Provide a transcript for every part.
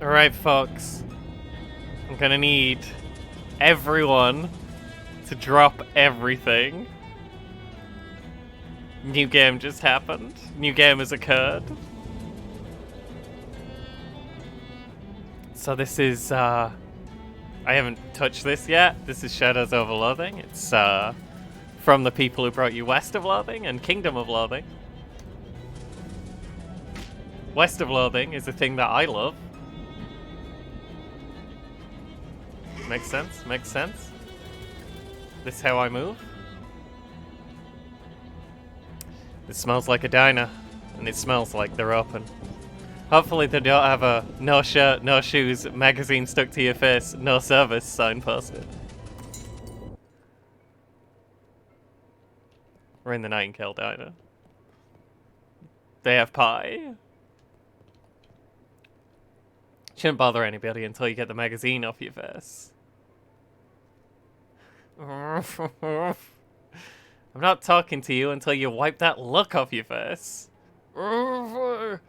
Alright, folks. I'm gonna need everyone to drop everything. New game just happened. New game has occurred. So this is, I haven't touched this yet. This is Shadows over Loathing. It's, from the people who brought you West of Loathing and Kingdom of Loathing. West of Loathing is a thing that I love. Makes sense, makes sense. This is how I move. It smells like a diner, and it smells like they're open. Hopefully they don't have a no shirt, no shoes, magazine stuck to your face, no service sign posted. We're in the Nightingale Diner. They have pie. Shouldn't bother anybody until you get the magazine off your face. I'm not talking to you until you wipe that look off your face. The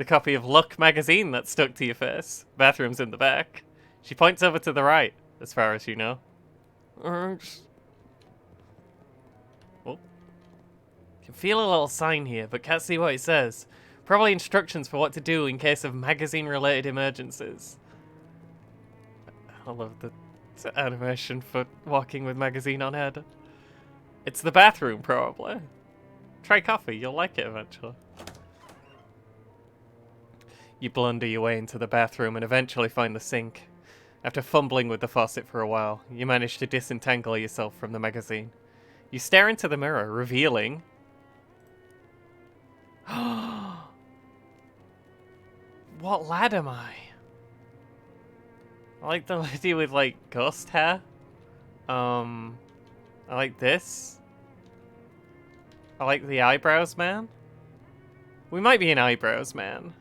copy of Look magazine that's stuck to your face. Bathroom's in the back. She points over to the right, as far as you know. Oh. Can feel a little sign here, but can't see what it says. Probably instructions for what to do in case of magazine-related emergencies. I love the animation for walking with magazine on head. It's the bathroom, probably. Try coffee, you'll like it eventually. You blunder your way into the bathroom and eventually find the sink. After fumbling with the faucet for a while, you manage to disentangle yourself from the magazine. You stare into the mirror, revealing... What lad am I? I like the lady with, like, ghost hair. I like this. I like the eyebrows man. We might be an eyebrows man.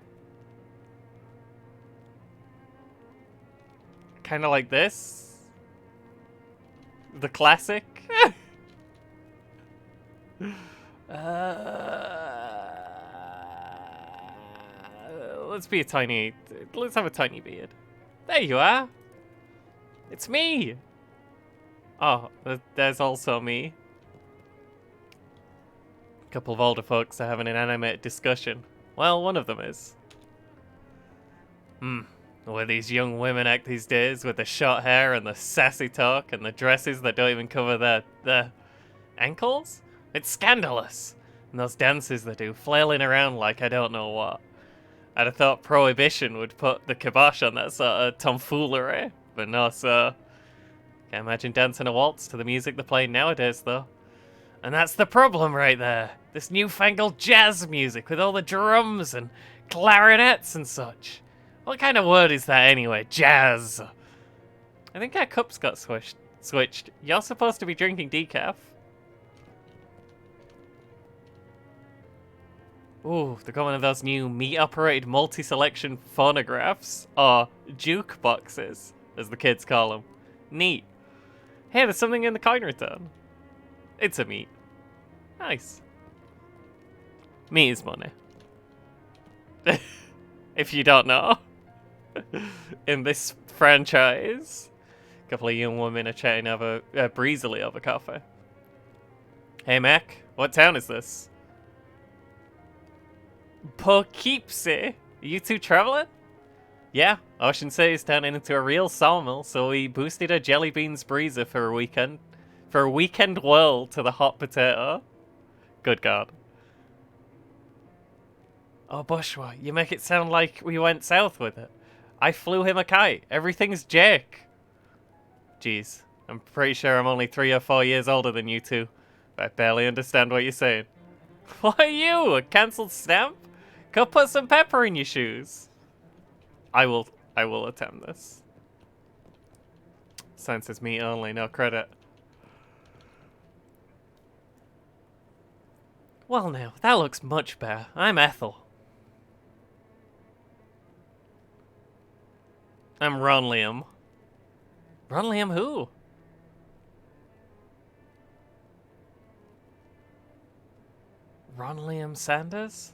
Kind of like this. The classic. Let's be a tiny... Let's have a tiny beard. There you are. It's me. Oh, there's also me. A couple of older folks are having an animated discussion. Well, one of them is. The way these young women act these days with the short hair and the sassy talk and the dresses that don't even cover their ankles? It's scandalous. And those dances they do, flailing around like I don't know what. I'd have thought Prohibition would put the kibosh on that sort of tomfoolery, but no, sir. Can't imagine dancing a waltz to the music they're playing nowadays, though. And that's the problem right there. This newfangled jazz music with all the drums and clarinets and such. What kind of word is that anyway? Jazz. I think our cups got switched. You're supposed to be drinking decaf. Ooh, they got one of those new meat-operated multi-selection phonographs, or jukeboxes, as the kids call them. Neat. Hey, there's something in the coin return. It's a meat. Nice. Meat is money. If you don't know. In this franchise. A couple of young women are chatting breezily over coffee. Hey, Mac, what town is this? Poughkeepsie. You two traveling? Yeah, Ocean City's turning into a real sawmill, so we boosted a jelly beans breezer for a weekend. For a weekend whirl to the hot potato. Good God. Oh, Bushwa, you make it sound like we went south with it. I flew him a kite. Everything's Jake. Jeez, I'm pretty sure I'm only 3 or 4 years older than you two. But I barely understand what you're saying. What are you, a cancelled stamp? Go put some pepper in your shoes. I will attempt this. Sign says me only, no credit. Well now, that looks much better. I'm Ethel. I'm Ron Liam. Ron Liam who? Ron Liam Sanders?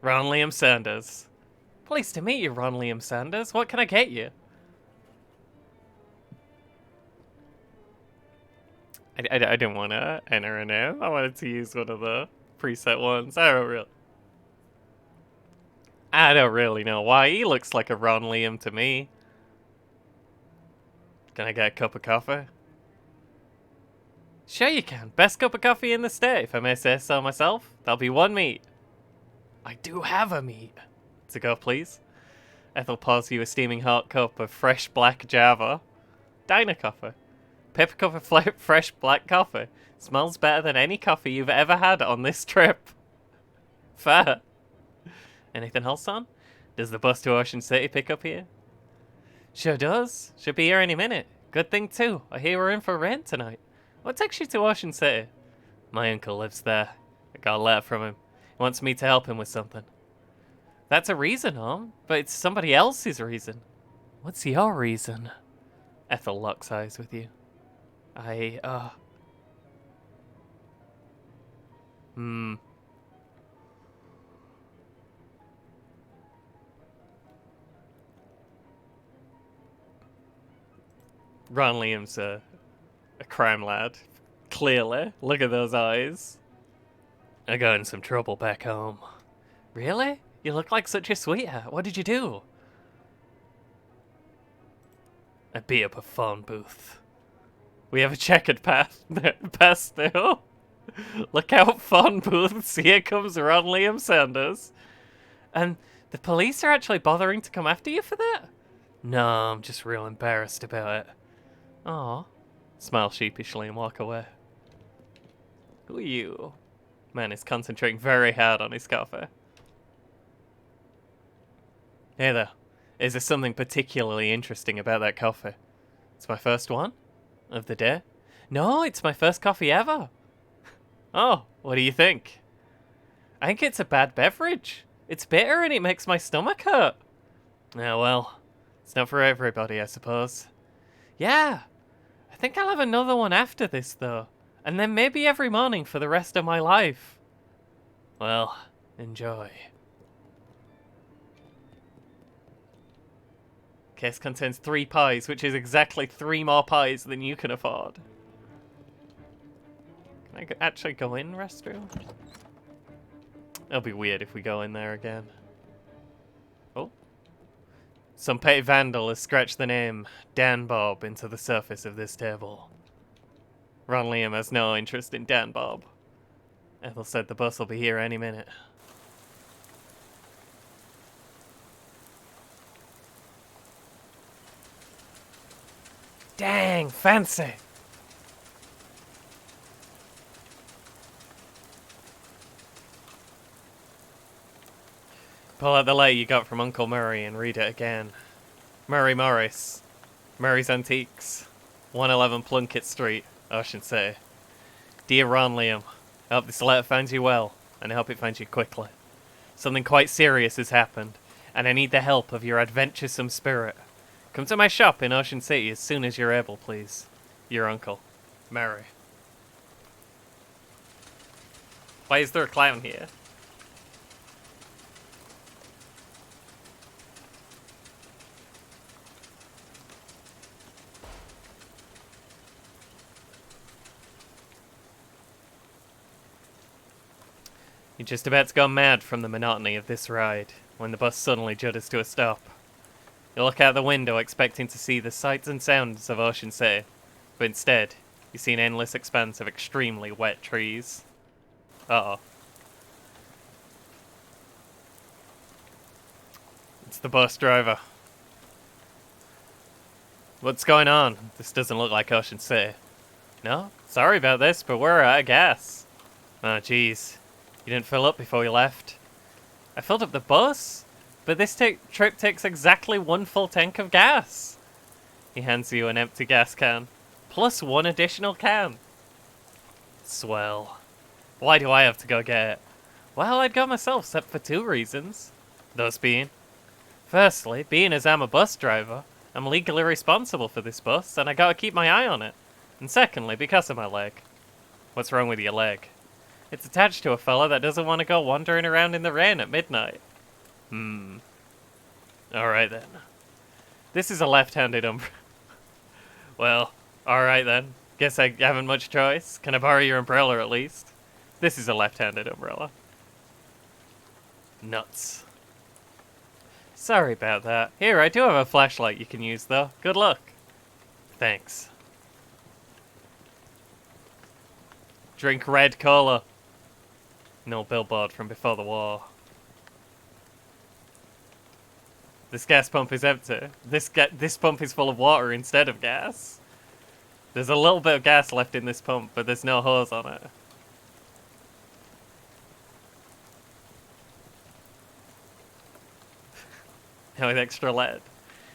Ron Liam Sanders. Pleased to meet you, Ron Liam Sanders. What can I get you? I didn't want to enter a name. I wanted to use one of the preset ones. I don't really know why. He looks like a Ron Liam to me. Can I get a cup of coffee? Sure you can. Best cup of coffee in the state, if I may say so myself. That'll be one meat. I do have a meat. To go, please. Ethel pours you a steaming hot cup of fresh black Java. Diner coffee. Pepper cup of fresh black coffee. Smells better than any coffee you've ever had on this trip. Fair. Anything else on? Does the bus to Ocean City pick up here? Sure does. Should be here any minute. Good thing too. I hear we're in for rent tonight. What takes you to Ocean City? My uncle lives there. I got a letter from him. He wants me to help him with something. That's a reason, huh? But it's somebody else's reason. What's your reason? Ethel locks eyes with you. Ron Liam's a crime lad. Clearly. Look at those eyes. I got in some trouble back home. Really? You look like such a sweetheart. What did you do? I beat up a phone booth. We have a checkered path now. Look out, phone booths. Here comes Ron Liam Sanders. And the police are actually bothering to come after you for that? No, I'm just real embarrassed about it. Aw. Smile sheepishly and walk away. Who are you? Man is concentrating very hard on his coffee. Hey there. Is there something particularly interesting about that coffee? It's my first one? Of the day? No, it's my first coffee ever. Oh, what do you think? I think it's a bad beverage. It's bitter and it makes my stomach hurt. Oh well, it's not for everybody, I suppose. Yeah, I think I'll have another one after this though. And then maybe every morning for the rest of my life. Well, enjoy. Case contains 3 pies, which is exactly 3 more pies than you can afford. Can I actually go in restroom? It'll be weird if we go in there again. Oh. Some petty vandal has scratched the name Dan Bob into the surface of this table. Ron Liam has no interest in Dan Bob. Ethel said the bus will be here any minute. Dang, fancy! Pull out the letter you got from Uncle Murray and read it again. Murray Morris. Murray's Antiques. 111 Plunkett Street, Ocean City. Dear Ron Liam, I hope this letter finds you well, and I hope it finds you quickly. Something quite serious has happened, and I need the help of your adventuresome spirit. Come to my shop in Ocean City as soon as you're able, please. Your uncle, Mary. Why is there a clown here? You're just about to go mad from the monotony of this ride, when the bus suddenly judders to a stop. You look out the window expecting to see the sights and sounds of Ocean City, but instead, you see an endless expanse of extremely wet trees. Uh-oh. It's the bus driver. What's going on? This doesn't look like Ocean City. No? Sorry about this, but we're out of gas. Oh, jeez. You didn't fill up before you left. I filled up the bus? But this trip takes exactly 1 full tank of gas. He hands you an empty gas can, plus 1 additional can. Swell. Why do I have to go get it? Well, I'd go myself, except for 2 reasons. Those being, firstly, being as I'm a bus driver, I'm legally responsible for this bus, and I gotta keep my eye on it. And secondly, because of my leg. What's wrong with your leg? It's attached to a fella that doesn't want to go wandering around in the rain at midnight. Alright then. This is a left-handed umbrella. Well, alright then. Guess I haven't much choice. Can I borrow your umbrella at least? This is a left-handed umbrella. Nuts. Sorry about that. Here, I do have a flashlight you can use though. Good luck. Thanks. Drink red cola. No billboard from before the war. This gas pump is empty. This pump is full of water instead of gas. There's a little bit of gas left in this pump, but there's no hose on it. Now with extra lead.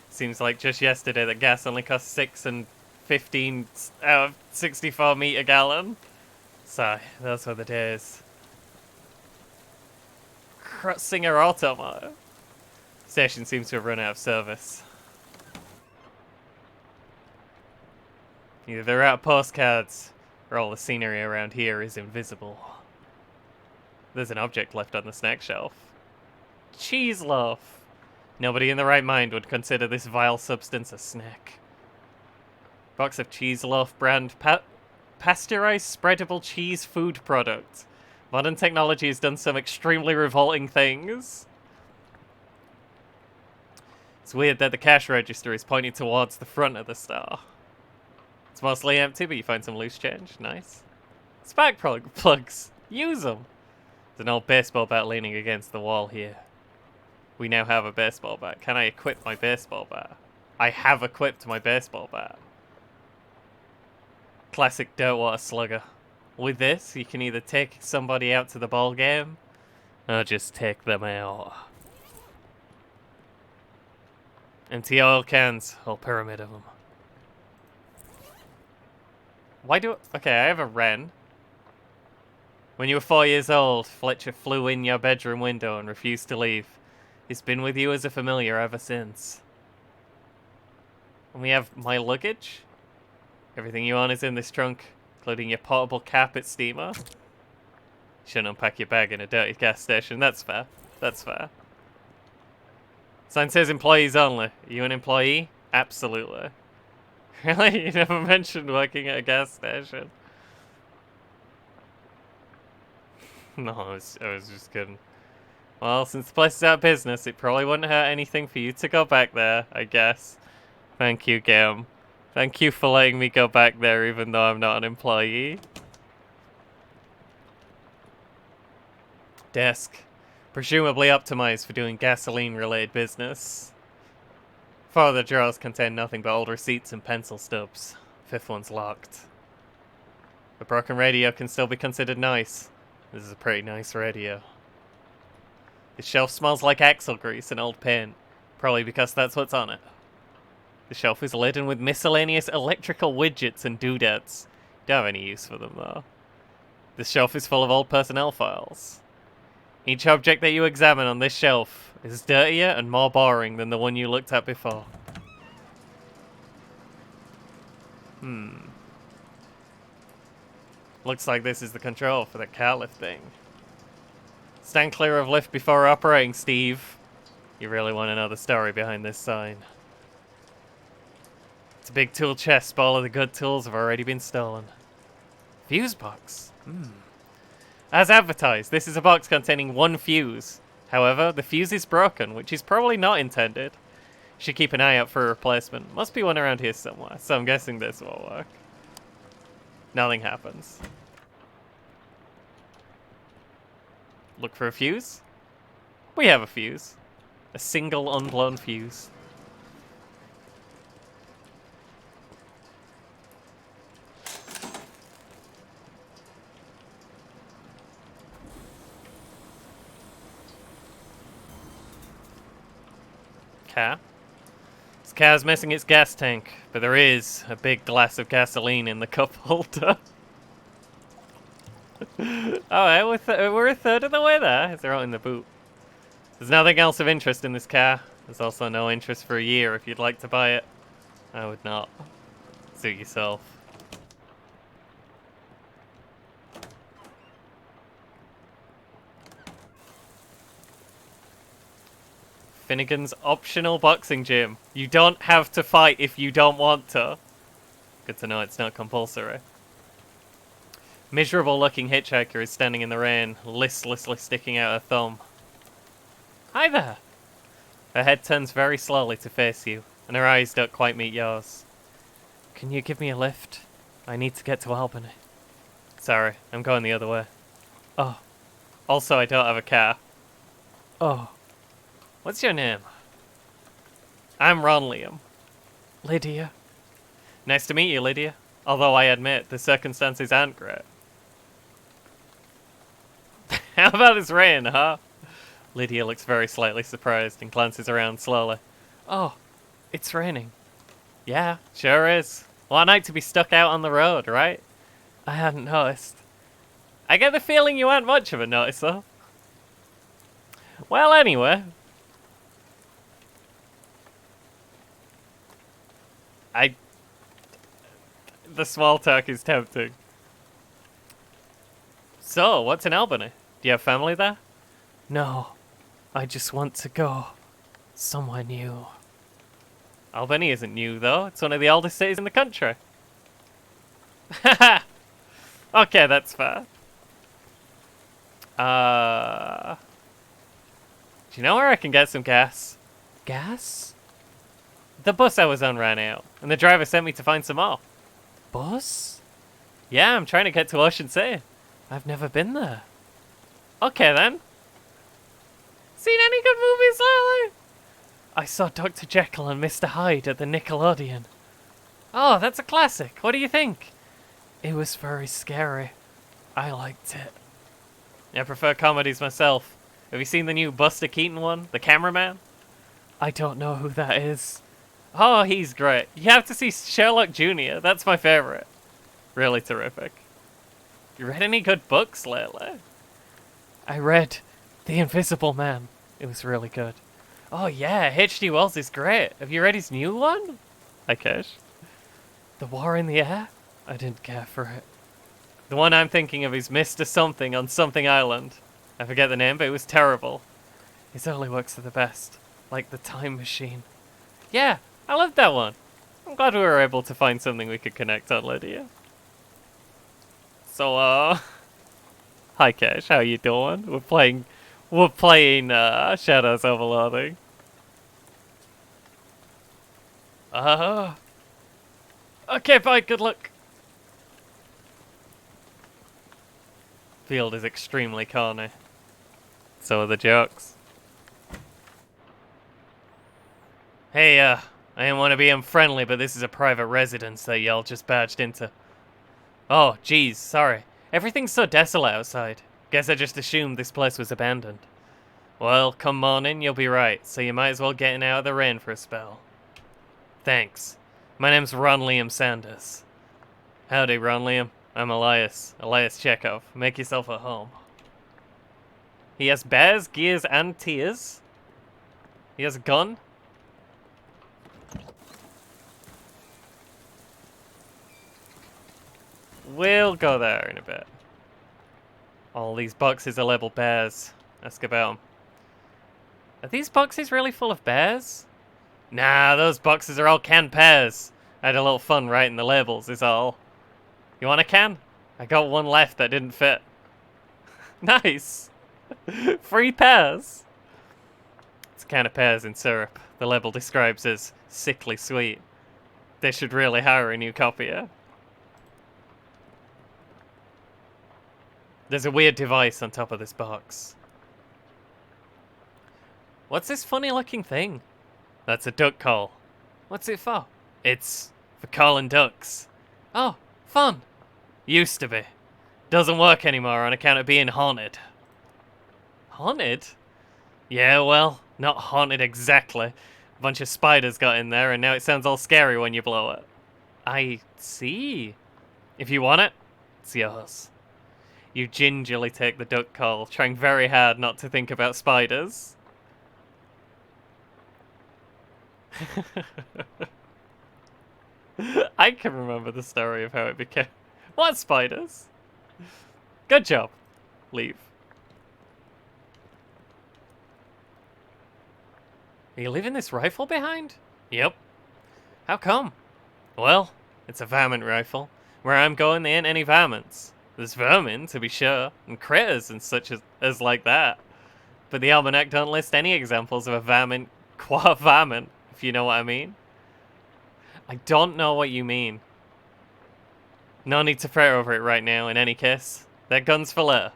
Seems like just yesterday that gas only cost 6 and 15 out of 64 meat a gallon. So, those were the days. Singer Automa. Station seems to have run out of service. Either they're out of postcards, or all the scenery around here is invisible. There's an object left on the snack shelf. Cheese loaf. Nobody in their right mind would consider this vile substance a snack. Box of cheese loaf brand pasteurized spreadable cheese food product. Modern technology has done some extremely revolting things. It's weird that the cash register is pointing towards the front of the store. It's mostly empty, but you find some loose change. Nice. Spark plugs. Use them. There's an old baseball bat leaning against the wall here. We now have a baseball bat. Can I equip my baseball bat? I have equipped my baseball bat. Classic Dirtwater Slugger. With this, you can either take somebody out to the ball game, or just take them out. Empty oil cans, whole pyramid of them. Why do... Okay, I have a wren. When you were 4 years old, Fletcher flew in your bedroom window and refused to leave. He's been with you as a familiar ever since. And we have my luggage. Everything you own is in this trunk, including your portable carpet steamer. You shouldn't unpack your bag in a dirty gas station. That's fair. That's fair. Sign says employees only. Are you an employee? Absolutely. Really? You never mentioned working at a gas station. No, I was just kidding. Well, since the place is out of business, it probably wouldn't hurt anything for you to go back there, I guess. Thank you, Gam. Thank you for letting me go back there even though I'm not an employee. Desk. Presumably optimized for doing gasoline-related business. 4 of the drawers contain nothing but old receipts and pencil stubs. 5th one's locked. The broken radio can still be considered nice. This is a pretty nice radio. The shelf smells like axle grease and old paint. Probably because that's what's on it. The shelf is laden with miscellaneous electrical widgets and doodads. Don't have any use for them though. The shelf is full of old personnel files. Each object that you examine on this shelf is dirtier and more boring than the one you looked at before. Looks like this is the control for the car lift thing. Stand clear of lift before operating, Steve. You really want to know the story behind this sign. It's a big tool chest, but all of the good tools have already been stolen. Fuse box. As advertised, this is a box containing 1 fuse. However, the fuse is broken, which is probably not intended. Should keep an eye out for a replacement. Must be one around here somewhere, so I'm guessing this will work. Nothing happens. Look for a fuse? We have a fuse. A single unblown fuse. Car. This car's missing its gas tank, but there is a big glass of gasoline in the cup holder. Alright, we're a third of the way there. They're out in the boot. There's nothing else of interest in this car. There's also no interest for a year if you'd like to buy it. I would not. Suit yourself. Finnegan's optional boxing gym. You don't have to fight if you don't want to. Good to know it's not compulsory. Miserable-looking hitchhiker is standing in the rain, listlessly sticking out her thumb. Hi there! Her head turns very slowly to face you, and her eyes don't quite meet yours. Can you give me a lift? I need to get to Albany. Sorry, I'm going the other way. Oh. Also, I don't have a car. Oh. What's your name? I'm Ron Liam. Lydia. Nice to meet you, Lydia. Although I admit, the circumstances aren't great. How about this rain, huh? Lydia looks very slightly surprised and glances around slowly. Oh, it's raining. Yeah, sure is. What a night to be stuck out on the road, right? I hadn't noticed. I get the feeling you aren't much of a noticer. Well, anyway. The small talk is tempting. So, what's in Albany? Do you have family there? No. I just want to go somewhere new. Albany isn't new, though. It's one of the oldest cities in the country. Haha! Okay, that's fair. Do you know where I can get some gas? Gas? The bus I was on ran out, and the driver sent me to find some more. Bus? Yeah, I'm trying to get to Ocean City. I've never been there. Okay, then. Seen any good movies lately? I saw Dr. Jekyll and Mr. Hyde at the Nickelodeon. Oh, that's a classic. What do you think? It was very scary. I liked it. I prefer comedies myself. Have you seen the new Buster Keaton one, The Cameraman? I don't know who that is. Oh, he's great. You have to see Sherlock Jr. That's my favorite. Really terrific. You read any good books lately? I read The Invisible Man. It was really good. Oh yeah, H.G. Wells is great. Have you read his new one? Hi, Cash. The War in the Air? I didn't care for it. The one I'm thinking of is Mr. Something on Something Island. I forget the name, but it was terrible. His early works are the best. Like The Time Machine. Yeah, I loved that one. I'm glad we were able to find something we could connect on, Lydia. So, hi Cash, how you doing? We're playing Shadows over Loathing. Okay, bye, good luck. Field is extremely corny. So are the jokes. Hey, I didn't want to be unfriendly, but this is a private residence that y'all just badged into. Oh, geez, sorry. Everything's so desolate outside. Guess I just assumed this place was abandoned. Well, come morning, you'll be right, so you might as well get in out of the rain for a spell. Thanks. My name's Ron Liam Sanders. Howdy, Ron Liam. I'm Elias Chekhov. Make yourself at home. He has bears, gears, and tears. He has a gun. We'll go there in a bit. All these boxes are labeled bears. Ask about them. Are these boxes really full of bears? Nah, those boxes are all canned pears. I had a little fun writing the labels, is all. You want a can? I got one left that didn't fit. Nice! Free pears! It's a can of pears in syrup. The label describes as sickly sweet. They should really hire a new copier. There's a weird device on top of this box. What's this funny looking thing? That's a duck call. What's it for? It's for calling ducks. Oh, fun. Used to be. Doesn't work anymore on account of being haunted. Haunted? Yeah, well, not haunted exactly. A bunch of spiders got in there and now it sounds all scary when you blow it. I see. If you want it, it's yours. You gingerly take the duck call, trying very hard not to think about spiders. I can remember the story of how it became. What spiders? Good job. Leave. Are you leaving this rifle behind? Yep. How come? Well, it's a varmint rifle. Where I'm going, there ain't any varmints. There's vermin, to be sure, and critters and such as like that. But the almanac don't list any examples of a varmint qua varmint, if you know what I mean. I don't know what you mean. No need to fret over it right now, in any case. That gun's for later.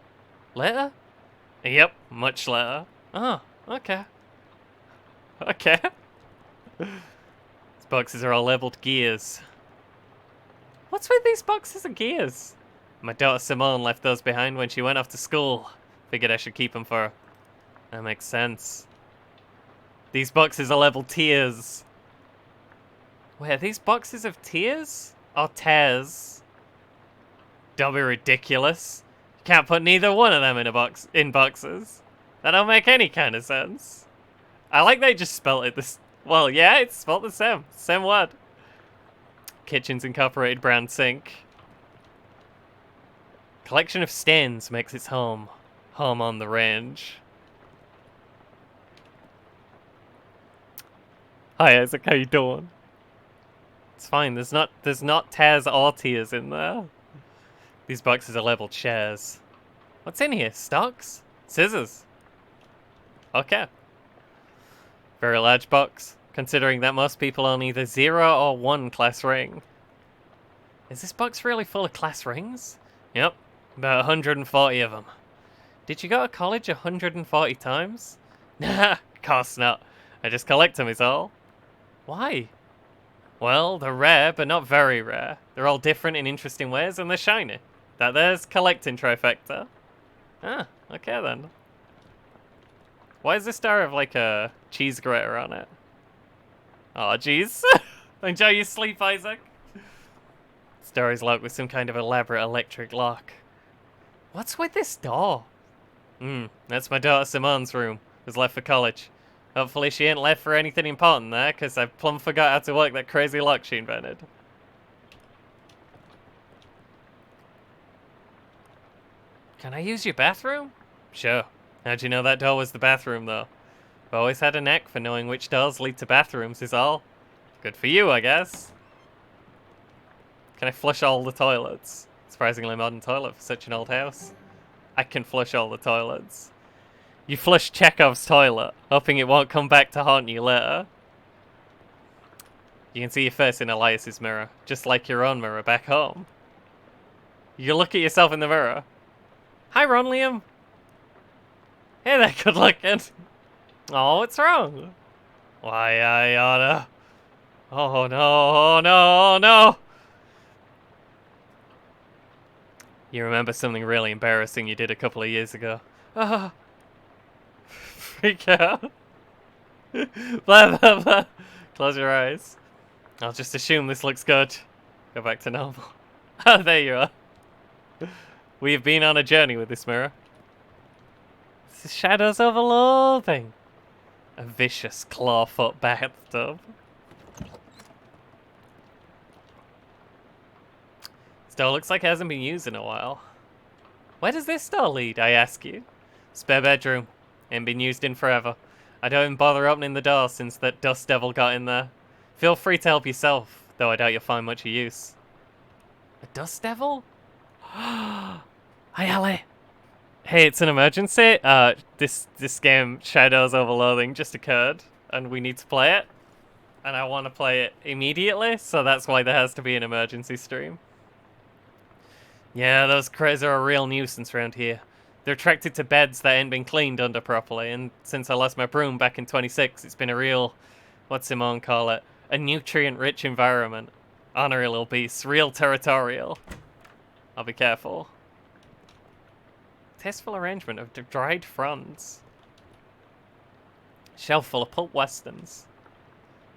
Later? Yep, much later. Oh, okay. Okay. These boxes are all labelled gears. What's with these boxes of gears? My daughter Simone left those behind when she went off to school. Figured I should keep them for her. That makes sense. These boxes are labelled tears. Wait, are these boxes of tears? Or tears? Don't be ridiculous. You can't put neither one of them in boxes. That don't make any kind of sense. I like they just spelt it this. Well, yeah, it's spelt the same. Same word. Kitchen's incorporated brown sink. Collection of stains makes its home. Home on the range. Hi Isaac, how you doing? It's fine. There's not tears or tears in there. These boxes are labeled shares. What's in here? Stocks? Scissors? Okay. Very large box, considering that most own either 0 or 1 class ring. Is this box really full of class rings? Yep, about 140 of them. Did you go to college 140 times? Nah, course not. I just collect them is all. Why? Well, they're rare, but not very rare. They're all different in interesting ways, and they're shiny. That there's collecting trifecta. Ah, okay then. Why does this star have like a cheese grater on it? Oh, jeez. Enjoy your sleep, Isaac. This door is locked with some kind of elaborate electric lock. What's with this door? That's my daughter Simone's room. It was left for college. Hopefully she ain't left for anything important there, because I plumb forgot how to work that crazy lock she invented. Can I use your bathroom? Sure. How'd you know that door was the bathroom, though? I've always had a knack for knowing which doors lead to bathrooms, is all. Good for you, I guess. Can I flush all the toilets? Surprisingly modern toilet for such an old house. I can flush all the toilets. You flush Chekhov's toilet, hoping it won't come back to haunt you later. You can see your face in Elias's mirror, just like your own mirror back home. You look at yourself in the mirror. Hi, Ron Liam. Hey there, good looking. Oh, what's wrong? Why, I oughta... Oh no, oh no, oh no! You remember something really embarrassing you did a couple of years ago. Oh. Freak out. Blah, blah, blah. Close your eyes. I'll just assume this looks good. Go back to normal. Oh, there you are. We have been on a journey with this mirror. This is Shadows of Loathing. A vicious clawfoot bathtub. This door looks like it hasn't been used in a while. Where does this door lead, I ask you? Spare bedroom. Ain't been used in forever. I don't even bother opening the door since that dust devil got in there. Feel free to help yourself, though I doubt you'll find much of use. A dust devil? Hi, Ellie. Hey, it's an emergency. This game, Shadows of Loathing, just occurred, and we need to play it. And I want to play it immediately, so that's why there has to be an emergency stream. Yeah, those critters are a real nuisance around here. They're attracted to beds that ain't been cleaned under properly, and since I lost my broom back in 26, it's been a real, what's Simone call it? A nutrient-rich environment. Honorary little beasts, real territorial. I'll be careful. Tasteful arrangement of dried fronds. Shelf full of pulp westerns.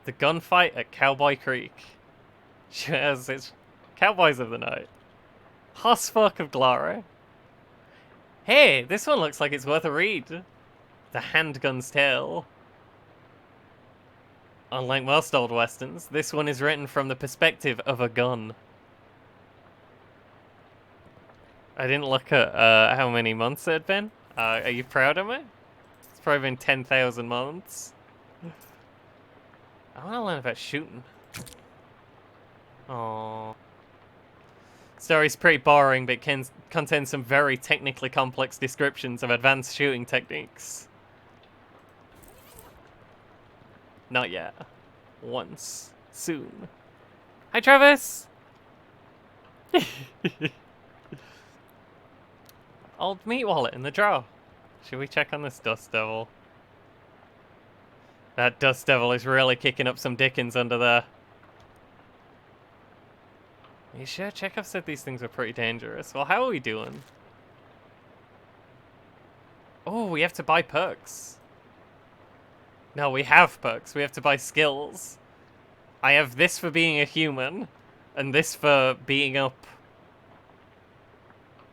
The gunfight at Cowboy Creek. Yes, it's Cowboys of the Night. Hossfuck of Glory. Hey, this one looks like it's worth a read. The Handgun's Tale. Unlike most old westerns, this one is written from the perspective of a gun. I didn't look at how many months it had been. Are you proud of me? It's probably been 10,000 months. I want to learn about shooting. Oh. Story's pretty boring, but contains some very technically complex descriptions of advanced shooting techniques. Not yet. Once. Soon. Hi, Travis! Old meat wallet in the drawer. Should we check on this dust devil? That dust devil is really kicking up some dickens under there. Are you sure? Chekhov said these things were pretty dangerous. Well, how are we doing? Oh, we have to buy perks. No, we have perks. We have to buy skills. I have this for being a human, and this for beating up...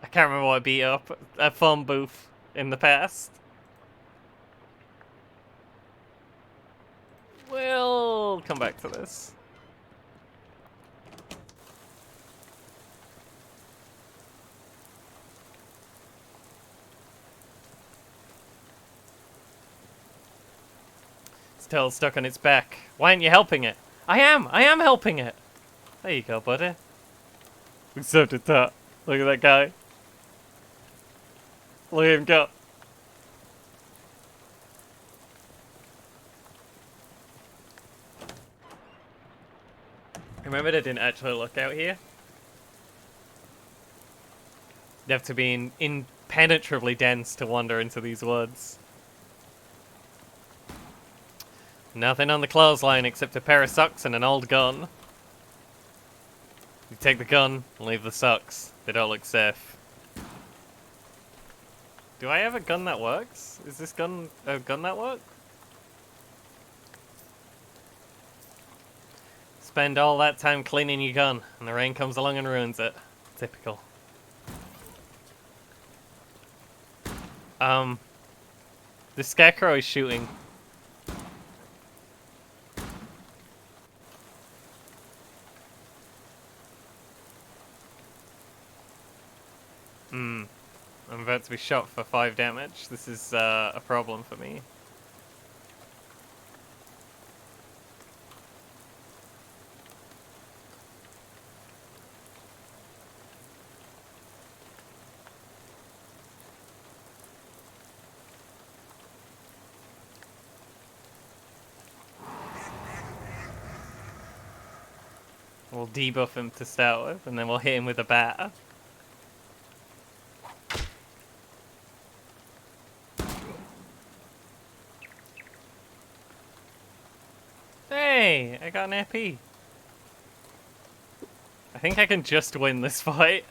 I can't remember what I beat up. A phone booth in the past. We'll come back to this. Still stuck on its back. Why aren't you helping it? I am helping it! There you go, buddy. Accepted that. Look at that guy. Look at him go. Remember they didn't actually look out here? You have to be impenetrably dense to wander into these woods. Nothing on the clothesline except a pair of socks and an old gun. You take the gun and leave the socks. They don't look safe. Do I have a gun that works? Is this gun a gun that works? Spend all that time cleaning your gun, and the rain comes along and ruins it. Typical. The scarecrow is shooting. I'm about to be shot for 5 damage. This is a problem for me. We'll debuff him to start with, and then we'll hit him with a bat. Hey, I got an AP. I think I can just win this fight.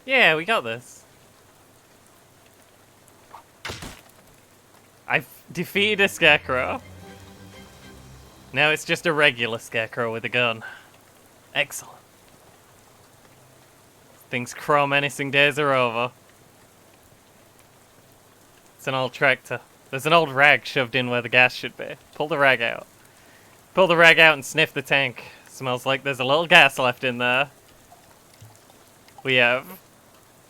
Yeah, we got this. I've defeated a scarecrow. Now it's just a regular scarecrow with a gun. Excellent. Things crow menacing days are over. It's an old tractor. There's an old rag shoved in where the gas should be. Pull the rag out. Pull the rag out and sniff the tank. Smells like there's a little gas left in there. We have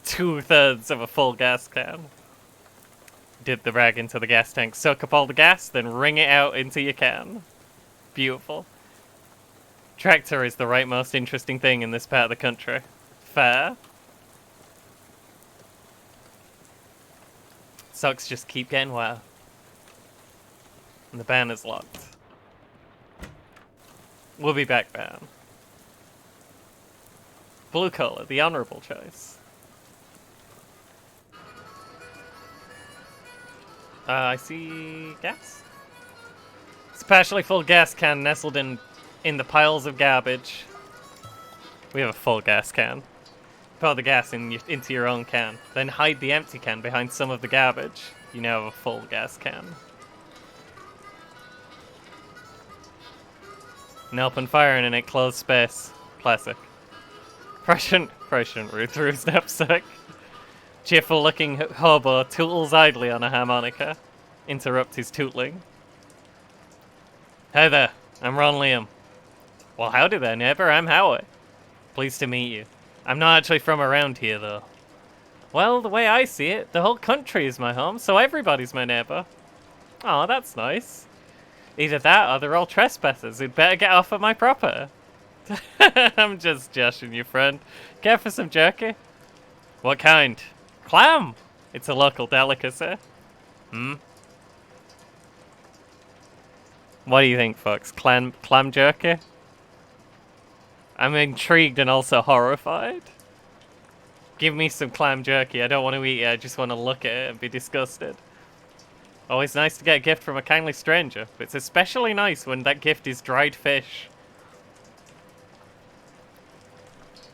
2/3 of a full gas can. Dip the rag into the gas tank, soak up all the gas, then wring it out into your can. Beautiful. Tractor is the right most interesting thing in this part of the country. Fair. Socks just keep getting wetter. And the banner's locked. We'll be back, man. Blue collar, the honorable choice. I see gas. It's a partially full gas can nestled in the piles of garbage. We have a full gas can. Pour the gas into your own can. Then hide the empty can behind some of the garbage. You now have a full gas can. An open fire in an enclosed space. Classic. Probably shouldn't read through his knapsack. Cheerful-looking hobo tootles idly on a harmonica. Interrupt his tootling. Hey there, I'm Ron Liam. Well, howdy there, neighbor, I'm Howie. Pleased to meet you. I'm not actually from around here, though. Well, the way I see it, the whole country is my home, so everybody's my neighbor. Oh, that's nice. Either that or they're all trespassers who'd better get off of my property. I'm just joshing you, friend. Care for some jerky? What kind? Clam! It's a local delicacy. Hmm? What do you think, Fox? Clam jerky? I'm intrigued and also horrified. Give me some clam jerky. I don't want to eat it, I just want to look at it and be disgusted. Always nice to get a gift from a kindly stranger, but it's especially nice when that gift is dried fish.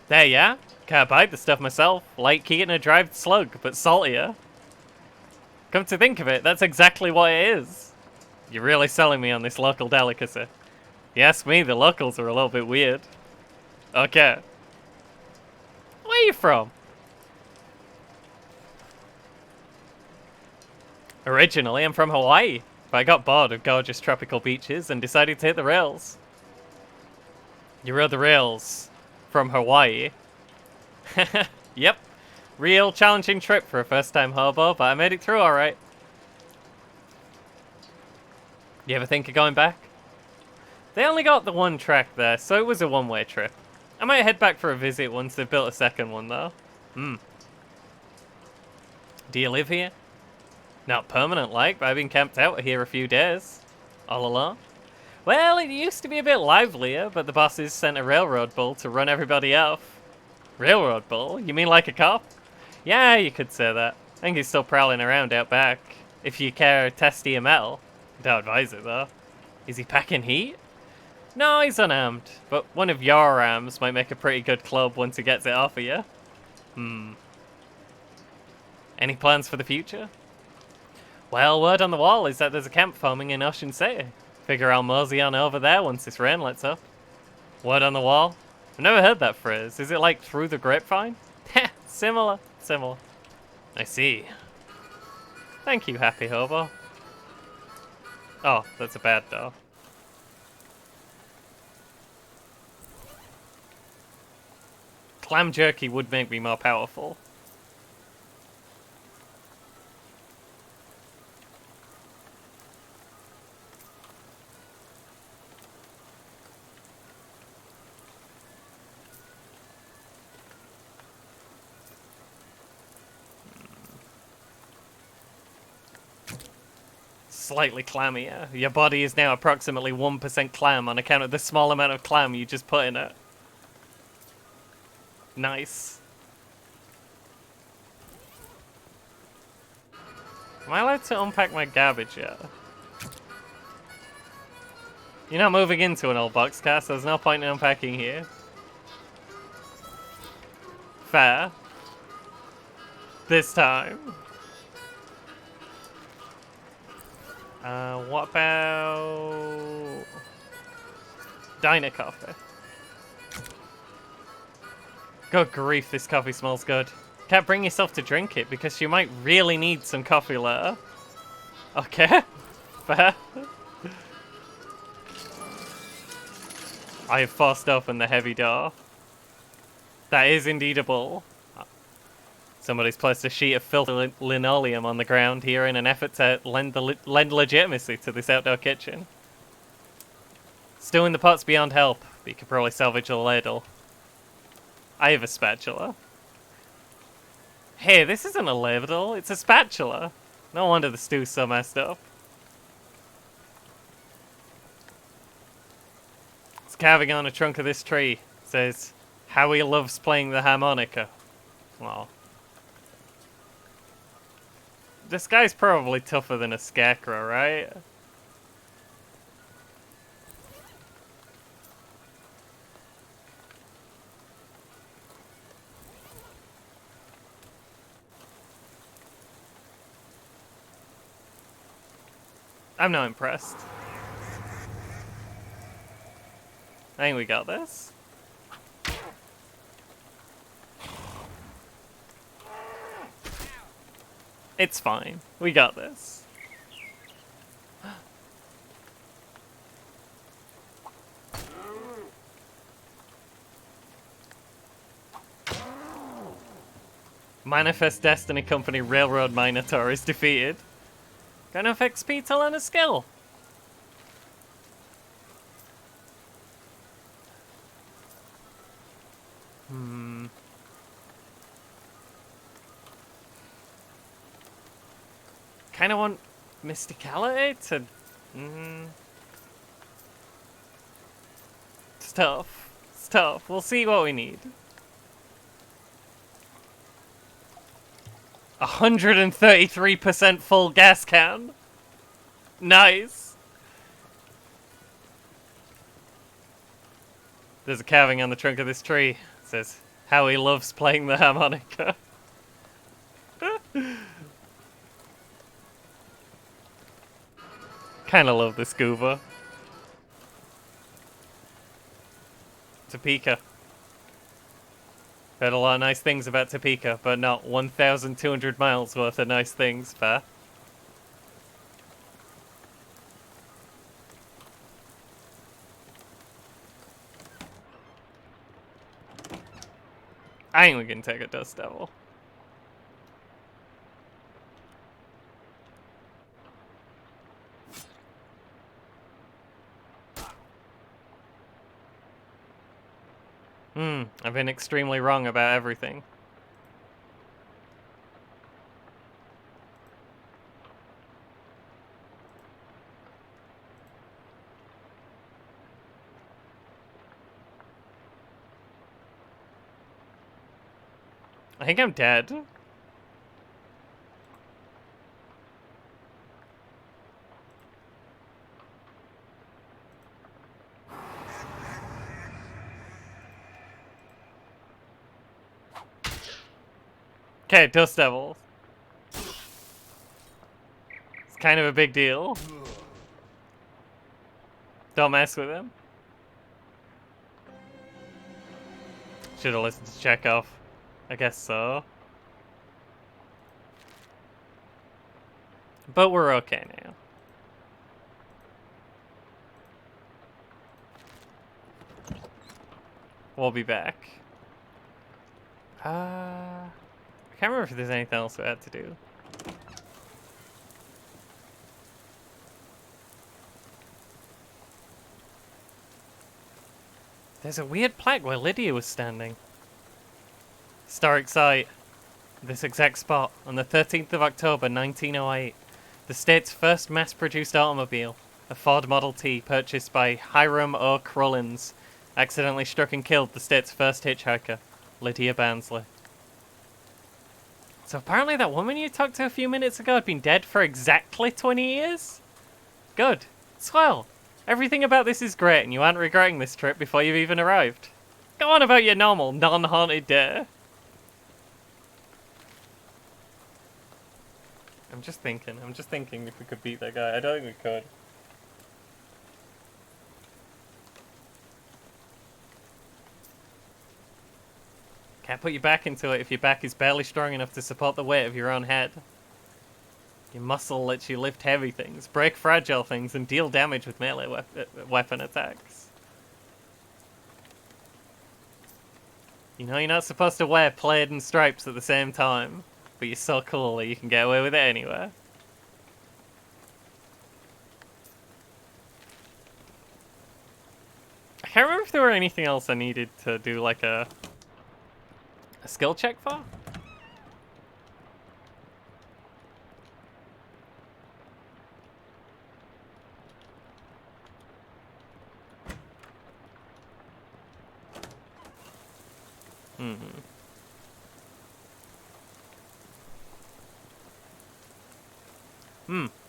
There, yeah? Can't bite the stuff myself. Like eating a dried slug, but saltier. Come to think of it, that's exactly what it is. You're really selling me on this local delicacy. You ask me, the locals are a little bit weird. Okay. Where are you from? Originally, I'm from Hawaii, but I got bored of gorgeous tropical beaches and decided to hit the rails. You rode the rails from Hawaii? Yep. Real challenging trip for a first-time hobo, but I made it through alright. You ever think of going back? They only got the one track there, so it was a one-way trip. I might head back for a visit once they've built a second one, though. Do you live here? Not permanent-like, but I've been camped out here a few days. All alone. Well, it used to be a bit livelier, but the bosses sent a railroad bull to run everybody off. Railroad bull? You mean like a cop? Yeah, you could say that. I think he's still prowling around out back. If you care to test EML. Don't advise it, though. Is he packing heat? No, he's unarmed, but one of your arms might make a pretty good club once he gets it off of you. Any plans for the future? Well, word on the wall is that there's a camp forming in Ocean City. Figure I'll mosey on over there once this rain lets up. Word on the wall? I've never heard that phrase. Is it like through the grapevine? Heh, similar. I see. Thank you, Happy Hobo. Oh, that's a bad door. Clam jerky would make me more powerful. Slightly clammier. Your body is now approximately 1% clam on account of the small amount of clam you just put in it. Nice. Am I allowed to unpack my garbage yet? You're not moving into an old boxcar, so there's no point in unpacking here. Fair. This time. What about diner coffee? Good grief, this coffee smells good. Can't bring yourself to drink it because you might really need some coffee later. Okay, fair. I have forced open the heavy door. That is indeed a bull. Somebody's placed a sheet of filthy linoleum on the ground here in an effort to lend legitimacy to this outdoor kitchen. Still in the pot's beyond help, but you could probably salvage a ladle. I have a spatula. Hey, this isn't a ladle, it's a spatula. No wonder the stew's so messed up. It's carving on a trunk of this tree. It says, Howie loves playing the harmonica. Well, this guy's probably tougher than a scarecrow, right? I'm not impressed. I think we got this. It's fine. We got this. Manifest Destiny Company Railroad Minotaur is defeated. Got enough XP to learn a skill. Kind of want Mysticality to... It's tough. It's tough. We'll see what we need. 133% full gas can. Nice. There's a carving on the trunk of this tree. It says, how he loves playing the harmonica. Kinda love this scuba. Topeka. Heard a lot of nice things about Topeka, but not 1,200 miles worth of nice things, fair. I think we can take a Dust Devil. I've been extremely wrong about everything. I think I'm dead. Okay, Dust Devil. It's kind of a big deal. Don't mess with him. Should have listened to Chekhov. I guess so. But we're okay now. We'll be back. I can't remember if there's anything else we had to do. There's a weird plaque where Lydia was standing. Historic site. This exact spot, on the 13th of October 1908, the state's first mass-produced automobile, a Ford Model T purchased by Hiram O. Crullins, accidentally struck and killed the state's first hitchhiker, Lydia Barnsley. So apparently that woman you talked to a few minutes ago had been dead for exactly 20 years? Good. Swell. Everything about this is great and you aren't regretting this trip before you've even arrived. Go on about your normal, non-haunted day. I'm just thinking if we could beat that guy. I don't think we could. Can't put your back into it if your back is barely strong enough to support the weight of your own head. Your muscle lets you lift heavy things, break fragile things, and deal damage with melee weapon attacks. You know you're not supposed to wear plaid and stripes at the same time, but you're so cool that you can get away with it anywhere. I can't remember if there were anything else I needed to do like a skill check for?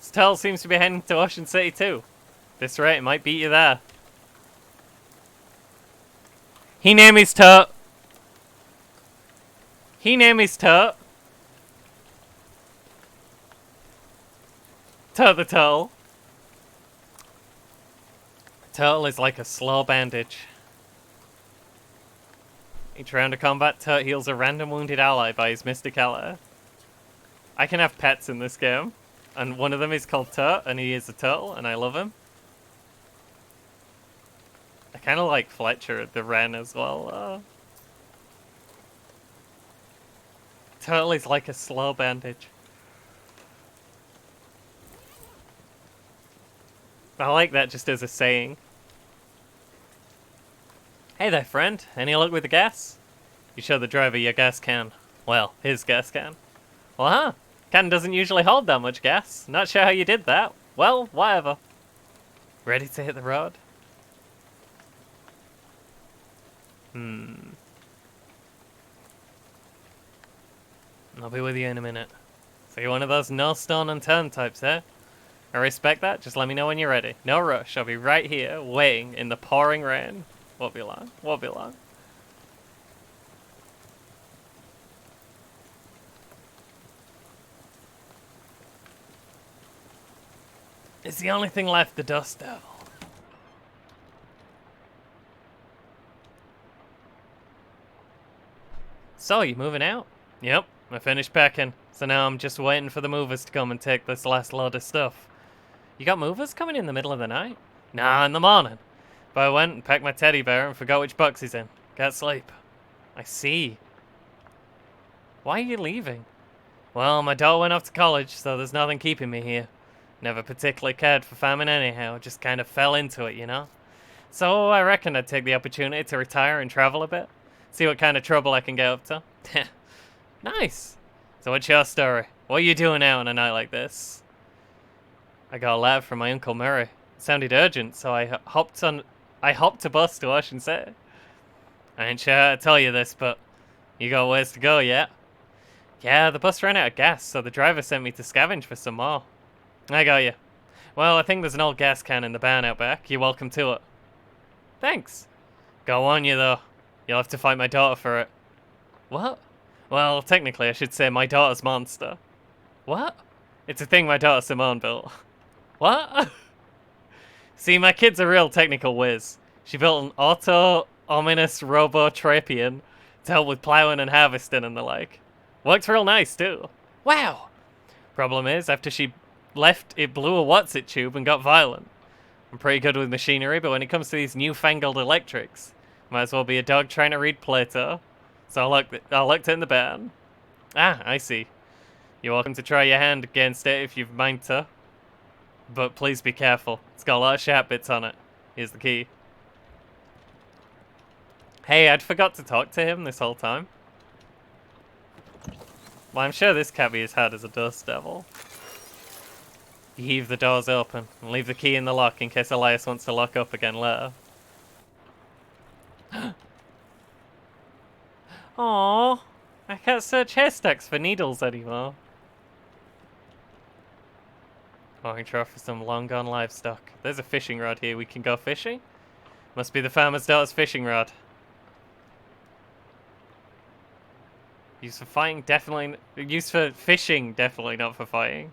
Stell seems to be heading to Ocean City too. This rate might beat you there. He name is Tut. He name is Tut. Tut the Turtle. Turtle is like a slow bandage. Each round of combat, Tut heals a random wounded ally by his Mysticality. I can have pets in this game, and one of them is called Tut, and he is a turtle, and I love him. I kind of like Fletcher, the wren, as well. totally is like a slow bandage. I like that just as a saying. Hey there, friend. Any luck with the gas? You show the driver your gas can. Well, his gas can. Well, huh? Can doesn't usually hold that much gas. Not sure how you did that. Well, whatever. Ready to hit the road? I'll be with you in a minute. So you're one of those no stone unturned types, eh? I respect that. Just let me know when you're ready. No rush. I'll be right here, waiting in the pouring rain. Won't be long. Won't be long. It's the only thing left, the dust devil. So, you moving out? Yep, I finished packing. So now I'm just waiting for the movers to come and take this last load of stuff. You got movers coming in the middle of the night? Nah, in the morning. But I went and packed my teddy bear and forgot which box he's in. Can't sleep. I see. Why are you leaving? Well, my daughter went off to college, so there's nothing keeping me here. Never particularly cared for farming anyhow, just kind of fell into it, you know? So I reckon I'd take the opportunity to retire and travel a bit. See what kind of trouble I can get up to. Nice. So what's your story? What are you doing now on a night like this? I got a letter from my Uncle Murray. It sounded urgent, so I hopped a bus to Ocean City. I ain't sure how to tell you this, but you got ways to go yet? Yeah, the bus ran out of gas, so the driver sent me to scavenge for some more. I got you. Well, I think there's an old gas can in the barn out back. You're welcome to it. Thanks. Go on you, though. You'll have to fight my daughter for it. What? Well, technically, I should say my daughter's monster. What? It's a thing my daughter Simone built. What? See, my kid's a real technical whiz. She built an ominous robo-trapian to help with plowing and harvesting and the like. Works real nice, too. Wow! Problem is, after she left, it blew a what's-it tube and got violent. I'm pretty good with machinery, but when it comes to these newfangled electrics, might as well be a dog trying to read Plato. So I looked in the barn. Ah, I see. You're welcome to try your hand against it if you've mind to. But please be careful. It's got a lot of sharp bits on it. Here's the key. Hey, I'd forgot to talk to him this whole time. Well, I'm sure this can't be as hard as a dust devil. You heave the doors open and leave the key in the lock in case Elias wants to lock up again later. Aww, I can't search haystacks for needles anymore. Looking for some long gone livestock. There's a fishing rod here. We can go fishing? Must be the farmer's daughter's fishing rod. Used for fighting, definitely. Used for fishing, definitely not for fighting.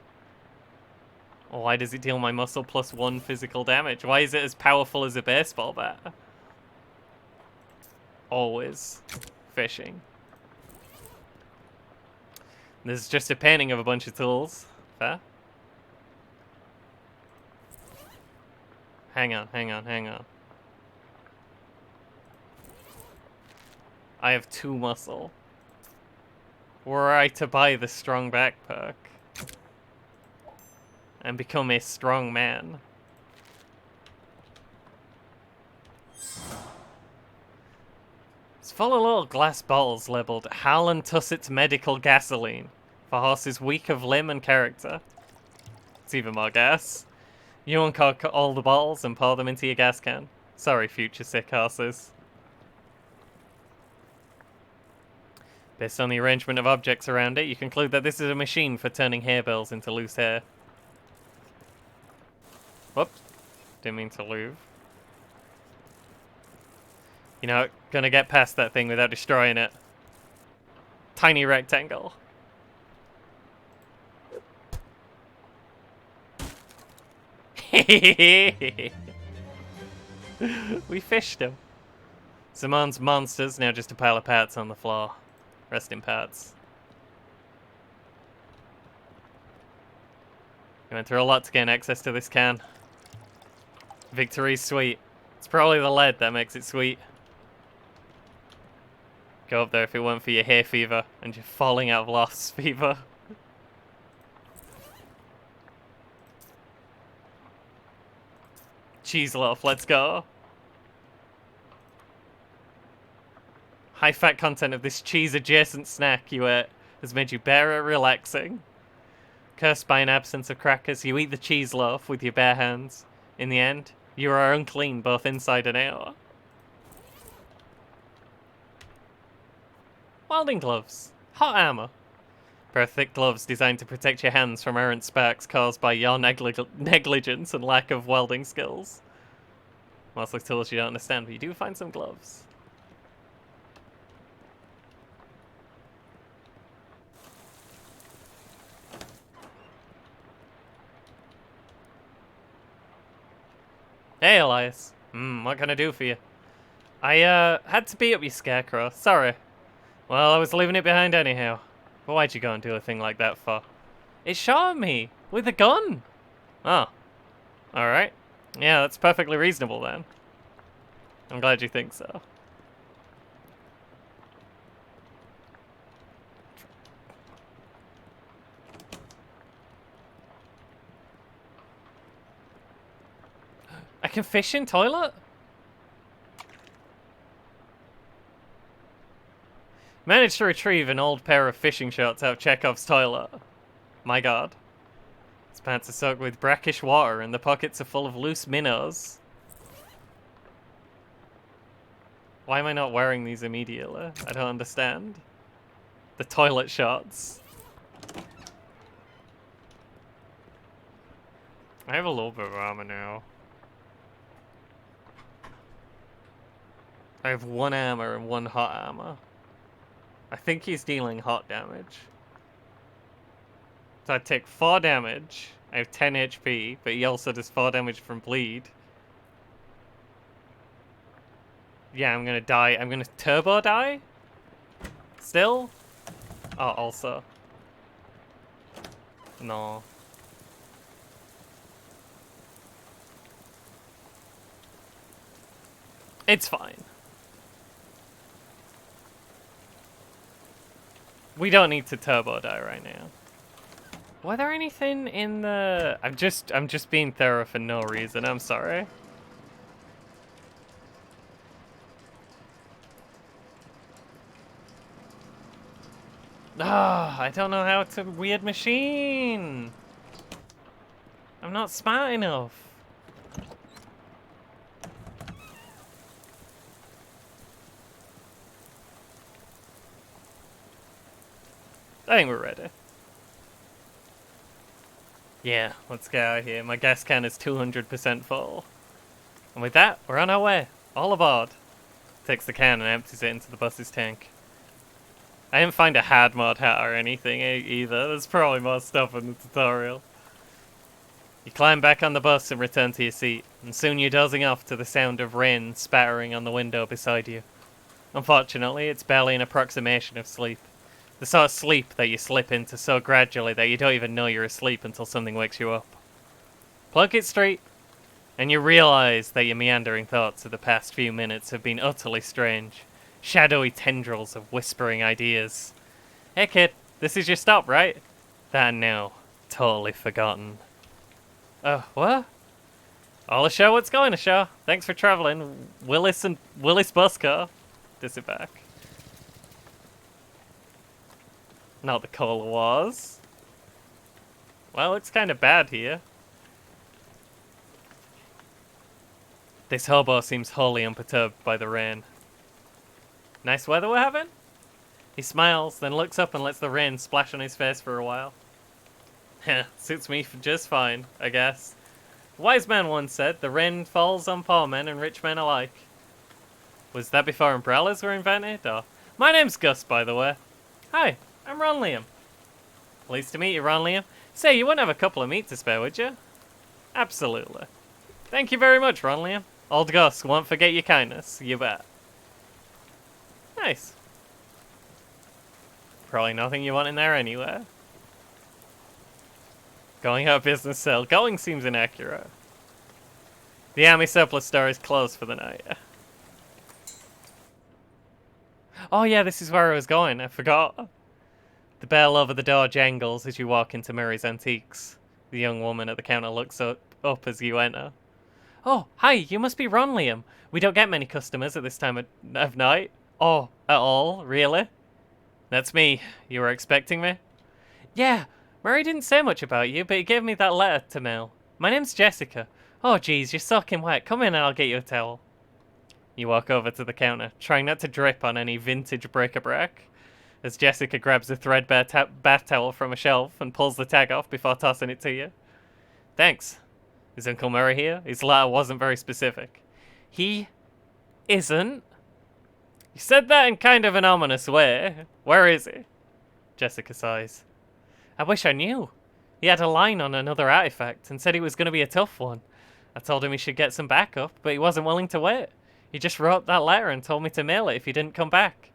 Why does it deal my muscle plus 1 physical damage? Why is it as powerful as a baseball bat? Always fishing. There's just a painting of a bunch of tools. Fair? Hang on. I have 2 muscle. Were I to buy the strong back perk and become a strong man. It's full of little glass bottles labelled Harlan Tussett's Medical Gasoline for horses weak of limb and character. It's even more gas. You uncork all the bottles and pour them into your gas can. Sorry, future sick horses. Based on the arrangement of objects around it, you conclude that this is a machine for turning hay bales into loose hair. Whoops. Didn't mean to move. You're not gonna get past that thing without destroying it. Tiny rectangle. We fished him. Simone's monster's now just a pile of parts on the floor. Rest in parts. You went through a lot to gain access to this can. Victory's sweet. It's probably the lead that makes it sweet. Go up there if it weren't for your hay fever and your falling out of loss fever. Cheese loaf, let's go. High fat content of this cheese adjacent snack you ate has made you better at relaxing. Cursed by an absence of crackers, you eat the cheese loaf with your bare hands. In the end, you are unclean both inside and out. Welding gloves. Hot armor. Pair of thick gloves designed to protect your hands from errant sparks caused by your negligence and lack of welding skills. Mostly tools you don't understand, but you do find some gloves. Hey, Elias. What can I do for you? I, had to beat up your scarecrow. Sorry. Well, I was leaving it behind anyhow. But why'd you go and do a thing like that for? It shot at me! With a gun! Oh. Alright. Yeah, that's perfectly reasonable then. I'm glad you think so. I can fish in toilet? Managed to retrieve an old pair of fishing shorts out of Chekhov's toilet. My god. His pants are soaked with brackish water and the pockets are full of loose minnows. Why am I not wearing these immediately? I don't understand. The toilet shorts. I have a little bit of armor now. I have 1 armor and 1 hot armor. I think he's dealing hot damage. So I take 4 damage. I have 10 HP, but he also does 4 damage from bleed. Yeah, I'm gonna die. I'm gonna turbo die? Still? Oh, also. No. It's fine. We don't need to turbo die right now. Was there anything in the... I'm just being thorough for no reason, I'm sorry. Ah, I don't know how to weird machine. I'm not smart enough. I think we're ready. Yeah, let's get out of here. My gas can is 200% full. And with that, we're on our way. All aboard. Takes the can and empties it into the bus's tank. I didn't find a hard mod hat or anything either. There's probably more stuff in the tutorial. You climb back on the bus and return to your seat, and soon you're dozing off to the sound of rain spattering on the window beside you. Unfortunately, it's barely an approximation of sleep. The sort of sleep that you slip into so gradually that you don't even know you're asleep until something wakes you up. Plug it straight, and you realize that your meandering thoughts of the past few minutes have been utterly strange. Shadowy tendrils of whispering ideas. Hey kid, this is your stop, right? That now, totally forgotten. What? All ashore, what's going ashore? Thanks for traveling. Willis bus car. Disaback. Not the cola wars. Well, it's kind of bad here. This hobo seems wholly unperturbed by the rain. Nice weather we're having? He smiles, then looks up and lets the rain splash on his face for a while. Heh, suits me just fine, I guess. A wise man once said, the rain falls on poor men and rich men alike. Was that before umbrellas were invented, or... My name's Gus, by the way. Hi, I'm Ron Liam. Pleased to meet you, Ron Liam. Say, you wouldn't have a couple of meat to spare, would you? Absolutely. Thank you very much, Ron Liam. Old Gus won't forget your kindness, you bet. Nice. Probably nothing you want in there anywhere. Going out of business sale. Going seems inaccurate. The army surplus store is closed for the night. Oh yeah, this is where I was going. I forgot. The bell over the door jangles as you walk into Murray's Antiques. The young woman at the counter looks up as you enter. Oh, hi, you must be Ron Liam. We don't get many customers at this time of night. Oh, at all, really? That's me. You were expecting me? Yeah, Murray didn't say much about you, but he gave me that letter to mail. My name's Jessica. Oh, geez, you're soaking wet. Come in and I'll get you a towel. You walk over to the counter, trying not to drip on any vintage bric-a-brac, as Jessica grabs a threadbare bath towel from a shelf and pulls the tag off before tossing it to you. Thanks. Is Uncle Murray here? His letter wasn't very specific. He isn't. You said that in kind of an ominous way. Where is he? Jessica sighs. I wish I knew. He had a line on another artifact and said it was going to be a tough one. I told him he should get some backup, but he wasn't willing to wait. He just wrote that letter and told me to mail it if he didn't come back.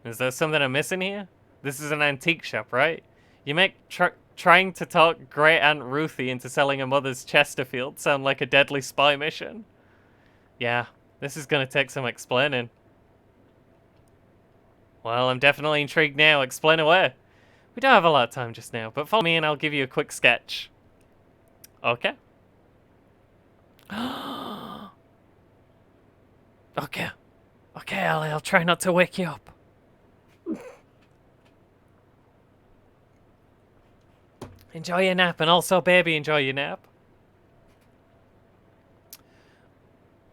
Is there something I'm missing here? This is an antique shop, right? You make trying to talk Great Aunt Ruthie into selling her mother's Chesterfield sound like a deadly spy mission. Yeah, this is going to take some explaining. Well, I'm definitely intrigued now. Explain away. We don't have a lot of time just now, but follow me and I'll give you a quick sketch. Okay? Okay. Okay, Ellie, I'll try not to wake you up. Enjoy your nap, and also, baby, enjoy your nap.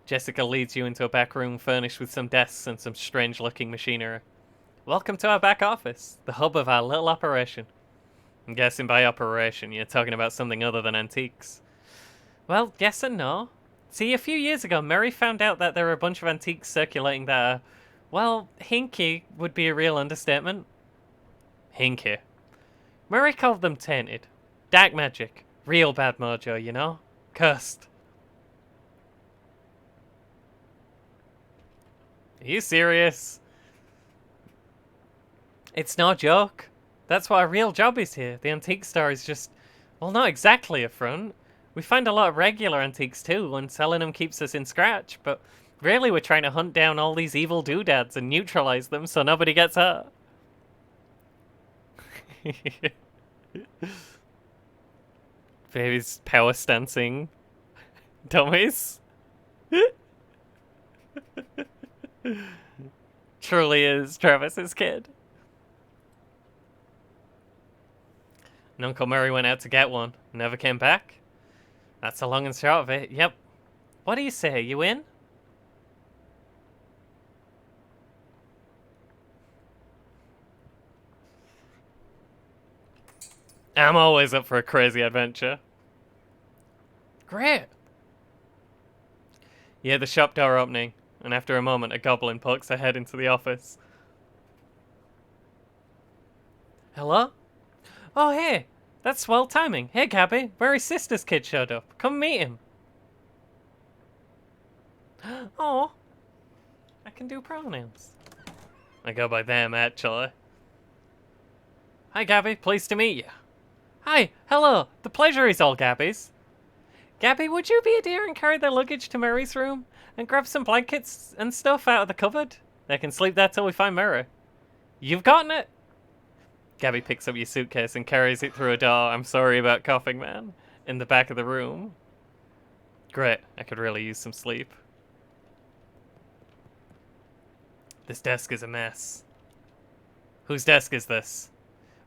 Jessica leads you into a back room furnished with some desks and some strange-looking machinery. Welcome to our back office, the hub of our little operation. I'm guessing by operation you're talking about something other than antiques. Well, yes and no. See, a few years ago, Murray found out that there are a bunch of antiques circulating that are, well, hinky would be a real understatement. Hinky. Murray called them tainted. Dark magic. Real bad mojo, you know? Cursed. Are you serious? It's no joke. That's what our real job is here. The antique store is just, well, not exactly a front. We find a lot of regular antiques too, and selling them keeps us in scratch, but really we're trying to hunt down all these evil doodads and neutralize them so nobody gets hurt. Baby's power stancing dummies. Truly is Travis's kid. And Uncle Murray went out to get one. Never came back. That's the long and short of it. Yep. What do you say? You in? I'm always up for a crazy adventure. Great. You hear the shop door opening, and after a moment, a goblin pokes her head into the office. Hello? Oh, hey. That's swell timing. Hey, Gabby. Murray's sister's kid showed up. Come meet him. Oh. I can do pronouns. I go by them, actually. Hi, Gabby. Pleased to meet you. Hi. Hello. The pleasure is all Gabby's. Gabby, would you be a dear and carry their luggage to Murray's room? And grab some blankets and stuff out of the cupboard? They can sleep there till we find Murray. You've gotten it? Gabby picks up your suitcase and carries it through a door. I'm sorry about coughing, man. In the back of the room. Great. I could really use some sleep. This desk is a mess. Whose desk is this?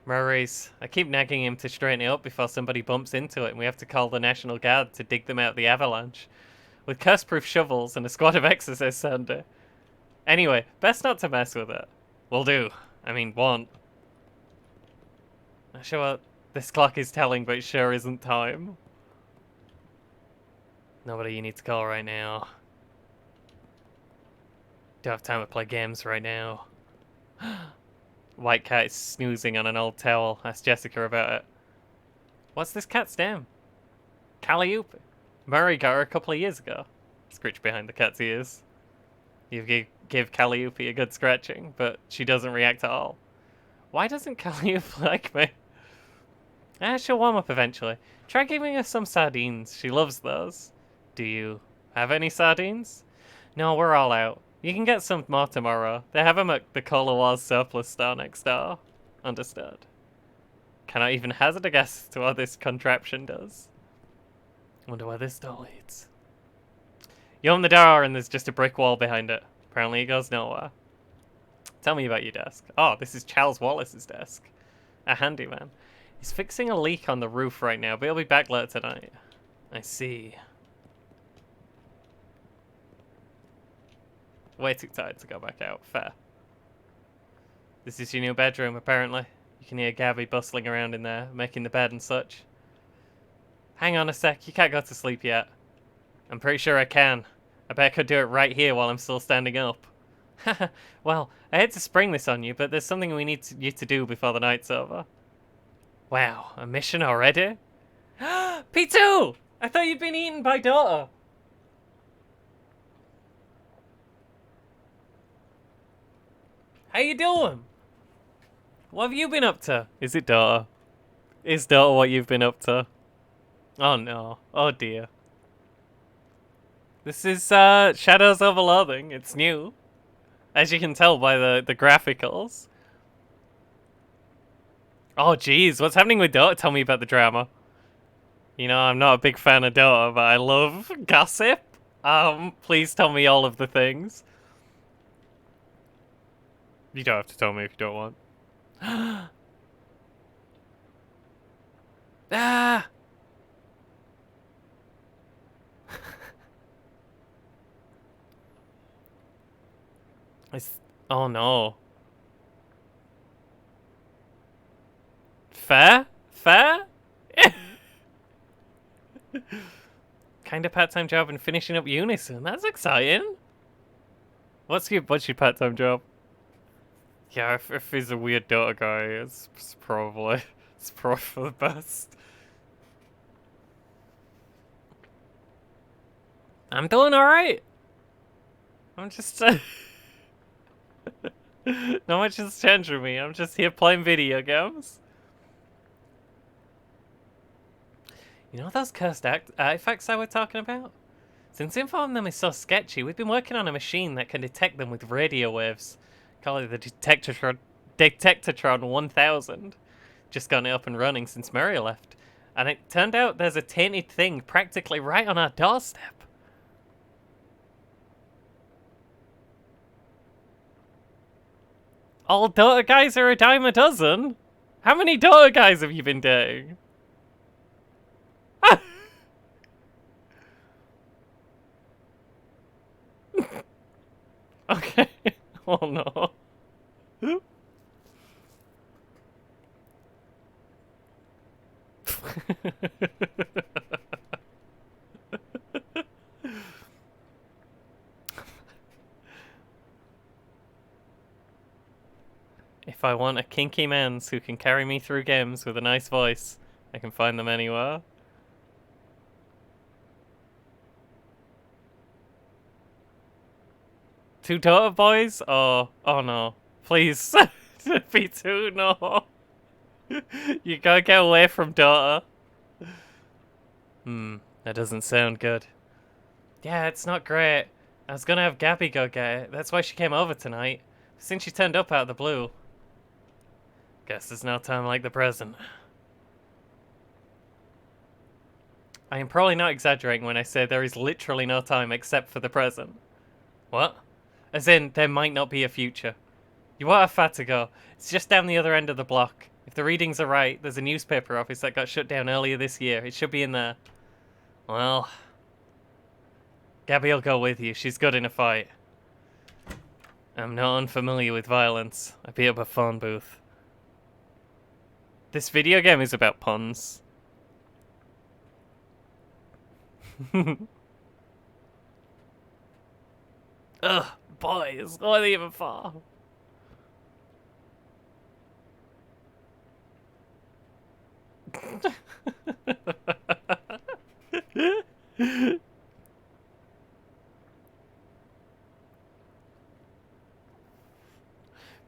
Murray's. I keep nagging him to straighten it up before somebody bumps into it and we have to call the National Guard to dig them out of the avalanche. With curse-proof shovels and a squad of exorcists under. Anyway, best not to mess with it. Will do. I mean, won't. Not sure what this clock is telling, but it sure isn't time. Nobody you need to call right now. Don't have time to play games right now. White cat is snoozing on an old towel. Ask Jessica about it. What's this cat's name? Calliope. Murray got her a couple of years ago. Scritch behind the cat's ears. You give Calliope a good scratching, but she doesn't react at all. Why doesn't Calliope like me? She'll warm up eventually. Try giving her some sardines. She loves those. Do you have any sardines? No, we're all out. You can get some more tomorrow. They have them at the Cola Wars surplus store next door. Understood. Cannot even hazard a guess to what this contraption does. Wonder where this door leads. You open the door and there's just a brick wall behind it. Apparently it goes nowhere. Tell me about your desk. Oh, this is Charles Wallace's desk. A handyman. He's fixing a leak on the roof right now, but he'll be back later tonight. I see. Way too tired to go back out. Fair. This is your new bedroom, apparently. You can hear Gabby bustling around in there, making the bed and such. Hang on a sec, you can't go to sleep yet. I'm pretty sure I can. I bet I could do it right here while I'm still standing up. Well, I hate to spring this on you, but there's something we need you to do before the night's over. Wow, a mission already? P2! I thought you'd been eaten by daughter. How you doing? What have you been up to? Is it daughter? Is daughter what you've been up to? Oh no. Oh dear. This is Shadows over Loathing. It's new. As you can tell by the graphicals. Oh jeez, what's happening with daughter? Tell me about the drama. You know, I'm not a big fan of daughter, but I love gossip. Please tell me all of the things. You don't have to tell me if you don't want. Ah! Oh no. Fair? Fair? Kind of part-time job and finishing up uni soon. That's exciting. What's your part-time job? Yeah, if he's a weird daughter guy, it's probably for the best. I'm doing alright. I'm just not much has changed for me. I'm just here playing video games. You know those cursed artifacts I was talking about? Since info on them is so sketchy, we've been working on a machine that can detect them with radio waves. Call it the Detectatron 1000. Just gotten it up and running since Mary left. And it turned out there's a tainted thing practically right on our doorstep. All daughter guys are a dime a dozen? How many daughter guys have you been dating? Okay. Oh no. If I want a kinky mans who can carry me through games with a nice voice, I can find them anywhere. Two daughter boys? Oh no. Please. P2, no. You gotta get away from daughter. That doesn't sound good. Yeah, it's not great. I was gonna have Gabby go get it. That's why she came over tonight. Since she turned up out of the blue. Guess there's no time like the present. I am probably not exaggerating when I say there is literally no time except for the present. What? As in, there might not be a future. You won't have far to go. It's just down the other end of the block. If the readings are right, there's a newspaper office that got shut down earlier this year. It should be in there. Well, Gabby'll go with you. She's good in a fight. I'm not unfamiliar with violence. I beat up a phone booth. This video game is about puns. Ugh, boys, what even for?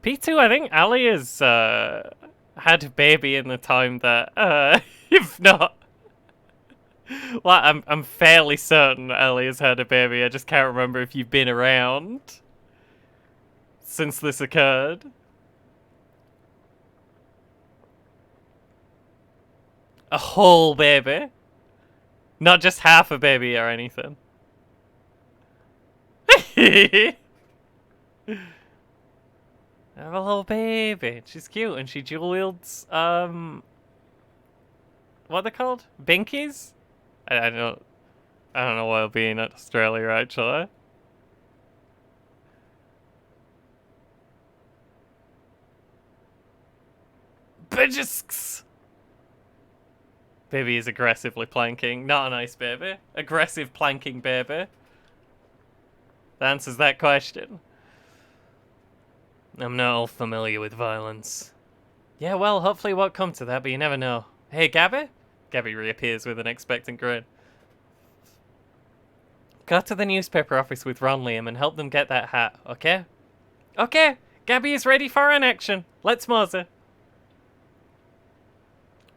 P2, I think Ali has had a baby in the time that if not. Well, I'm fairly certain Ali has had a baby. I just can't remember if you've been around. since this occurred. A whole baby. Not just half a baby or anything. I have a little baby. She's cute and she dual wields, what are they called? Binkies? I don't know what it'll be in Australia, actually. Bijisks! Baby is aggressively planking. Not a nice baby. Aggressive planking baby. That answers that question. I'm not all familiar with violence. Yeah, well, hopefully it won't come to that, but you never know. Hey, Gabby? Gabby reappears with an expectant grin. Go to the newspaper office with Ron Liam and help them get that hat, okay? Okay, Gabby is ready for an action. Let's mosey.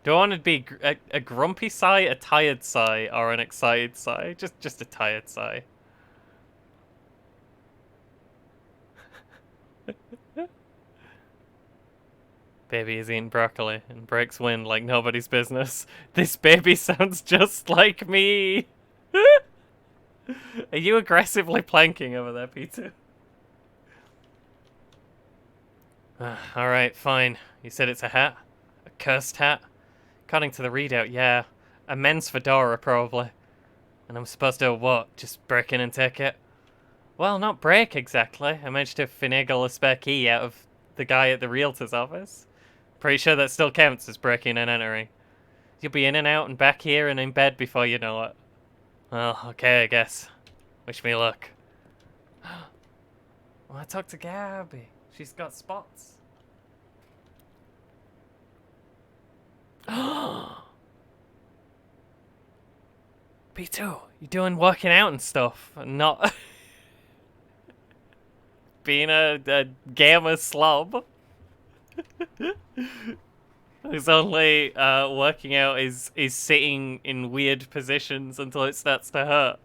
Do I want to be a grumpy sigh, a tired sigh, or an excited sigh? Just a tired sigh. Baby is eating broccoli and breaks wind like nobody's business. This baby sounds just like me. Are you aggressively planking over there, Peter? Alright, fine. You said it's a hat? A cursed hat? According to the readout, yeah. A men's fedora, probably. And I'm supposed to, what, just break in and take it? Well, not break, exactly. I managed to finagle a spare key out of the guy at the realtor's office. Pretty sure that still counts as breaking and entering. You'll be in and out and back here and in bed before you know it. Well, okay, I guess. Wish me luck. Well, I talked to Gabby. She's got spots. B2, you doing working out and stuff, and not being a gamma slob. Who's only working out is sitting in weird positions until it starts to hurt.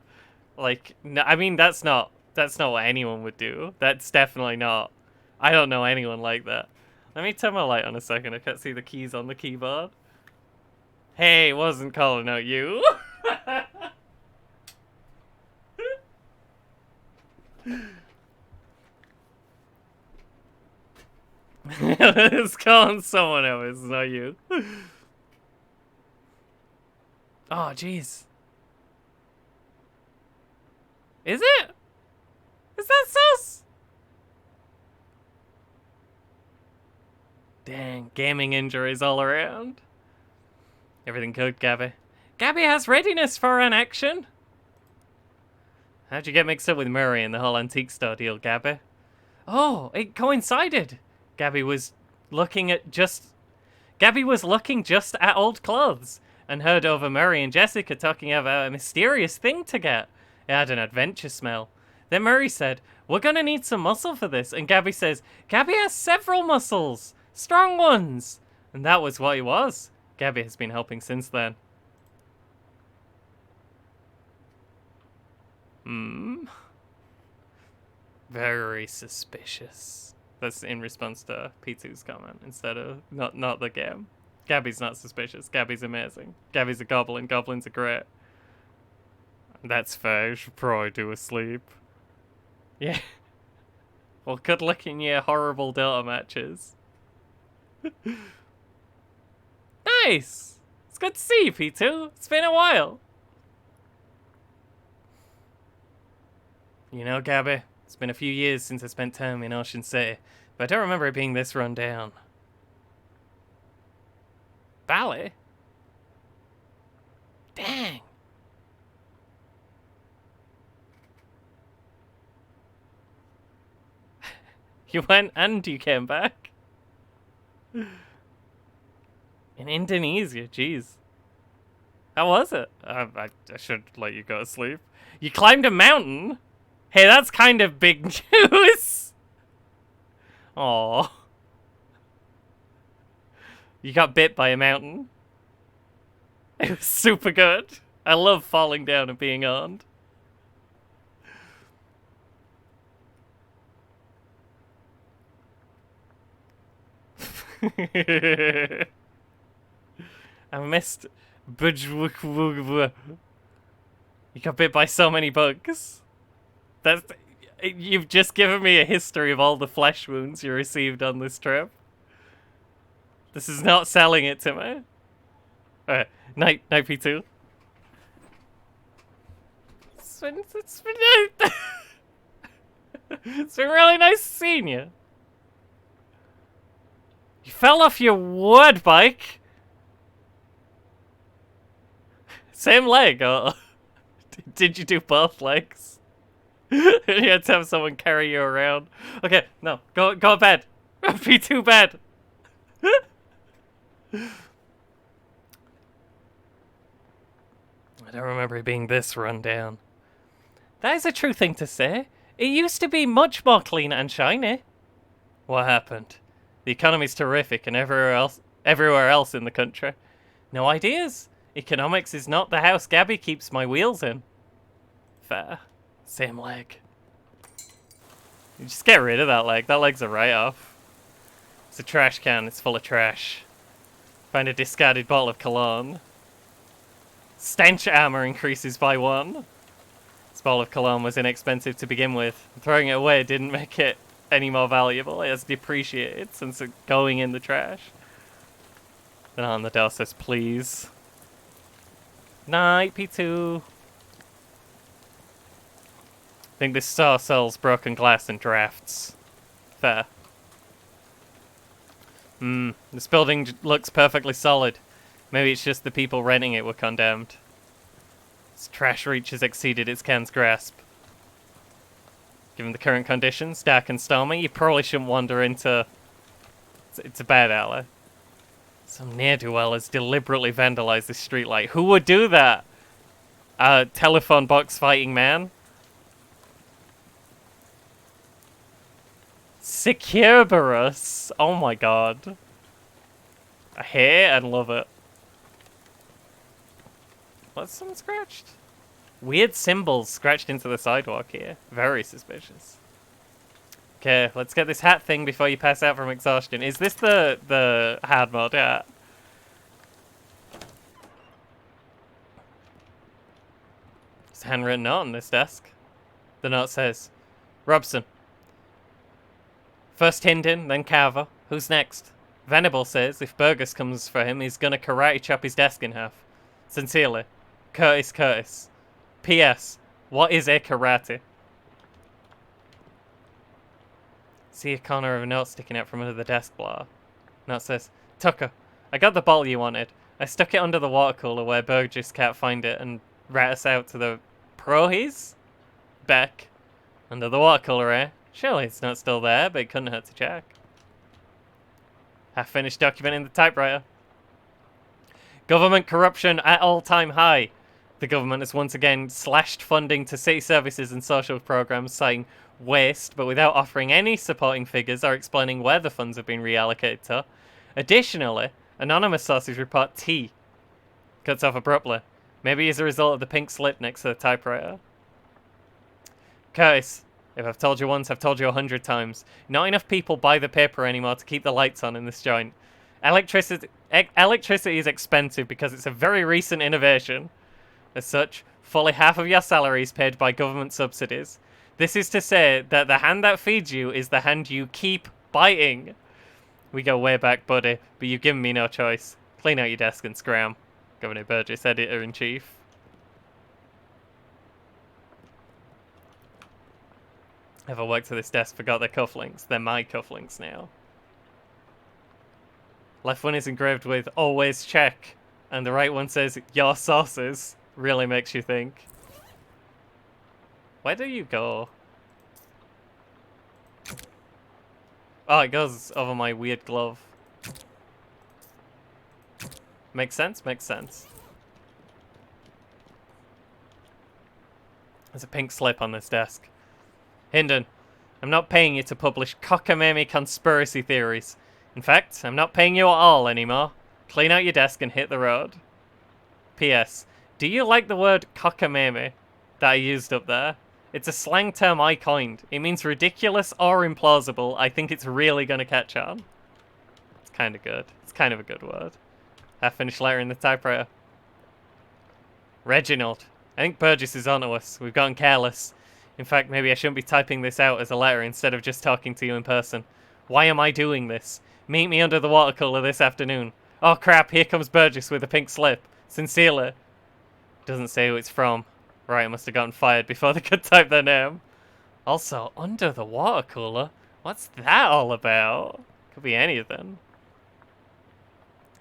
Like, no, I mean, that's not what anyone would do. That's definitely not. I don't know anyone like that. Let me turn my light on a second. I can't see the keys on the keyboard. Hey, wasn't calling out you. It's calling someone else, not you. Oh, jeez. Is it? Is that sus? Dang, gaming injuries all around. Everything good, Gabby? Gabby has readiness for an action. How'd you get mixed up with Murray in the whole antique store deal, Gabby? Oh, it coincided. Gabby was looking just at old clothes and heard over Murray and Jessica talking about a mysterious thing to get. It had an adventure smell. Then Murray said, "We're gonna need some muscle for this," and Gabby says, "Gabby has several muscles, strong ones." And that was what it was. Gabby has been helping since then. Very suspicious. That's in response to P2's comment instead of not the game. Gabby's not suspicious. Gabby's amazing. Gabby's a goblin. Goblins are great. That's fair. You should probably do a sleep. Yeah. Well, good luck in your horrible Dota matches. Nice! It's good to see you, P2. It's been a while. You know, Gabby, it's been a few years since I spent time in Ocean City, but I don't remember it being this run down. Ballet? Dang. You went and you came back? In Indonesia, jeez. How was it? I should let you go to sleep. You climbed a mountain? Hey, that's kind of big news. Aww. You got bit by a mountain. It was super good. I love falling down and being owned. I missed. You got bit by so many bugs. That's. You've just given me a history of all the flesh wounds you received on this trip. This is not selling it to me. Alright, night P2. It's been really nice seeing you. You fell off your wood bike. Same leg, or did you do both legs? You had to have someone carry you around. Okay, no, go to bed. P2 bed. I don't remember it being this run down. That is a true thing to say. It used to be much more clean and shiny. What happened? The economy's terrific and everywhere else in the country. No ideas. Economics is not the house Gabby keeps my wheels in. Fair. Same leg. You just get rid of that leg. That leg's a write-off. It's a trash can. It's full of trash. Find a discarded bottle of cologne. Stench armor increases by 1. This bottle of cologne was inexpensive to begin with. Throwing it away didn't make it any more valuable. It has depreciated since it's going in the trash. Then on the door says, please. Night, P2. I think this store sells broken glass and drafts. Fair. This building looks perfectly solid. Maybe it's just the people renting it were condemned. Its trash reach has exceeded its can's grasp. Given the current conditions, dark and stormy, you probably shouldn't wander into... It's a bad alley. Some ne'er-do-well has deliberately vandalized this streetlight. Who would do that? A telephone box fighting man? Securberus! Oh my god. I hate and love it. What's someone scratched? Weird symbols scratched into the sidewalk here. Very suspicious. Okay, let's get this hat thing before you pass out from exhaustion. Is this the hard mode hat? There's a handwritten note on this desk. The note says, Robson. First Hinden, then Carver. Who's next? Venable says if Burgess comes for him, he's gonna karate chop his desk in half. Sincerely, Curtis. P.S. What is a karate? See a corner of a note sticking out from under the desk blower. Note says, Tucker, I got the bottle you wanted. I stuck it under the water cooler where Burgess can't find it and rat us out to the Prohees? Beck. Under the water cooler, eh? Surely it's not still there, but it couldn't hurt to check. Half-finished document in the typewriter. Government corruption at all-time high. The government has once again slashed funding to city services and social programs, citing waste, but without offering any supporting figures or explaining where the funds have been reallocated to. Additionally, anonymous sources report T. Cuts off abruptly. Maybe as a result of the pink slip next to the typewriter. Curtis, if I've told you once, I've told you 100 times. Not enough people buy the paper anymore to keep the lights on in this joint. Electricity is expensive because it's a very recent innovation. As such, fully half of your salary is paid by government subsidies. This is to say that the hand that feeds you is the hand you keep biting. We go way back, buddy, but you've given me no choice. Clean out your desk and scram. Governor Burgess, Editor-in-Chief. Ever worked to this desk, forgot their cufflinks. They're my cufflinks now. Left one is engraved with always check, and the right one says your sauces. Really makes you think. Where do you go? Oh, it goes over my weird glove. Makes sense? Makes sense. There's a pink slip on this desk. Hinden, I'm not paying you to publish cockamamie conspiracy theories. In fact, I'm not paying you at all anymore. Clean out your desk and hit the road. P.S. Do you like the word cockamamie that I used up there? It's a slang term I coined. It means ridiculous or implausible. I think it's really going to catch on. kind of good. It's kind of a good word. Half-finished letter in the typewriter. Reginald. I think Burgess is onto us. We've gotten careless. In fact, maybe I shouldn't be typing this out as a letter instead of just talking to you in person. Why am I doing this? Meet me under the water cooler this afternoon. Oh crap, here comes Burgess with a pink slip. Sincerely. Doesn't say who it's from. Right, I must have gotten fired before they could type their name. Also, under the water cooler? What's that all about? Could be anything.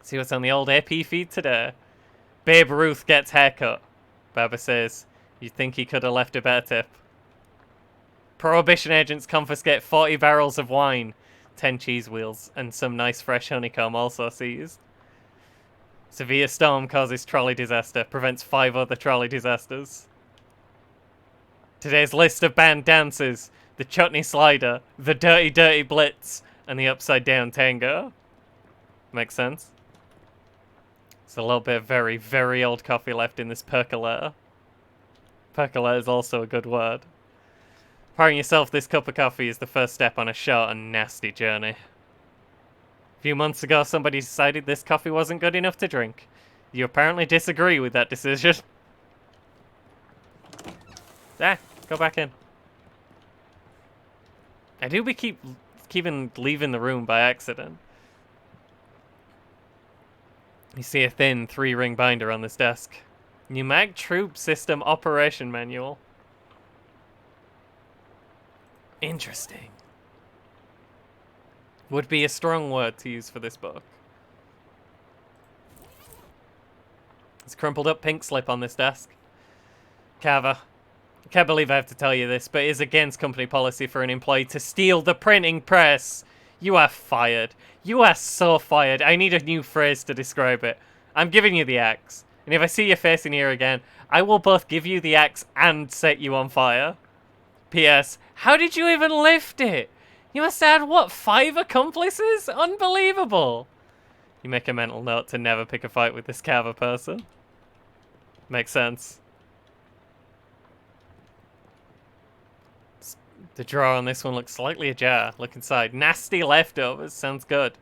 See what's on the old AP feed today. Babe Ruth gets haircut. Baba says, you'd think he could have left a better tip. Prohibition agents confiscate 40 barrels of wine, 10 cheese wheels, and some nice fresh honeycomb also seized. Severe storm causes trolley disaster, prevents 5 other trolley disasters. Today's list of banned dances: the chutney slider, the dirty dirty blitz, and the upside down tango. Makes sense. There's a little bit of very, very old coffee left in this percolator. Percolator is also a good word. Pouring yourself this cup of coffee is the first step on a short and nasty journey. A few months ago, somebody decided this coffee wasn't good enough to drink. You apparently disagree with that decision. Go back in. I do keeping leaving the room by accident. You see a thin 3-ring binder on this desk. Pneumatic Troop System Operation Manual. Interesting. Would be a strong word to use for this book. There's a crumpled up pink slip on this desk. Carver, I can't believe I have to tell you this, but it is against company policy for an employee to steal the printing press. You are fired. You are so fired. I need a new phrase to describe it. I'm giving you the axe. And if I see your face in here again, I will both give you the axe and set you on fire. P.S. How did you even lift it? You must have had, what, 5 accomplices? Unbelievable. You make a mental note to never pick a fight with this Carver person. Makes sense. The drawer on this one looks slightly ajar. Look inside. Nasty leftovers. Sounds good.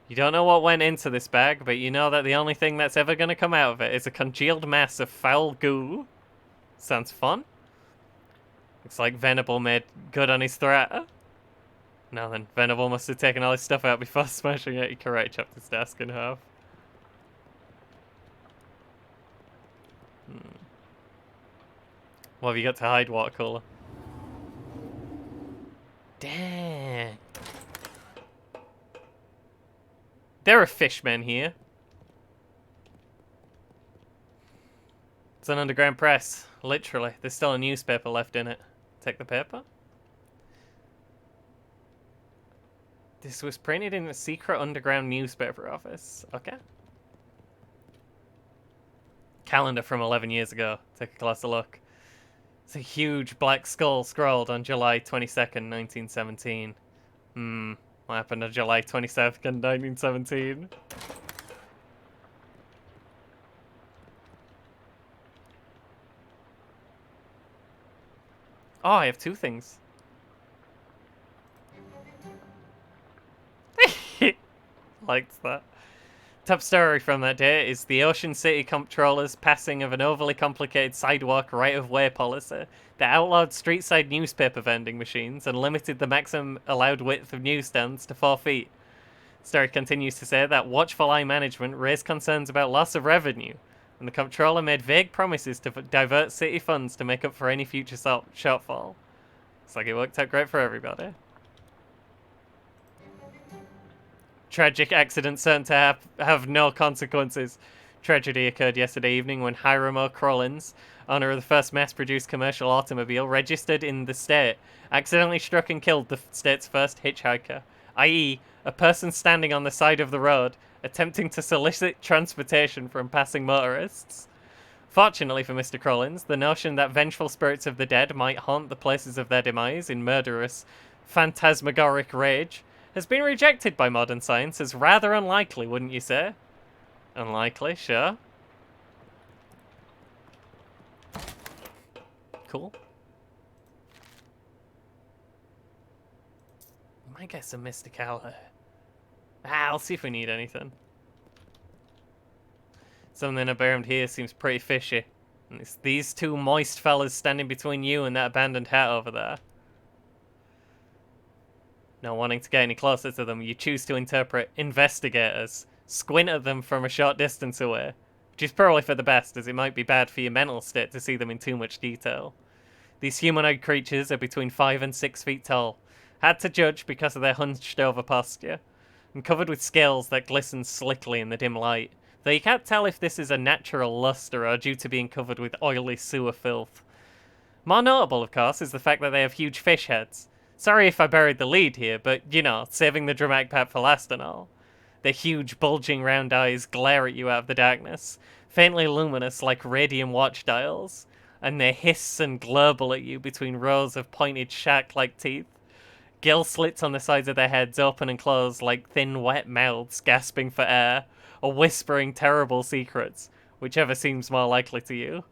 You don't know what went into this bag, but you know that the only thing that's ever going to come out of it is a congealed mass of foul goo. Sounds fun. Looks like Venable made good on his threat. Now then, Venable must have taken all his stuff out before smashing it. He karate chopped his desk in half. What have you got to hide, water cooler? Dang. There are fishmen here. It's an underground press. Literally. There's still a newspaper left in it. Take the paper. This was printed in a secret underground newspaper office. Okay. Calendar from 11 years ago. Take a closer look. It's a huge black skull scrawled on July 22nd, 1917. What happened on July 22nd, 1917? Oh, I have 2 things. Liked that. Top story from that day is the Ocean City Comptroller's passing of an overly complicated sidewalk right-of-way policy that outlawed street-side newspaper vending machines and limited the maximum allowed width of newsstands to 4 feet. The story continues to say that watchful eye management raised concerns about loss of revenue, and the comptroller made vague promises to divert city funds to make up for any future shortfall. Looks like it worked out great for everybody. Tragic accident certain to have no consequences. Tragedy occurred yesterday evening when Hiram O'Crollins, owner of the first mass-produced commercial automobile registered in the state, accidentally struck and killed the state's first hitchhiker, i.e., a person standing on the side of the road, attempting to solicit transportation from passing motorists. Fortunately for Mr. Crollins, the notion that vengeful spirits of the dead might haunt the places of their demise in murderous, phantasmagoric rage has been rejected by modern science as rather unlikely, wouldn't you say? Unlikely, sure. Cool. We might get some mysticality. I'll see if we need anything. Something around here seems pretty fishy. And it's these two moist fellas standing between you and that abandoned hut over there. Not wanting to get any closer to them, you choose to interpret investigators, squint at them from a short distance away, which is probably for the best, as it might be bad for your mental state to see them in too much detail. These humanoid creatures are between 5 and 6 feet tall, hard to judge because of their hunched over posture, and covered with scales that glisten slickly in the dim light, though you can't tell if this is a natural luster or due to being covered with oily sewer filth. More notable, of course, is the fact that they have huge fish heads. Sorry if I buried the lead here, but, you know, saving the dramatic part for last and all. Their huge, bulging round eyes glare at you out of the darkness, faintly luminous like radium watch dials, and they hiss and glurble at you between rows of pointed shark-like teeth. Gill slits on the sides of their heads open and close like thin, wet mouths gasping for air, or whispering terrible secrets, whichever seems more likely to you.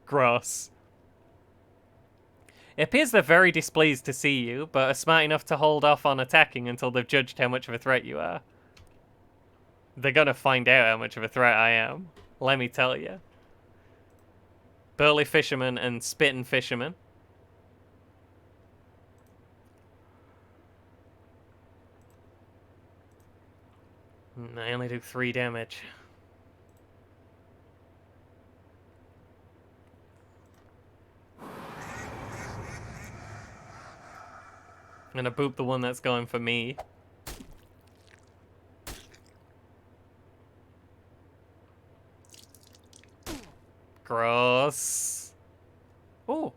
Gross. It appears they're very displeased to see you, but are smart enough to hold off on attacking until they've judged how much of a threat you are. They're gonna find out how much of a threat I am, let me tell you. Burly fisherman and spittin' fisherman. I only do 3 damage. I'm gonna boop the one that's going for me. Gross. Ooh.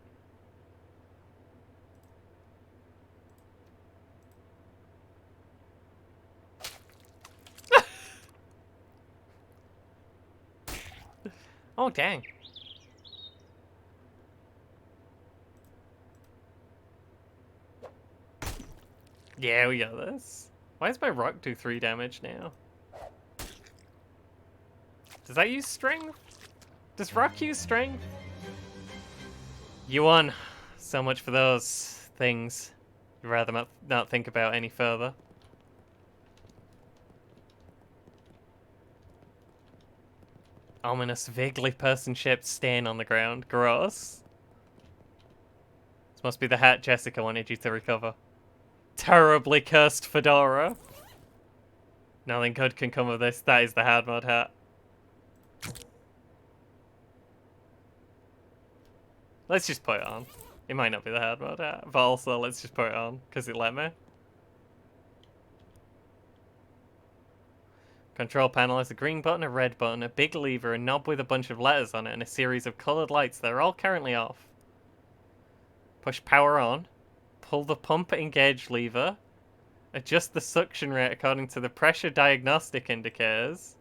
Oh, dang. Yeah, we got this. Why does my rock do 3 damage now? Does that use strength? Does rock use strength? You won. So much for those things. You'd rather not think about any further. Ominous, vaguely person-shaped stain on the ground. Gross. This must be the hat Jessica wanted you to recover. Terribly cursed fedora. Nothing good can come of this. That is the hard mode hat. Let's just put it on. It might not be the hard mode hat, but also let's just put it on, because it let me. Control panel has a green button, a red button, a big lever, a knob with a bunch of letters on it, and a series of coloured lights that are all currently off. Push power on. Pull the pump engage lever. Adjust the suction rate according to the pressure diagnostic indicators.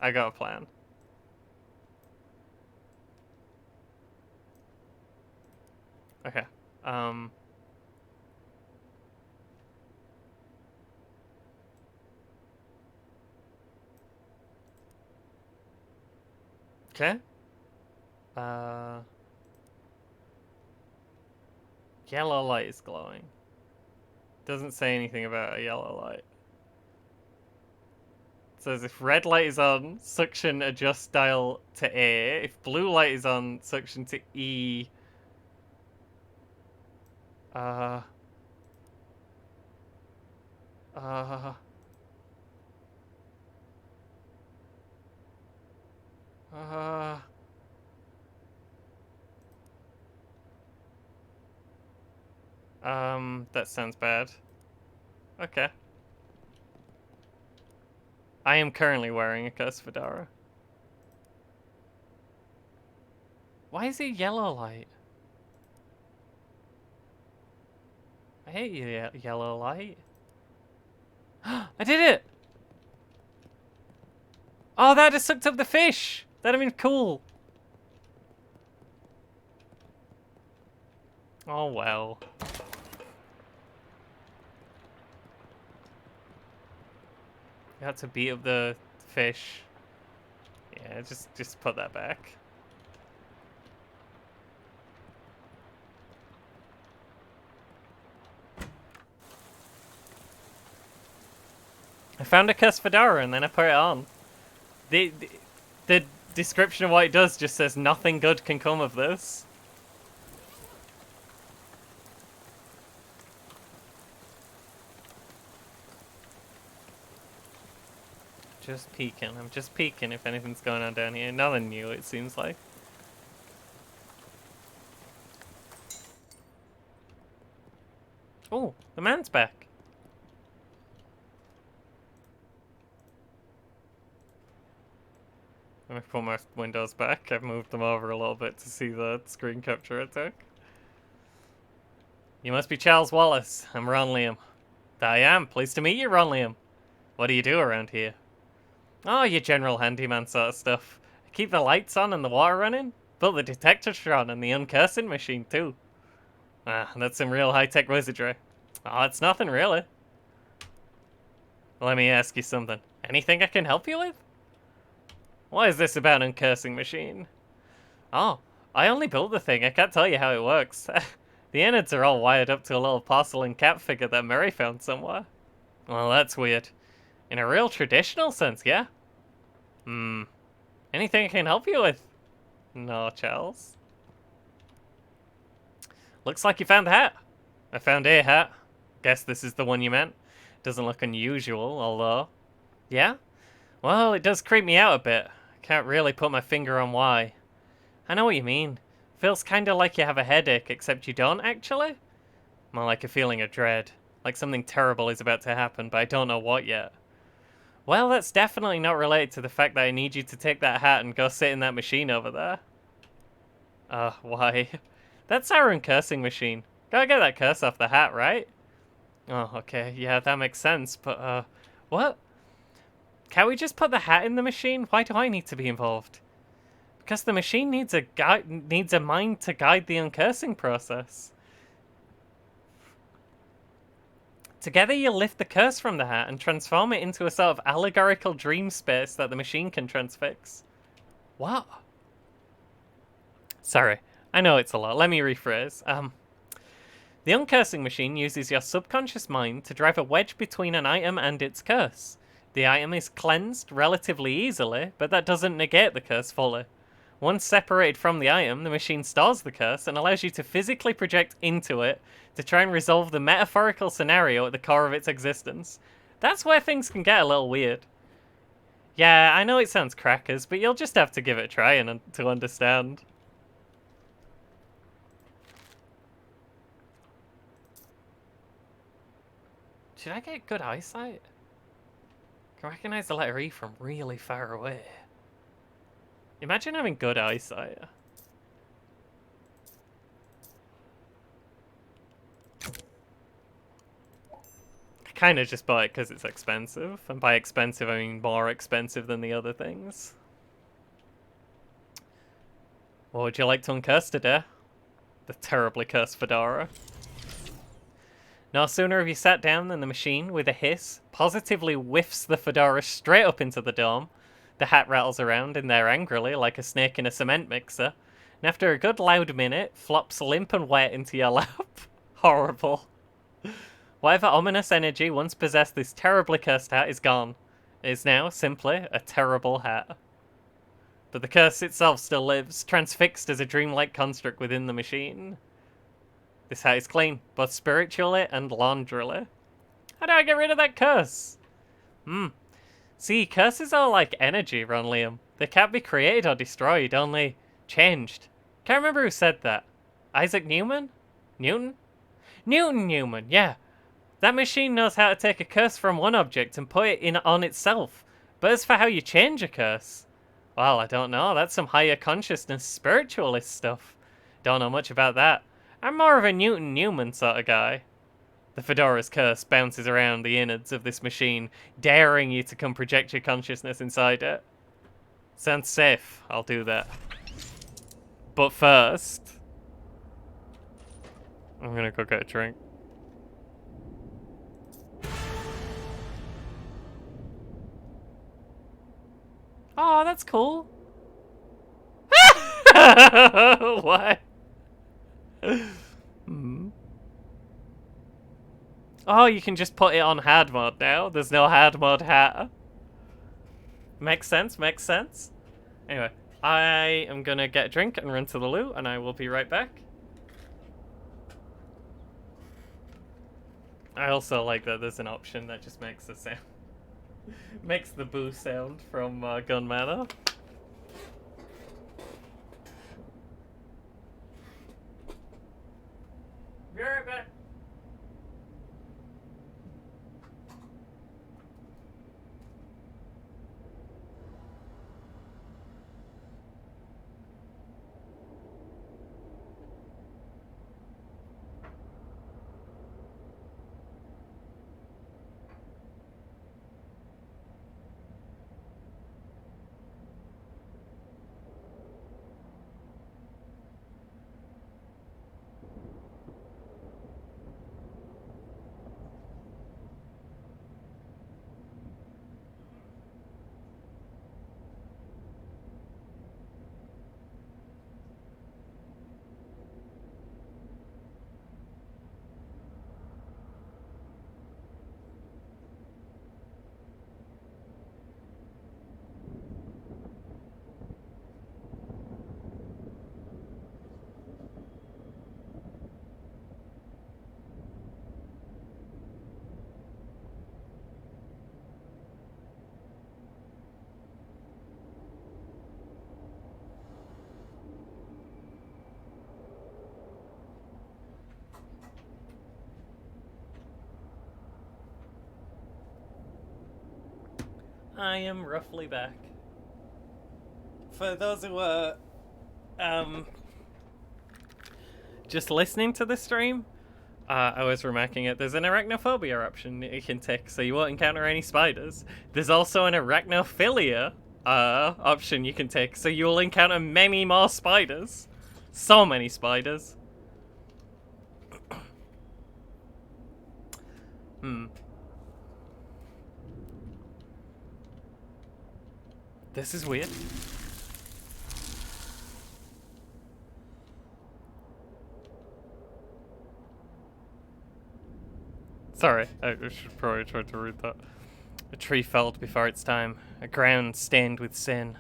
I got a plan. Okay. Okay. Yellow light is glowing. Doesn't say anything about a yellow light. It says if red light is on, suction adjust dial to A. If blue light is on, suction to E. That sounds bad. Okay. I am currently wearing a cursed fedora. Why is it yellow light? I hate you, yellow light. I did it! Oh, that just sucked up the fish! That'd have been cool. Oh, well. You had to beat up the fish. Yeah, just put that back. I found a cursed fedora and then I put it on. The description of what it does just says nothing good can come of this. Just peeking. I'm just peeking if anything's going on down here. Nothing new, it seems like. Oh, the man's back. Let me put my windows back. I've moved them over a little bit to see the screen capture I took. You must be Charles Wallace. I'm Ron Liam. I am. Pleased to meet you, Ron Liam. What do you do around here? Oh, your general handyman sort of stuff. I keep the lights on and the water running. Built the detectortron and the uncursing machine, too. Ah, that's some real high-tech wizardry. Oh, it's nothing, really. Let me ask you something. Anything I can help you with? What is this about an uncursing machine? Oh, I only built the thing. I can't tell you how it works. The innards are all wired up to a little porcelain cat figure that Mary found somewhere. Well, that's weird. In a real traditional sense, yeah? Anything I can help you with? No, Charles. Looks like you found the hat. I found a hat. Guess this is the one you meant. Doesn't look unusual, although... Yeah? Well, it does creep me out a bit. Can't really put my finger on why. I know what you mean. Feels kinda like you have a headache, except you don't, actually? More like a feeling of dread. Like something terrible is about to happen, but I don't know what yet. Well, that's definitely not related to the fact that I need you to take that hat and go sit in that machine over there. Why? That's our uncursing machine. Gotta get that curse off the hat, right? Oh, okay, yeah, that makes sense, but, what? Can't we just put the hat in the machine? Why do I need to be involved? Because the machine needs a mind to guide the uncursing process. Together you lift the curse from the hat and transform it into a sort of allegorical dream space that the machine can transfix. What? Sorry, I know it's a lot. Let me rephrase. The uncursing machine uses your subconscious mind to drive a wedge between an item and its curse. The item is cleansed relatively easily, but that doesn't negate the curse fully. Once separated from the item, the machine stores the curse and allows you to physically project into it to try and resolve the metaphorical scenario at the core of its existence. That's where things can get a little weird. Yeah, I know it sounds crackers, but you'll just have to give it a try to understand. Should I get good eyesight? I can recognize the letter E from really far away. Imagine having good eyesight. I kind of just bought it because it's expensive. And by expensive, I mean more expensive than the other things. What would you like to uncurse today? The terribly cursed fedora. No sooner have you sat down than the machine, with a hiss, positively whiffs the fedora straight up into the dome. The hat rattles around in there angrily, like a snake in a cement mixer, and after a good loud minute, flops limp and wet into your lap. Horrible. Whatever ominous energy once possessed this terribly cursed hat is gone. It is now, simply, a terrible hat. But the curse itself still lives, transfixed as a dreamlike construct within the machine. This hat is clean, both spiritually and laundrily. How do I get rid of that curse? See, curses are like energy, Ron Liam. They can't be created or destroyed, only changed. Can't remember who said that. Isaac Newman? Newton? Newman, yeah. That machine knows how to take a curse from one object and put it on itself. But as for how you change a curse, well, I don't know. That's some higher consciousness spiritualist stuff. Don't know much about that. I'm more of a Newman sort of guy. The fedora's curse bounces around the innards of this machine, daring you to come project your consciousness inside it. Sounds safe. I'll do that. But first, I'm gonna go get a drink. Oh, that's cool. What? Oh, you can just put it on hard mode now. There's no hard mode hat. Makes sense, makes sense. Anyway, I am gonna get a drink and run to the loo, and I will be right back. I also like that there's an option that just makes the sound. Makes the boo sound from Gun Manor. Be right back. I am roughly back. For those who are just listening to the stream, I was remarking it. There's an arachnophobia option you can tick, so you won't encounter any spiders. There's also an arachnophilia option you can tick, so you will encounter many more spiders. So many spiders. This is weird. Sorry, I should probably try to read that. A tree felled before its time, a ground stained with sin.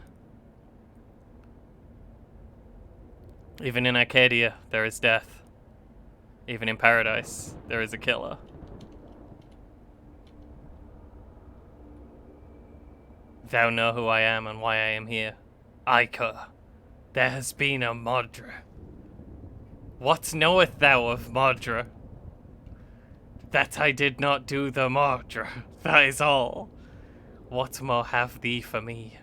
Even in Arcadia, there is death. Even in paradise, there is a killer. Thou know who I am and why I am here. Ica, there has been a Modra. What knoweth thou of Modra? That I did not do the Modra, that is all. What more have thee for me?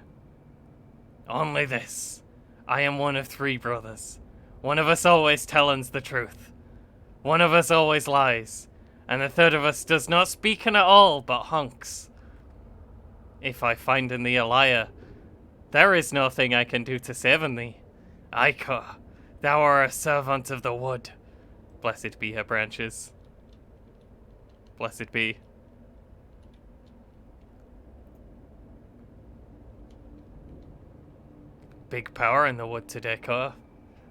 Only this. I am one of 3 brothers. One of us always tellens the truth. One of us always lies. And the third of us does not speaken at all, but hunks. If I find in thee a liar, there is no thing I can do to save thee. Ica, thou art a servant of the wood. Blessed be her branches. Blessed be. Big power in the wood today, Cor.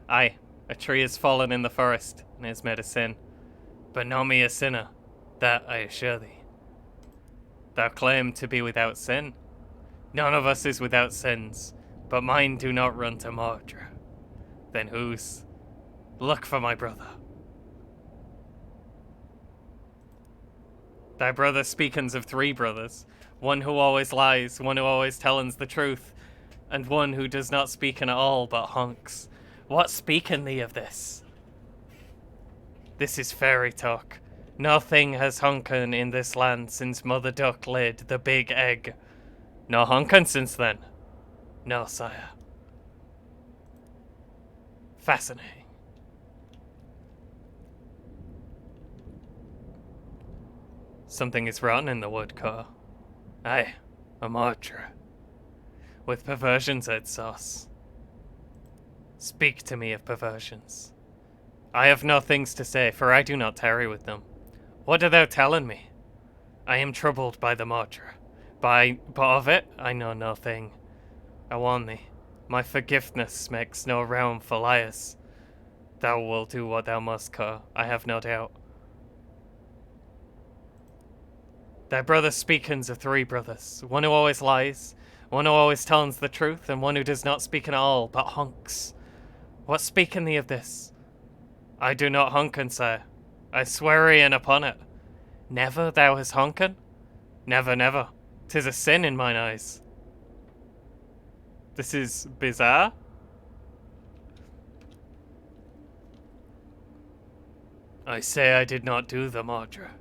Aye, a tree has fallen in the forest, and has made a sin. But not me a sinner, that I assure thee. Thou claim to be without sin. None of us is without sins, but mine do not run to Mordra. Then whose? Look for my brother. Thy brother speakens of 3 brothers, one who always lies, one who always tellens the truth, and one who does not speaken at all but honks. What speaken thee of this? This is fairy talk. Nothing has honken in this land since Mother Duck laid the big egg. No honken since then. No, sire. Fascinating. Something is rotten in the wood, Cor. Aye, a Mordra. With perversions at sauce. Speak to me of perversions. I have no things to say, for I do not tarry with them. What art thou telling me? I am troubled by the Mordra. But of it I know no thing. I warn thee, my forgiveness makes no realm for liars. Thou wilt do what thou must, Cor, I have no doubt. Thy brother speakens of three brothers, one who always lies, one who always tells the truth, and one who does not speak at all, but honks. What speaken thee of this? I do not honken, sire. I swear in upon it. Never thou hast honken? Never, never. 'Tis a sin in mine eyes. This is bizarre. I say I did not do them, Audra.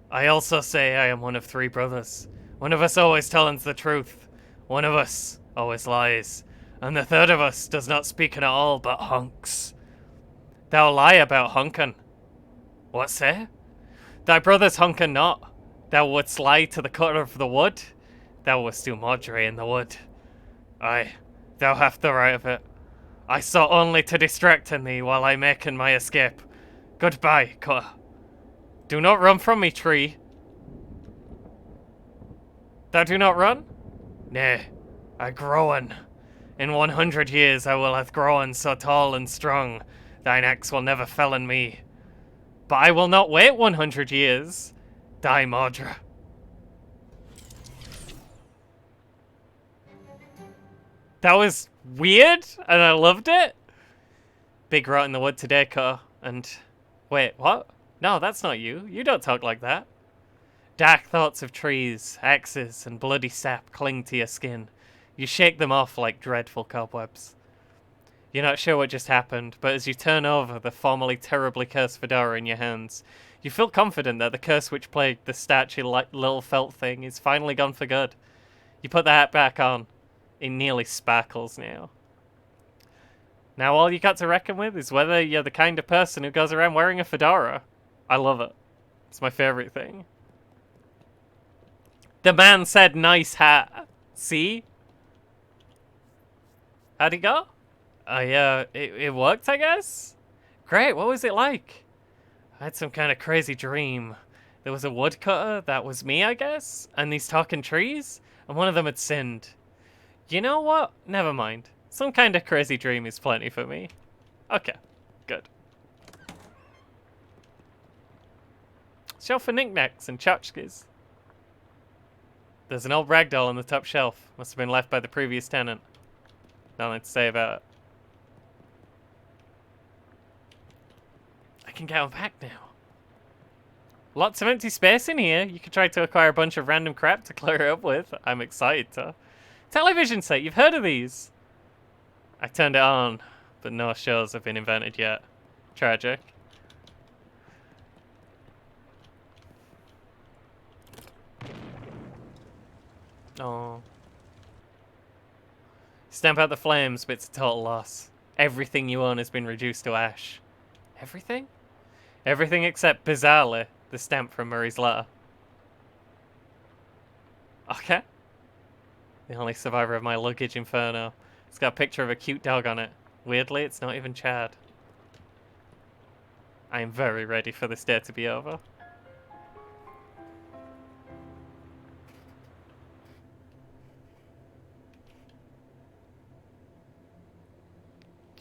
I also say I am one of three brothers. One of us always tells the truth. One of us always lies. And the third of us does not speak at all, but honks. Thou lie about honken. What say? Thy brothers honken not. Thou wouldst lie to the cutter of the wood. Thou wouldst do Marjorie in the wood. Aye, thou hast the right of it. I sought only to distract thee while I making my escape. Goodbye, cutter. Do not run from me, tree. Thou do not run? Nay, I growen. In 100 years I will have grown so tall and strong, thine axe will never fell me. But I will not wait 100 years. Die, Mordra. That was weird, and I loved it. Big rot in the wood today, cutter. And wait, what? No, that's not you. You don't talk like that. Dark thoughts of trees, axes, and bloody sap cling to your skin. You shake them off like dreadful cobwebs. You're not sure what just happened, but as you turn over the formerly terribly cursed fedora in your hands, you feel confident that the curse which plagued the statue little felt thing is finally gone for good. You put the hat back on. It nearly sparkles now. Now all you got to reckon with is whether you're the kind of person who goes around wearing a fedora. I love it. It's my favorite thing. The man said nice hat. See? How'd it go? It worked, I guess? Great, what was it like? I had some kind of crazy dream. There was a woodcutter, that was me, I guess? And these talking trees? And one of them had sinned. You know what? Never mind. Some kind of crazy dream is plenty for me. Okay, good. Shelf for knickknacks and tchotchkes. There's an old ragdoll on the top shelf. Must have been left by the previous tenant. Nothing to say about it. I can get back now. Lots of empty space in here. You could try to acquire a bunch of random crap to clear it up with. I'm excited to. Television set, you've heard of these? I turned it on, but no shows have been invented yet. Tragic. Oh. Stamp out the flames, but it's a total loss. Everything you own has been reduced to ash. Everything? Everything except, bizarrely, the stamp from Murray's letter. Okay. The only survivor of my luggage inferno. It's got a picture of a cute dog on it. Weirdly, it's not even Chad. I am very ready for this day to be over.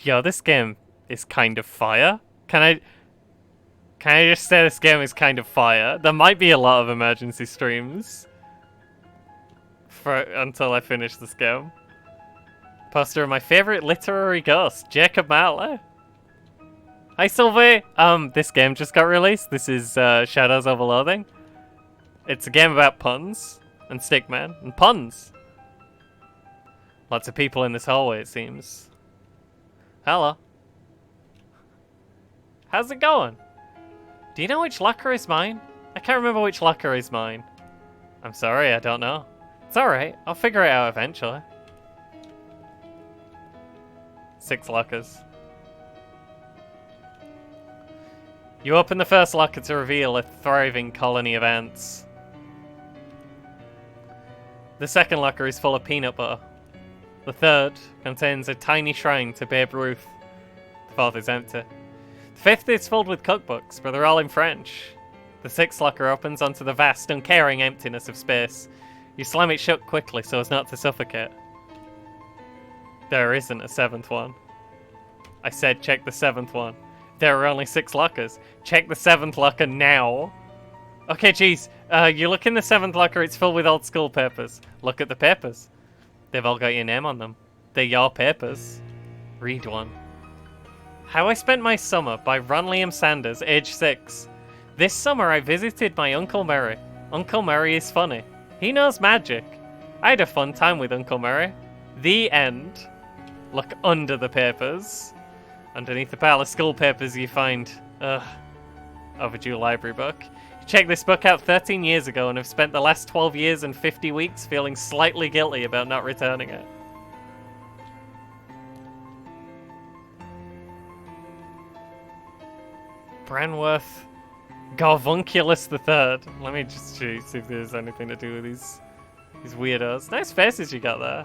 Yo, this game is kind of fire. Can I just say this game is kind of fire? There might be a lot of emergency streams until I finish this game. Poster of my favorite literary ghost, Jacob Marley. Hi Sylvie! This game just got released. This is Shadows over Loathing. It's a game about puns and stickman and puns. Lots of people in this hallway, it seems. Hello. How's it going? Do you know which locker is mine? I can't remember which locker is mine. I'm sorry, I don't know. It's alright, I'll figure it out eventually. 6 lockers. You open the first locker to reveal a thriving colony of ants. The second locker is full of peanut butter. The third contains a tiny shrine to Babe Ruth. The fourth is empty. The fifth is filled with cookbooks, but they're all in French. The sixth locker opens onto the vast, uncaring emptiness of space. You slam it shut quickly so as not to suffocate. There isn't a seventh one. I said check the seventh one. There are only 6 lockers. Check the 7th locker now. Okay, geez. You look in the 7th locker, it's filled with old school papers. Look at the papers. They've all got your name on them. They're your papers. Read one. How I Spent My Summer by Ron Liam Sanders, age 6. This summer I visited my Uncle Murray. Uncle Murray is funny. He knows magic. I had a fun time with Uncle Murray. The end. Look under the papers. Underneath the pile of school papers you find, overdue library book. You checked this book out 13 years ago and have spent the last 12 years and 50 weeks feeling slightly guilty about not returning it. Branworth Garvunculus III. Let me just see if there's anything to do with these weirdos. Nice faces you got there.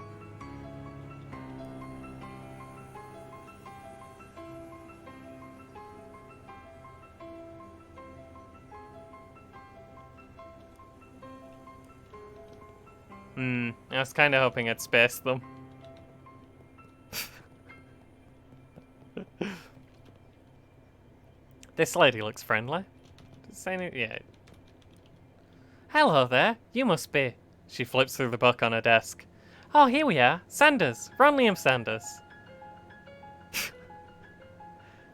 I was kind of hoping I'd space them. This lady looks friendly. Yeah. Hello there. You must be. She flips through the book on her desk. Oh, here we are. Sanders. Ron Liam Sanders.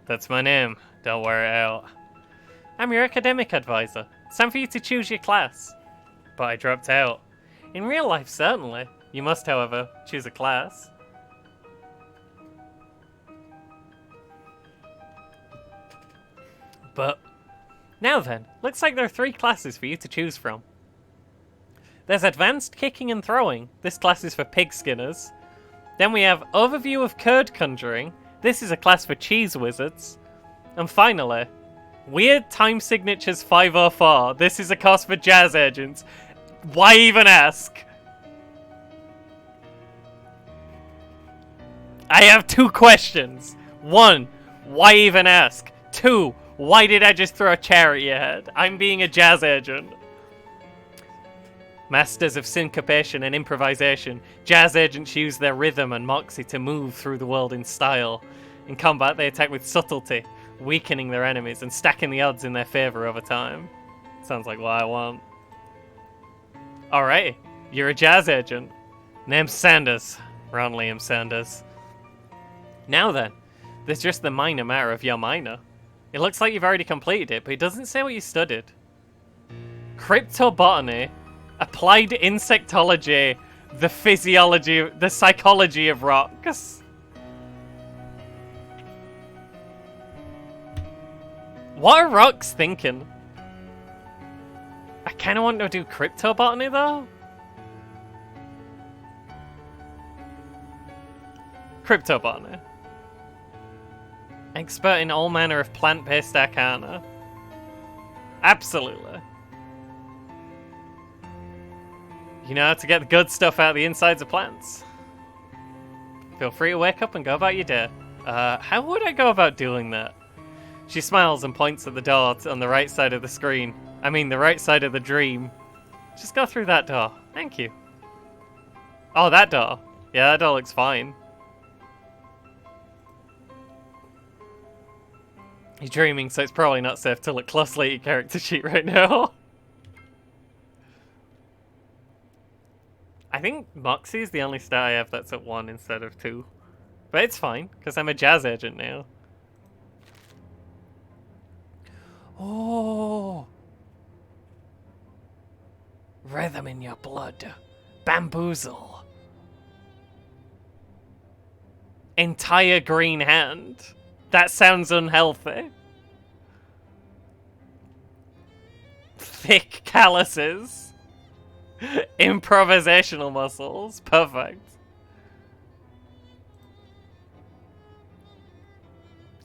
That's my name. Don't wear it out. I'm your academic advisor. It's time for you to choose your class. But I dropped out. In real life, certainly. You must, however, choose a class. But now then, looks like there are 3 classes for you to choose from. There's Advanced Kicking and Throwing. This class is for pig skinners. Then we have Overview of Curd Conjuring. This is a class for cheese wizards. And finally, Weird Time Signatures 504. This is a course for jazz agents. Why even ask? I have 2 questions. 1, why even ask? 2, why did I just throw a chair at your head? I'm being a jazz agent. Masters of syncopation and improvisation, jazz agents use their rhythm and moxie to move through the world in style. In combat, they attack with subtlety, weakening their enemies and stacking the odds in their favor over time. Sounds like what I want. Alright, you're a jazz agent. Name's Sanders. Ron Liam Sanders. Now then, there's just the minor matter of your minor. It looks like you've already completed it, but it doesn't say what you studied. Cryptobotany, Applied Insectology, the psychology of rocks. What are rocks thinking? I kind of want to do cryptobotany though. Cryptobotany. Expert in all manner of plant-based arcana. Absolutely. You know how to get the good stuff out of the insides of plants. Feel free to wake up and go about your day. How would I go about doing that? She smiles and points at the door on the right side of the screen. I mean, the right side of the dream. Just go through that door. Thank you. Oh, that door. Yeah, that door looks fine. You're dreaming, so it's probably not safe to look closely at your character sheet right now. I think Moxie is the only stat I have that's at 1 instead of 2. But it's fine, because I'm a jazz agent now. Oh! Rhythm in your blood. Bamboozle. Entire green hand. That sounds unhealthy. Thick calluses. Improvisational muscles. Perfect.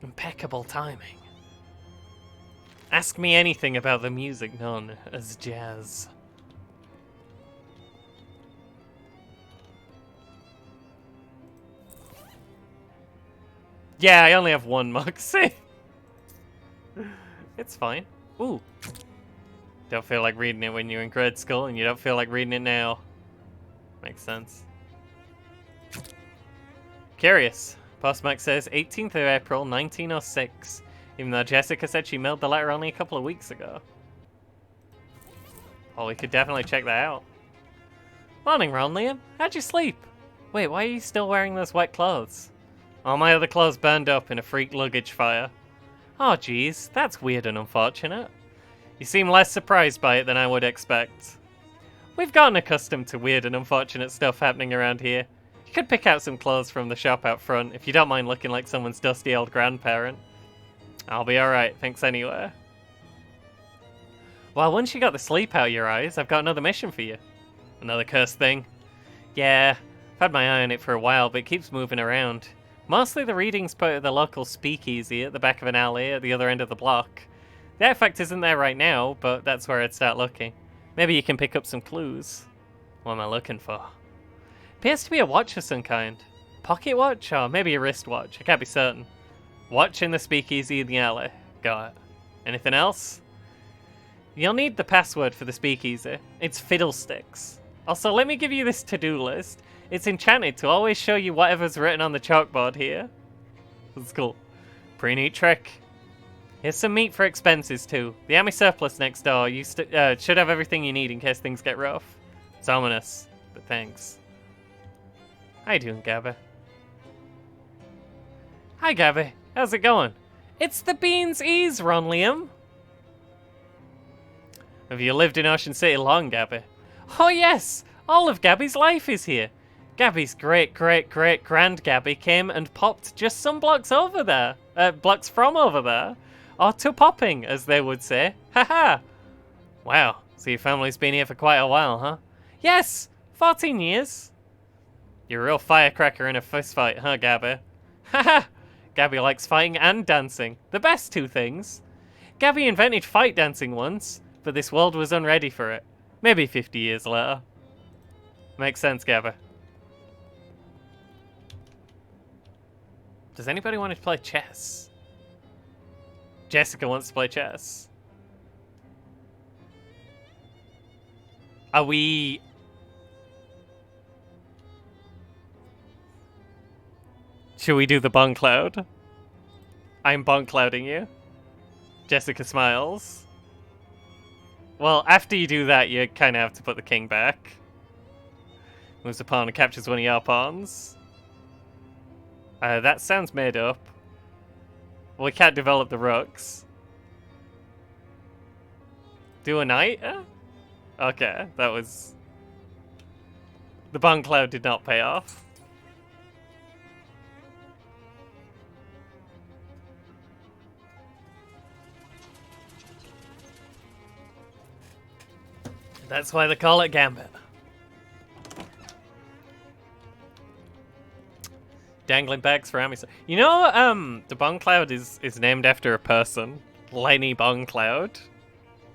Impeccable timing. Ask me anything about the music known as jazz. Yeah, I only have 1 Moxie. It's fine. Ooh. Don't feel like reading it when you're in grade school, and you don't feel like reading it now. Makes sense. Curious. Postmark says 18th of April, 1906. Even though Jessica said she mailed the letter only a couple of weeks ago. Well, we could definitely check that out. Morning, Ron Liam. How'd you sleep? Wait, why are you still wearing those wet clothes? All my other clothes burned up in a freak luggage fire. Oh, geez, that's weird and unfortunate. You seem less surprised by it than I would expect. We've gotten accustomed to weird and unfortunate stuff happening around here. You could pick out some clothes from the shop out front if you don't mind looking like someone's dusty old grandparent. I'll be alright, thanks anyway. Well, once you got the sleep out of your eyes, I've got another mission for you. Another cursed thing. Yeah, I've had my eye on it for a while, but it keeps moving around. Mostly the readings put at the local speakeasy at the back of an alley at the other end of the block. The artifact isn't there right now, but that's where I'd start looking. Maybe you can pick up some clues. What am I looking for? Appears to be a watch of some kind. Pocket watch? Or maybe a wristwatch, I can't be certain. Watch in the speakeasy in the alley. Got it. Anything else? You'll need the password for the speakeasy. It's Fiddlesticks. Also, let me give you this to-do list. It's enchanted to always show you whatever's written on the chalkboard here. That's cool. Pretty neat trick. Here's some meat for expenses too. The army surplus next door should have everything you need in case things get rough. It's ominous, but thanks. How you doing, Gabby? Hi, Gabby. How's it going? It's the Beans Ease, Ron Liam. Have you lived in Ocean City long, Gabby? Oh yes! All of Gabby's life is here. Gabby's great-great-great-grand Gabby came and popped just some blocks over there. Blocks from over there. Or to popping, as they would say. Haha! Wow, so your family's been here for quite a while, huh? Yes! 14 years. You're a real firecracker in a fistfight, huh, Gabby? Haha! Gabby likes fighting and dancing. The best two things. Gabby invented fight dancing once, but this world was unready for it. Maybe 50 years later. Makes sense, Gabby. Does anybody want to play chess? Jessica wants to play chess. Are we... Should we do the bong cloud? I'm bong clouding you. Jessica smiles. Well, after you do that, you kind of have to put the king back. Moves a pawn and captures one of your pawns. That sounds made up. Well, we can't develop the rooks. Do a knight? Okay, that was... The bong cloud did not pay off. That's why they call it Gambit. Dangling bags for Amy. You know, the Bong Cloud is named after a person. Lenny Bong Cloud.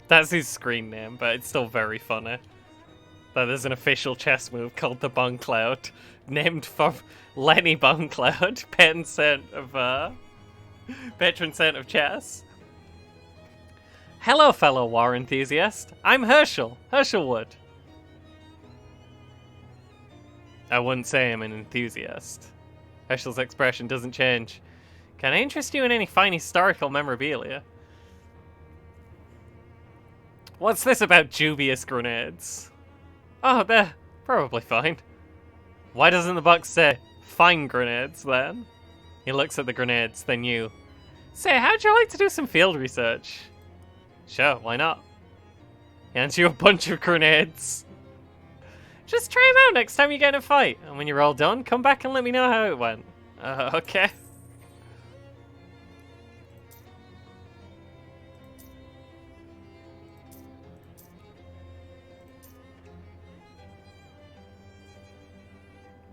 That's his screen name, but it's still very funny. That there's an official chess move called the Bong Cloud, named for Lenny Bong Cloud, patron saint of chess. Hello, fellow war enthusiast. I'm Herschel Wood. I wouldn't say I'm an enthusiast. Herschel's expression doesn't change. Can I interest you in any fine historical memorabilia? What's this about dubious grenades? Oh, they're probably fine. Why doesn't the box say fine grenades then? He looks at the grenades, then you. Say, how'd you like to do some field research? Sure, why not? He hands you a bunch of grenades. Just try them out next time you get in a fight. And when you're all done, come back and let me know how it went. Okay.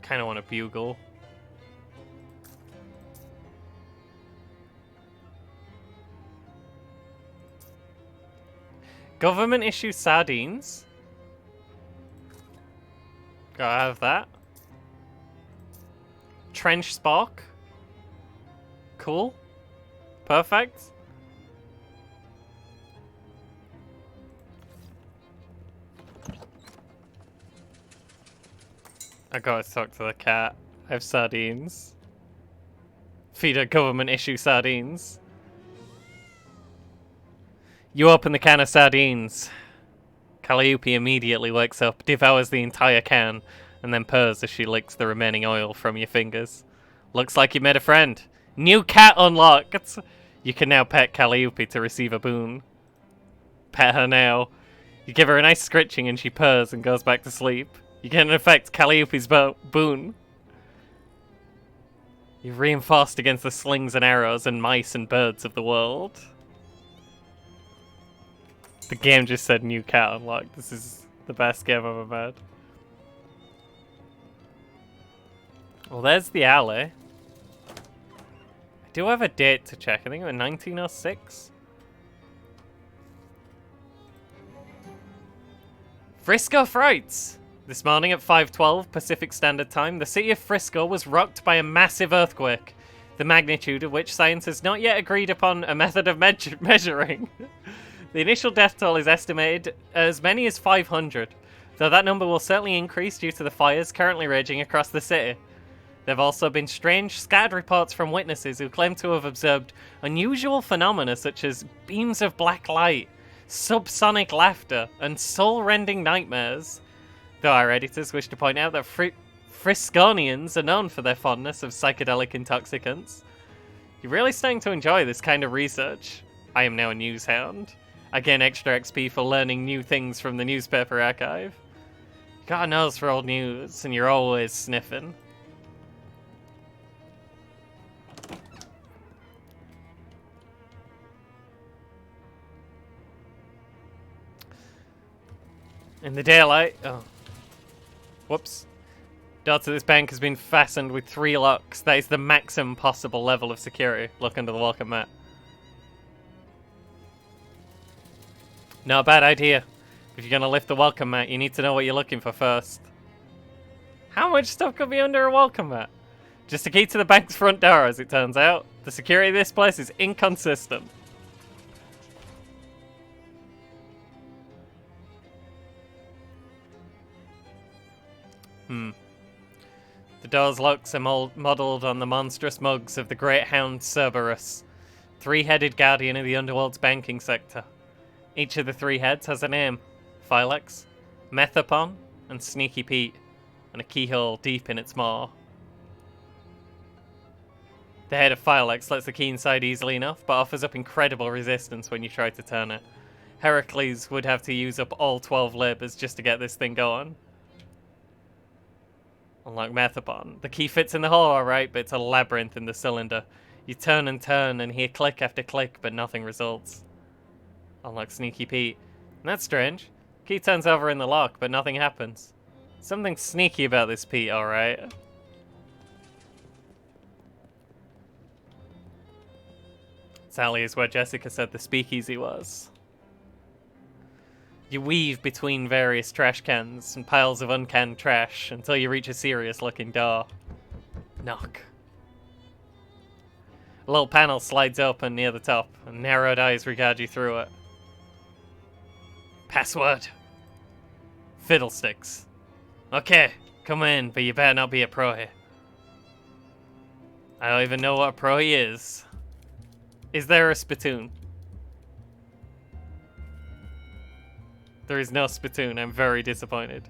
Kind of want a bugle. Government issue sardines. Gotta have that. Trench spark. Cool. Perfect. I gotta talk to the cat. I have sardines. Feed her government issue sardines. You open the can of sardines. Calliope immediately wakes up, devours the entire can, and then purrs as she licks the remaining oil from your fingers. Looks like you met a friend. New cat unlocked! You can now pet Calliope to receive a boon. Pet her now. You give her a nice scritching and she purrs and goes back to sleep. You get in effect Calliope's boon. You've reinforced against the slings and arrows and mice and birds of the world. The game just said new cat unlocked. This is the best game I've ever had. Well, there's the alley. I do have a date to check. I think it was 1906. Frisco Frights! This morning at 5:12 Pacific Standard Time, the city of Frisco was rocked by a massive earthquake, the magnitude of which science has not yet agreed upon a method of measuring. The initial death toll is estimated as many as 500, though that number will certainly increase due to the fires currently raging across the city. There have also been strange, scattered reports from witnesses who claim to have observed unusual phenomena such as beams of black light, subsonic laughter, and soul-rending nightmares. Though our editors wish to point out that Frisconians are known for their fondness of psychedelic intoxicants. You're really starting to enjoy this kind of research. I am now a news hound. I gain extra XP for learning new things from the newspaper archive. You got a nose for old news, and you're always sniffing. In the daylight... Oh. Whoops. Door to this bank has been fastened with 3 locks. That is the maximum possible level of security. Look under the welcome mat. Not a bad idea. If you're gonna lift the welcome mat, you need to know what you're looking for first. How much stuff could be under a welcome mat? Just a key to the bank's front door, as it turns out. The security of this place is inconsistent. The door's locks are modelled on the monstrous mugs of the great hound Cerberus, 3-headed guardian of the underworld's banking sector. Each of the 3 heads has a name: Philex, Methapon, and Sneaky Pete, and a keyhole deep in its maw. The head of Philex lets the key inside easily enough, but offers up incredible resistance when you try to turn it. Heracles would have to use up all 12 labours just to get this thing going. Unlike Methapon, the key fits in the hole alright, but it's a labyrinth in the cylinder. You turn and hear click after click, but nothing results. Unlike Sneaky Pete. And that's strange. Key turns over in the lock, but nothing happens. Something sneaky about this Pete, alright. Sally is where Jessica said the speakeasy was. You weave between various trash cans and piles of uncanned trash until you reach a serious-looking door. Knock. A little panel slides open near the top, and narrowed eyes regard you through it. Password. Fiddlesticks. Okay, come in, but you better not be a pro here. I don't even know what a pro is. Is there a spittoon? There is no spittoon. I'm very disappointed.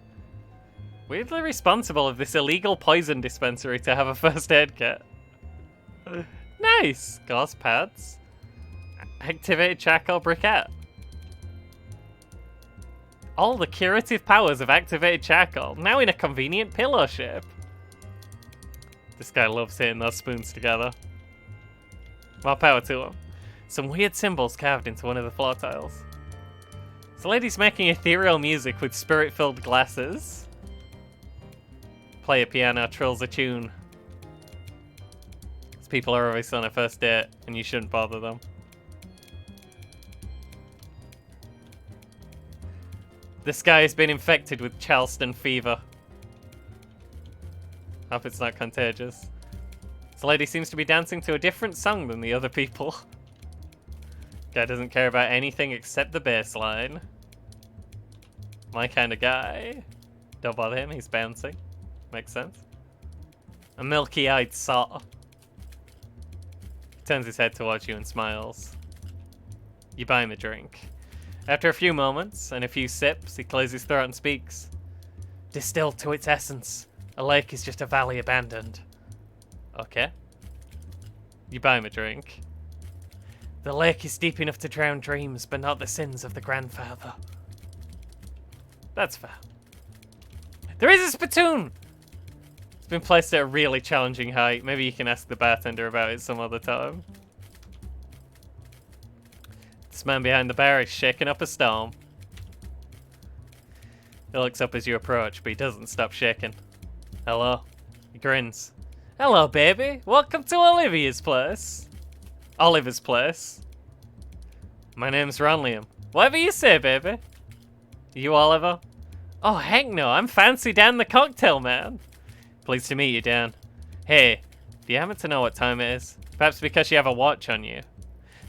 Weirdly responsible of this illegal poison dispensary to have a first aid kit. Nice! Gauze pads. Activated charcoal briquette. All the curative powers of activated charcoal, now in a convenient pillow shape. This guy loves hitting those spoons together. More power to him. Some weird symbols carved into one of the floor tiles. This lady's making ethereal music with spirit-filled glasses. Play a piano, trills a tune. These people are obviously on a first date, and you shouldn't bother them. This guy has been infected with Charleston fever. Hope it's not contagious. This lady seems to be dancing to a different song than the other people. Guy doesn't care about anything except the bass line. My kind of guy. Don't bother him, he's bouncing. Makes sense. A milky-eyed sot. Turns his head towards you and smiles. You buy him a drink. After a few moments and a few sips, he clears his throat and speaks. Distilled to its essence, a lake is just a valley abandoned. Okay. You buy him a drink. The lake is deep enough to drown dreams, but not the sins of the grandfather. That's fair. There is a spittoon! It's been placed at a really challenging height. Maybe you can ask the bartender about it some other time. This man behind the bar is shaking up a storm. He looks up as you approach, but he doesn't stop shaking. Hello. He grins. Hello, baby. Welcome to Olivia's place. Oliver's place. My name's Ronliam. Whatever you say, baby. You Oliver? Oh, heck no. I'm Fancy Dan the cocktail man. Pleased to meet you, Dan. Hey, do you happen to know what time it is? Perhaps because you have a watch on you.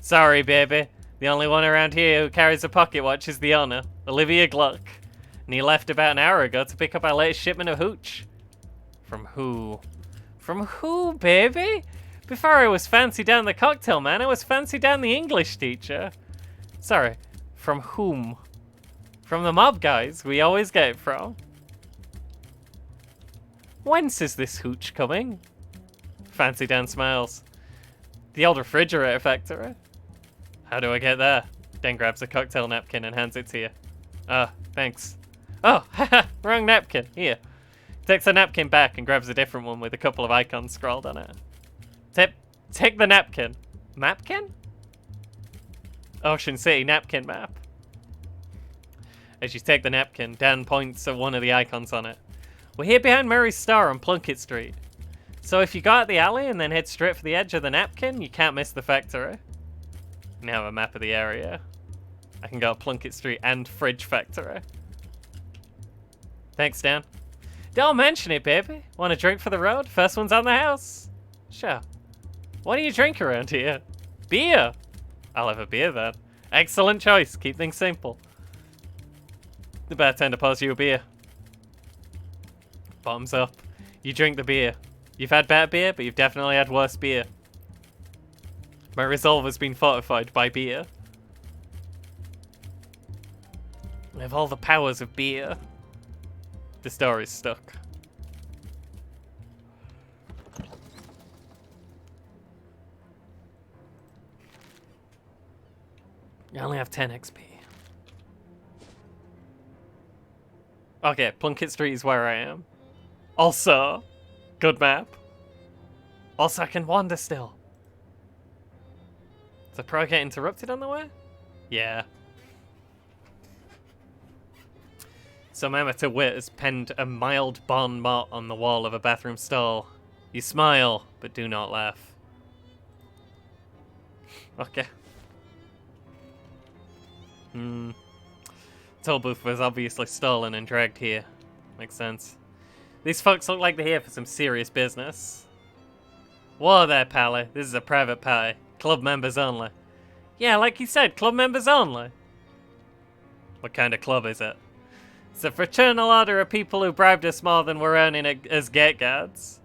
Sorry, baby. The only one around here who carries a pocket watch is the owner, Olivia Gluck. And he left about an hour ago to pick up our latest shipment of hooch. From who? From who, baby? Before I was Fancy Dan the cocktail man, I was Fancy Dan the English teacher. Sorry, from whom? From the mob guys we always get it from. Whence is this hooch coming? Fancy Dan smiles. The old refrigerator factory. How do I get there? Dan grabs a cocktail napkin and hands it to you. Ah, thanks. Oh, haha, wrong napkin. Here. Takes the napkin back and grabs a different one with a couple of icons scrawled on it. Take the napkin. Mapkin? Ocean City napkin map. As you take the napkin, Dan points at one of the icons on it. We're here behind Murray's Star on Plunkett Street. So if you go out the alley and then head straight for the edge of the napkin, you can't miss the factory. Now a map of the area. I can go to Plunkett Street and Fridge Factory. Thanks, Dan. Don't mention it, baby. Want a drink for the road? First one's on the house. Sure. What do you drink around here? Beer. I'll have a beer then. Excellent choice. Keep things simple. The bartender pours you a beer. Bottoms up. You drink the beer. You've had better beer, but you've definitely had worse beer. My resolve has been fortified by beer. I have all the powers of beer. The story's stuck. I only have 10 XP. Okay, Plunkett Street is where I am. Also, good map. Also, I can wander still. Does the pro get interrupted on the way? Yeah. Some amateur wit has penned a mild bon mot on the wall of a bathroom stall. You smile, but do not laugh. Okay. Toll booth was obviously stolen and dragged here. Makes sense. These folks look like they're here for some serious business. Whoa there, Pally. This is a private party. Club members only. Yeah, like you said, club members only. What kind of club is it? It's a fraternal order of people who bribed us more than we're earning as gate guards.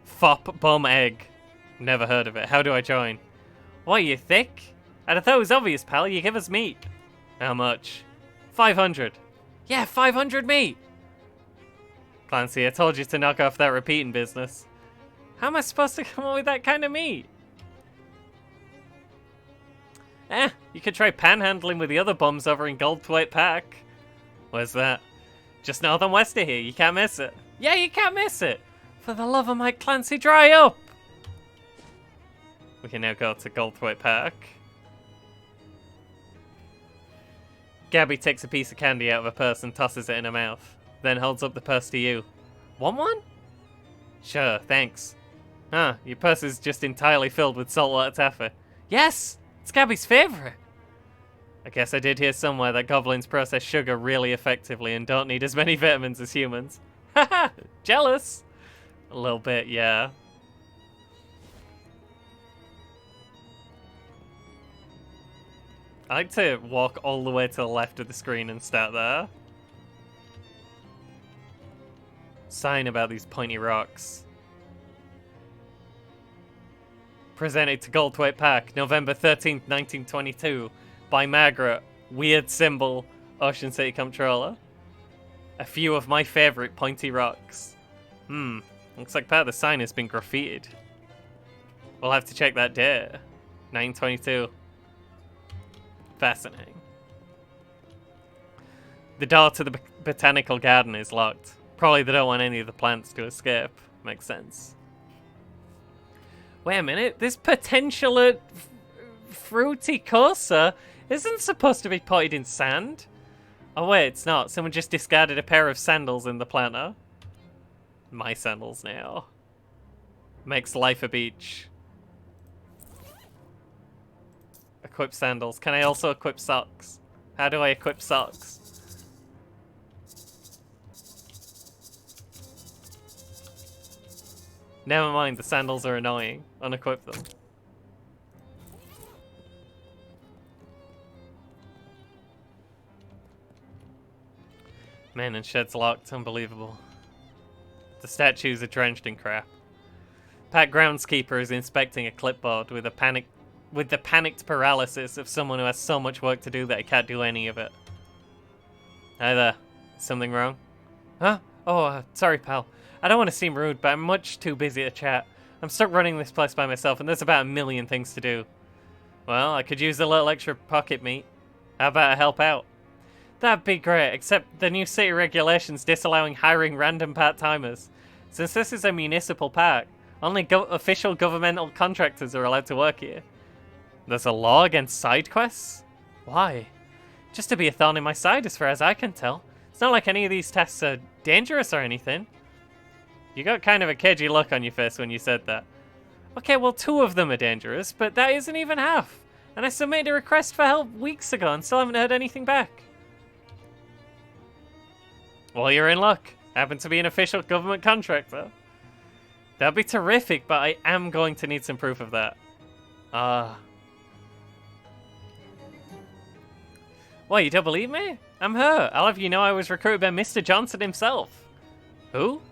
Fop bum egg. Never heard of it. How do I join? What, you thick? I'd have thought it was obvious, pal. You give us meat. How much? 500. Yeah, 500 meat. Clancy, I told you to knock off that repeating business. How am I supposed to come up with that kind of meat? You could try panhandling with the other bums over in Goldthwaite Park. Where's that? Just north and west of here. You can't miss it. Yeah, you can't miss it. For the love of Mike Clancy, dry up. We can now go to Goldthwaite Park. Gabby takes a piece of candy out of her purse and tosses it in her mouth, then holds up the purse to you. Want one? Sure, thanks. Huh, your purse is just entirely filled with saltwater taffy. Yes, it's Gabby's favourite. I guess I did hear somewhere that goblins process sugar really effectively and don't need as many vitamins as humans. Haha, jealous? A little bit, yeah. I like to walk all the way to the left of the screen and start there. Sign about these pointy rocks. Presented to Goldthwaite Park, November 13th, 1922, by Margaret weird symbol Ocean City Comptroller. A few of my favorite pointy rocks. Looks like part of the sign has been graffitied. We'll have to check that date. 922. Fascinating. The door to the botanical garden is locked. Probably they don't want any of the plants to escape. Makes sense. Wait a minute. This potential Fruticosa isn't supposed to be potted in sand. Oh wait, it's not. Someone just discarded a pair of sandals in the planter. My sandals now. Makes life a beach. Equip sandals. Can I also equip socks? How do I equip socks? Never mind, the sandals are annoying. Unequip them. Man, and shed's locked. Unbelievable. The statues are drenched in crap. Pat groundskeeper is inspecting a clipboard with the panicked paralysis of someone who has so much work to do that he can't do any of it. Hi there. Something wrong? Huh? Oh, sorry, pal. I don't want to seem rude, but I'm much too busy to chat. I'm stuck running this place by myself, and there's about a million things to do. Well, I could use a little extra pocket meat. How about I help out? That'd be great, except the new city regulations disallowing hiring random part-timers. Since this is a municipal park, only official governmental contractors are allowed to work here. There's a law against side quests? Why? Just to be a thorn in my side as far as I can tell. It's not like any of these tasks are dangerous or anything. You got kind of a cagey look on your face when you said that. Okay, well 2 of them are dangerous, but that isn't even half. And I submitted a request for help weeks ago and still haven't heard anything back. Well, you're in luck. Happen to be an official government contractor. That'd be terrific, but I am going to need some proof of that. What, you don't believe me? I'm her. I'll have you know I was recruited by Mr. Johnson himself. Who?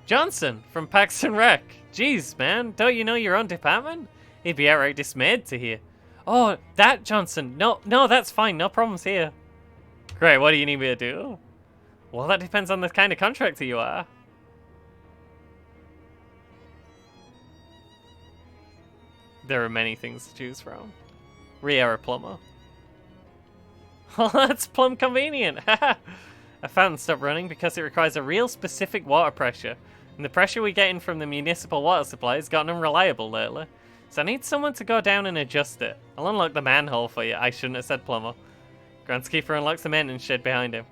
Johnson, from Parks and Rec. Jeez, man, don't you know your own department? He'd be outright dismayed to hear. Oh, that Johnson. No, that's fine. No problems here. Great, what do you need me to do? Well, that depends on the kind of contractor you are. There are many things to choose from. Ria, a plumber. Well, that's plumb convenient. A fountain stopped running because it requires a real specific water pressure. And the pressure we get in from the municipal water supply has gotten unreliable lately. So I need someone to go down and adjust it. I'll unlock the manhole for you. I shouldn't have said plumber. Groundskeeper unlocks the maintenance shed behind him.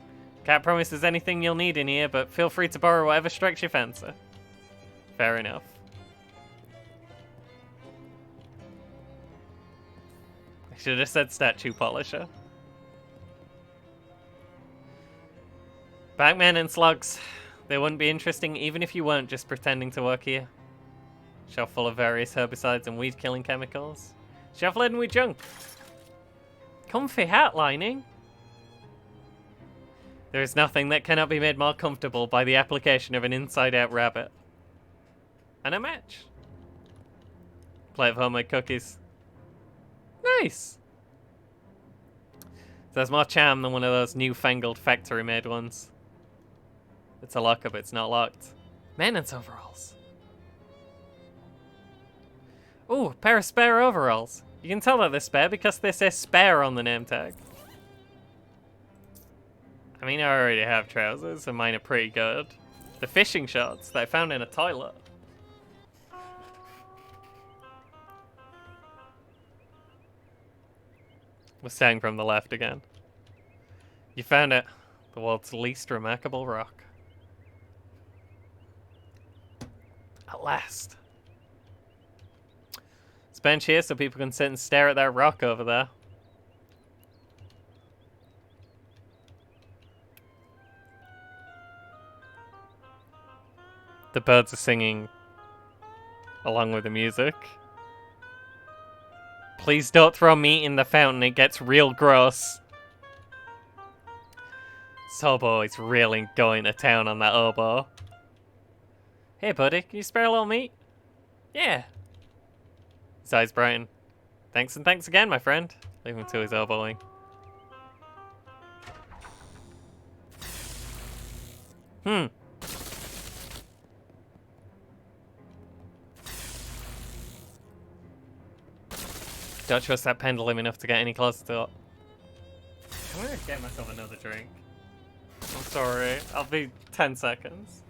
Can't promise there's anything you'll need in here, but feel free to borrow whatever strikes your fancy. Fair enough. I should have said statue polisher. Back maintenance logs. They wouldn't be interesting even if you weren't just pretending to work here. Shelf full of various herbicides and weed-killing chemicals. Shelf laden with junk. Comfy hat lining. There is nothing that cannot be made more comfortable by the application of an inside-out rabbit. And a match. Plate of homemade cookies. Nice. There's more charm than one of those newfangled factory-made ones. It's a lockup, it's not locked. Maintenance overalls. Ooh, pair of spare overalls. You can tell that they're spare because they say spare on the name tag. I mean, I already have trousers, and mine are pretty good. The fishing shorts that I found in a toilet. We're starting from the left again. You found it. The world's least remarkable rock. At last. It's bench here so people can sit and stare at that rock over there. The birds are singing along with the music. Please don't throw meat in the fountain, it gets real gross. Sobo is really going to town on that oboe. Hey buddy, can you spare a little meat? Yeah. His eyes brighten. Thanks and thanks again, my friend. Leave him to his oboeing. Hmm. Don't trust that pendulum enough to get any closer to it. I'm gonna get myself another drink. I'm sorry. I'll be 10 seconds.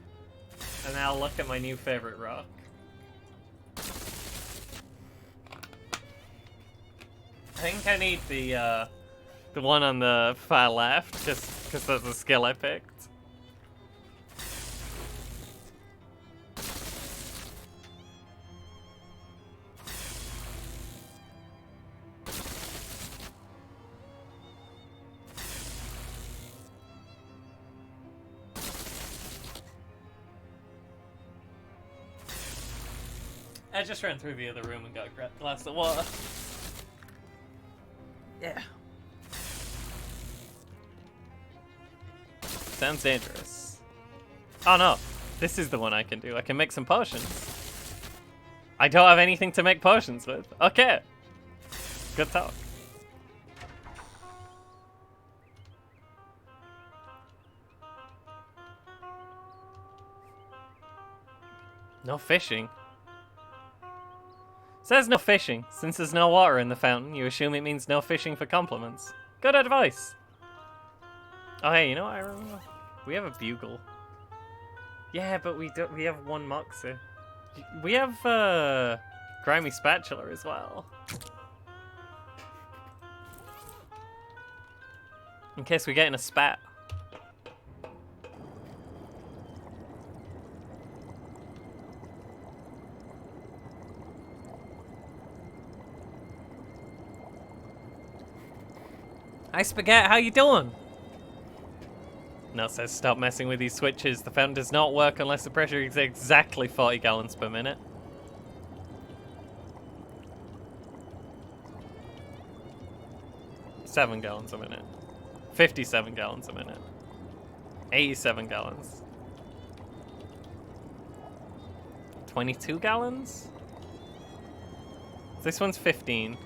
And then I'll look at my new favorite rock. I think I need the one on the far left, just because that's the skill I picked. I just ran through the other room and got a glass of water. Yeah. Sounds dangerous. Oh no, this is the one I can do. I can make some potions. I don't have anything to make potions with. Okay. Good talk. No fishing. Says no fishing. Since there's no water in the fountain, you assume it means no fishing for compliments. Good advice. Oh hey, you know what I remember? We have a bugle. Yeah, but we have one moxie. We have grimy spatula as well. In case we get in a spat. Hi Spaghetti, how you doing? No, it says stop messing with these switches. The fountain does not work unless the pressure is exactly 40 gallons per minute. $7 gallons a minute. 57 gallons a minute. 87 gallons. 22 gallons? This one's 15.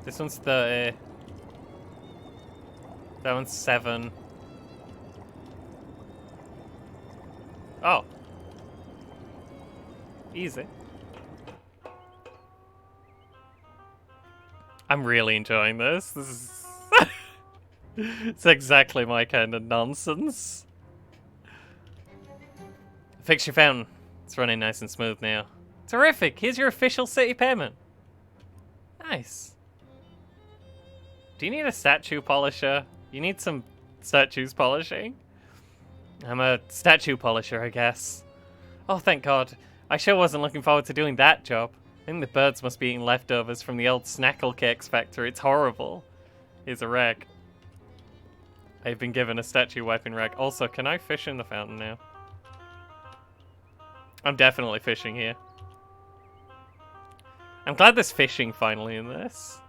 This one's 30. That one's 7. Oh. Easy. I'm really enjoying this. This is... it's exactly my kind of nonsense. Fix your fountain. It's running nice and smooth now. Terrific! Here's your official city payment. Nice. Do you need a statue polisher? You need some statues polishing? I'm a statue polisher, I guess. Oh, thank God. I sure wasn't looking forward to doing that job. I think the birds must be eating leftovers from the old Snackle Cakes factory. It's horrible. Here's a rag. I've been given a statue wiping rag. Also, can I fish in the fountain now? I'm definitely fishing here. I'm glad there's fishing finally in this.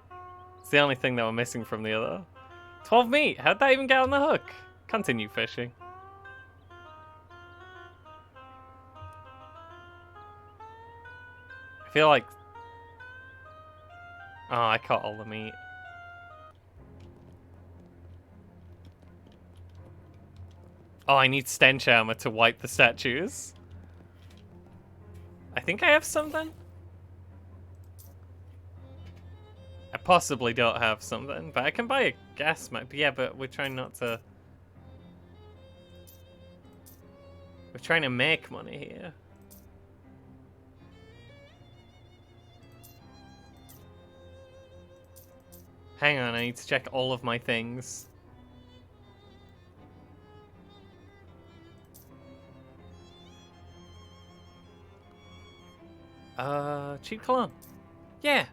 It's the only thing that we're missing from the other. 12 meat! How'd that even get on the hook? Continue fishing. I feel like... oh, I caught all the meat. Oh, I need stench armor to wipe the statues. I think I have something. I possibly don't have something, but I can buy a gas map. Yeah, but we're trying not to... we're trying to make money here. Hang on, I need to check all of my things. Cheap cologne. Yeah.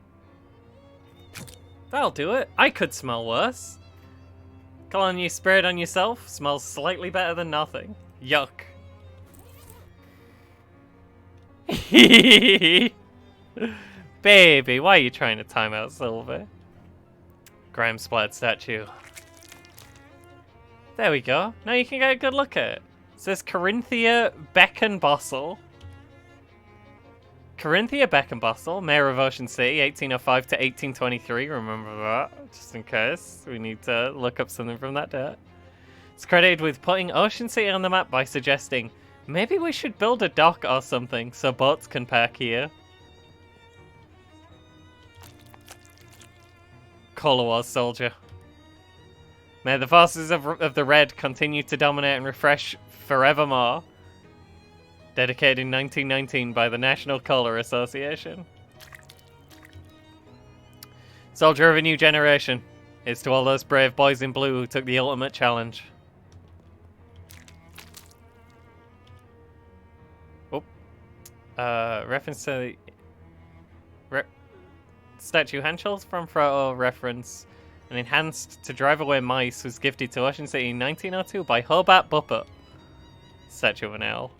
That'll do it. I could smell worse. Cologne you sprayed on yourself smells slightly better than nothing. Yuck. Baby, why are you trying to time out Silver? Grime splattered statue. There we go. Now you can get a good look at it. It says Corinthia Beckenbossel. Corinthia Beckenbossel, Mayor of Ocean City, 1805 to 1823. Remember that, just in case we need to look up something from that date. It's credited with putting Ocean City on the map by suggesting, maybe we should build a dock or something so boats can park here. Color Wars soldier. May the forces of the Red continue to dominate and refresh forevermore. Dedicated in 1919 by the National Color Association. Soldier of a new generation. Here's to all those brave boys in blue who took the ultimate challenge. Oh. Reference to the... Statue Hanshel's from Froto reference. And enhanced to drive away mice was gifted to Ocean City in 1902 by Hobart Buppet. Statue of an owl.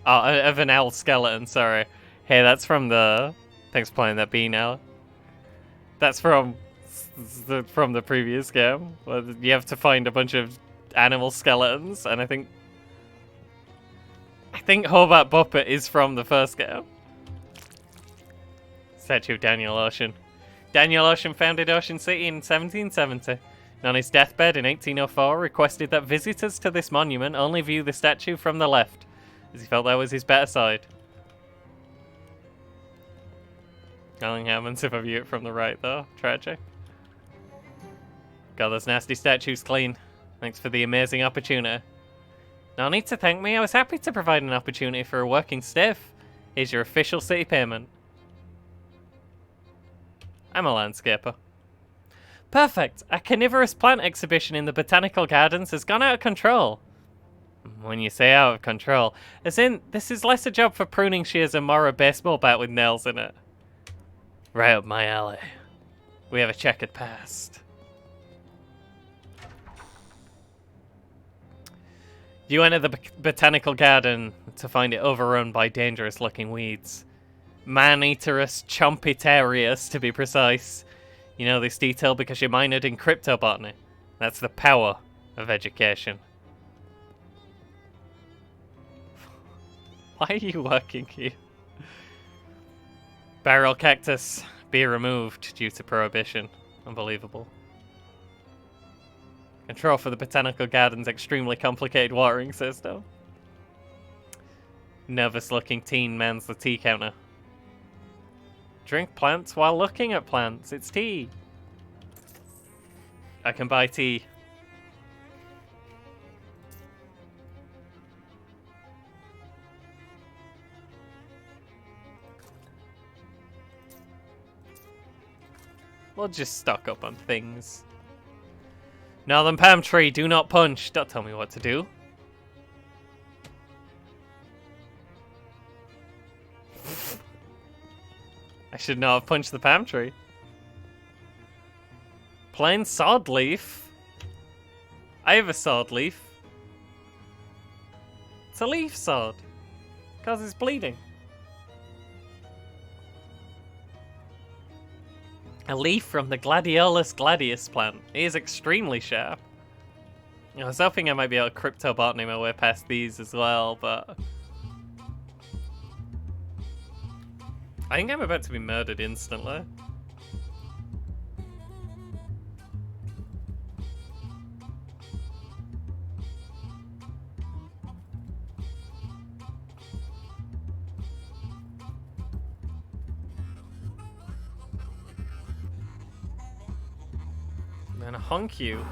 Oh, of an owl skeleton, sorry. Hey, that's from the... Thanks for playing that bee now. That's from the previous game. Where you have to find a bunch of animal skeletons, and I think Hobart Buppet is from the first game. Statue of Daniel Ocean. Daniel Ocean founded Ocean City in 1770. And on his deathbed in 1804, requested that visitors to this monument only view the statue from the left, as he felt that was his better side. Nothing happens if I view it from the right, though. Tragic. Got those nasty statues clean. Thanks for the amazing opportunity. No need to thank me. I was happy to provide an opportunity for a working stiff. Here's your official city payment. I'm a landscaper. Perfect. A carnivorous plant exhibition in the Botanical Gardens has gone out of control. When you say out of control, as in, this is less a job for pruning shears and more a baseball bat with nails in it. Right up my alley. We have a checkered past. You enter the Botanical Garden to find it overrun by dangerous-looking weeds. Man-eaterous Chompitarius, to be precise. You know this detail because you minored in cryptobotany. That's the power of education. Why are you working here? Barrel cactus. Be removed due to prohibition. Unbelievable. Control for the Botanical Garden's extremely complicated watering system. Nervous-looking teen mans the tea counter. Drink plants while looking at plants. It's tea. I can buy tea. We'll just stock up on things. Northern palm tree, do not punch. Don't tell me what to do. I should not have punched the palm tree. Plain sod leaf. I have a sod leaf. It's a leaf sod. Causes bleeding. A leaf from the Gladiolus gladius plant. It is extremely sharp. I was hoping I might be able to cryptobotany my way past these as well, but... I think I'm about to be murdered instantly. I'm gonna honk you.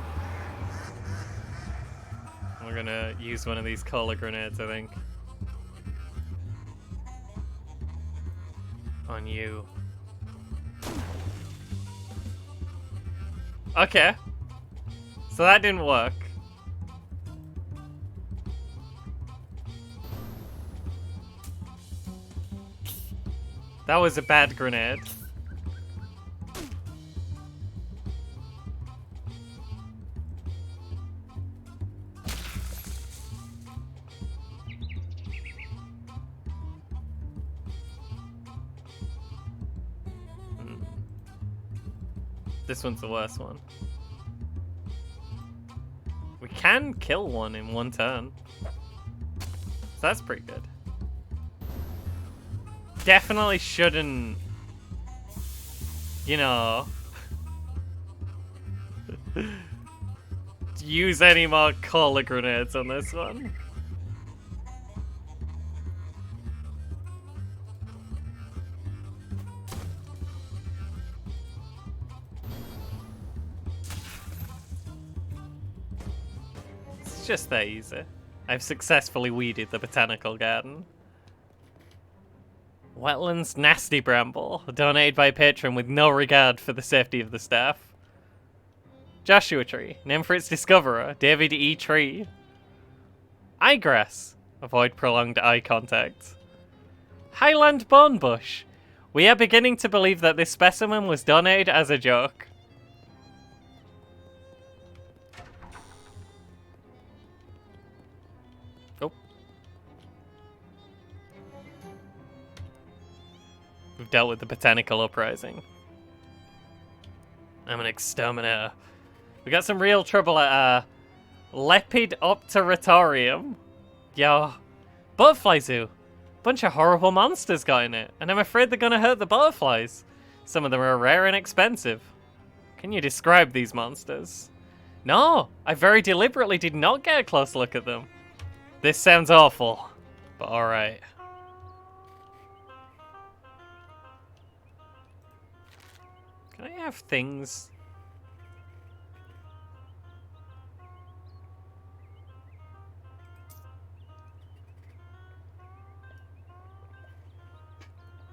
We're gonna use one of these cola grenades, I think. On you. Okay. So that didn't work. That was a bad grenade. This one's the worst one. We can kill one in one turn. So that's pretty good. Definitely shouldn't, you know, use any more cola grenades on this one. It's just that easy. I've successfully weeded the botanical garden. Wetlands Nasty Bramble, donated by patron with no regard for the safety of the staff. Joshua Tree, named for its discoverer, David E. Tree. Eyegrass, avoid prolonged eye contact. Highland Bone Bush, we are beginning to believe that this specimen was donated as a joke. Oh. We've dealt with the botanical uprising. I'm an exterminator. We got some real trouble at Lepidopteratorium. Yo, butterfly zoo. Bunch of horrible monsters got in it, and I'm afraid they're gonna hurt the butterflies. Some of them are rare and expensive. Can you describe these monsters? No, I very deliberately did not get a close look at them. This sounds awful, but alright. Can I have things?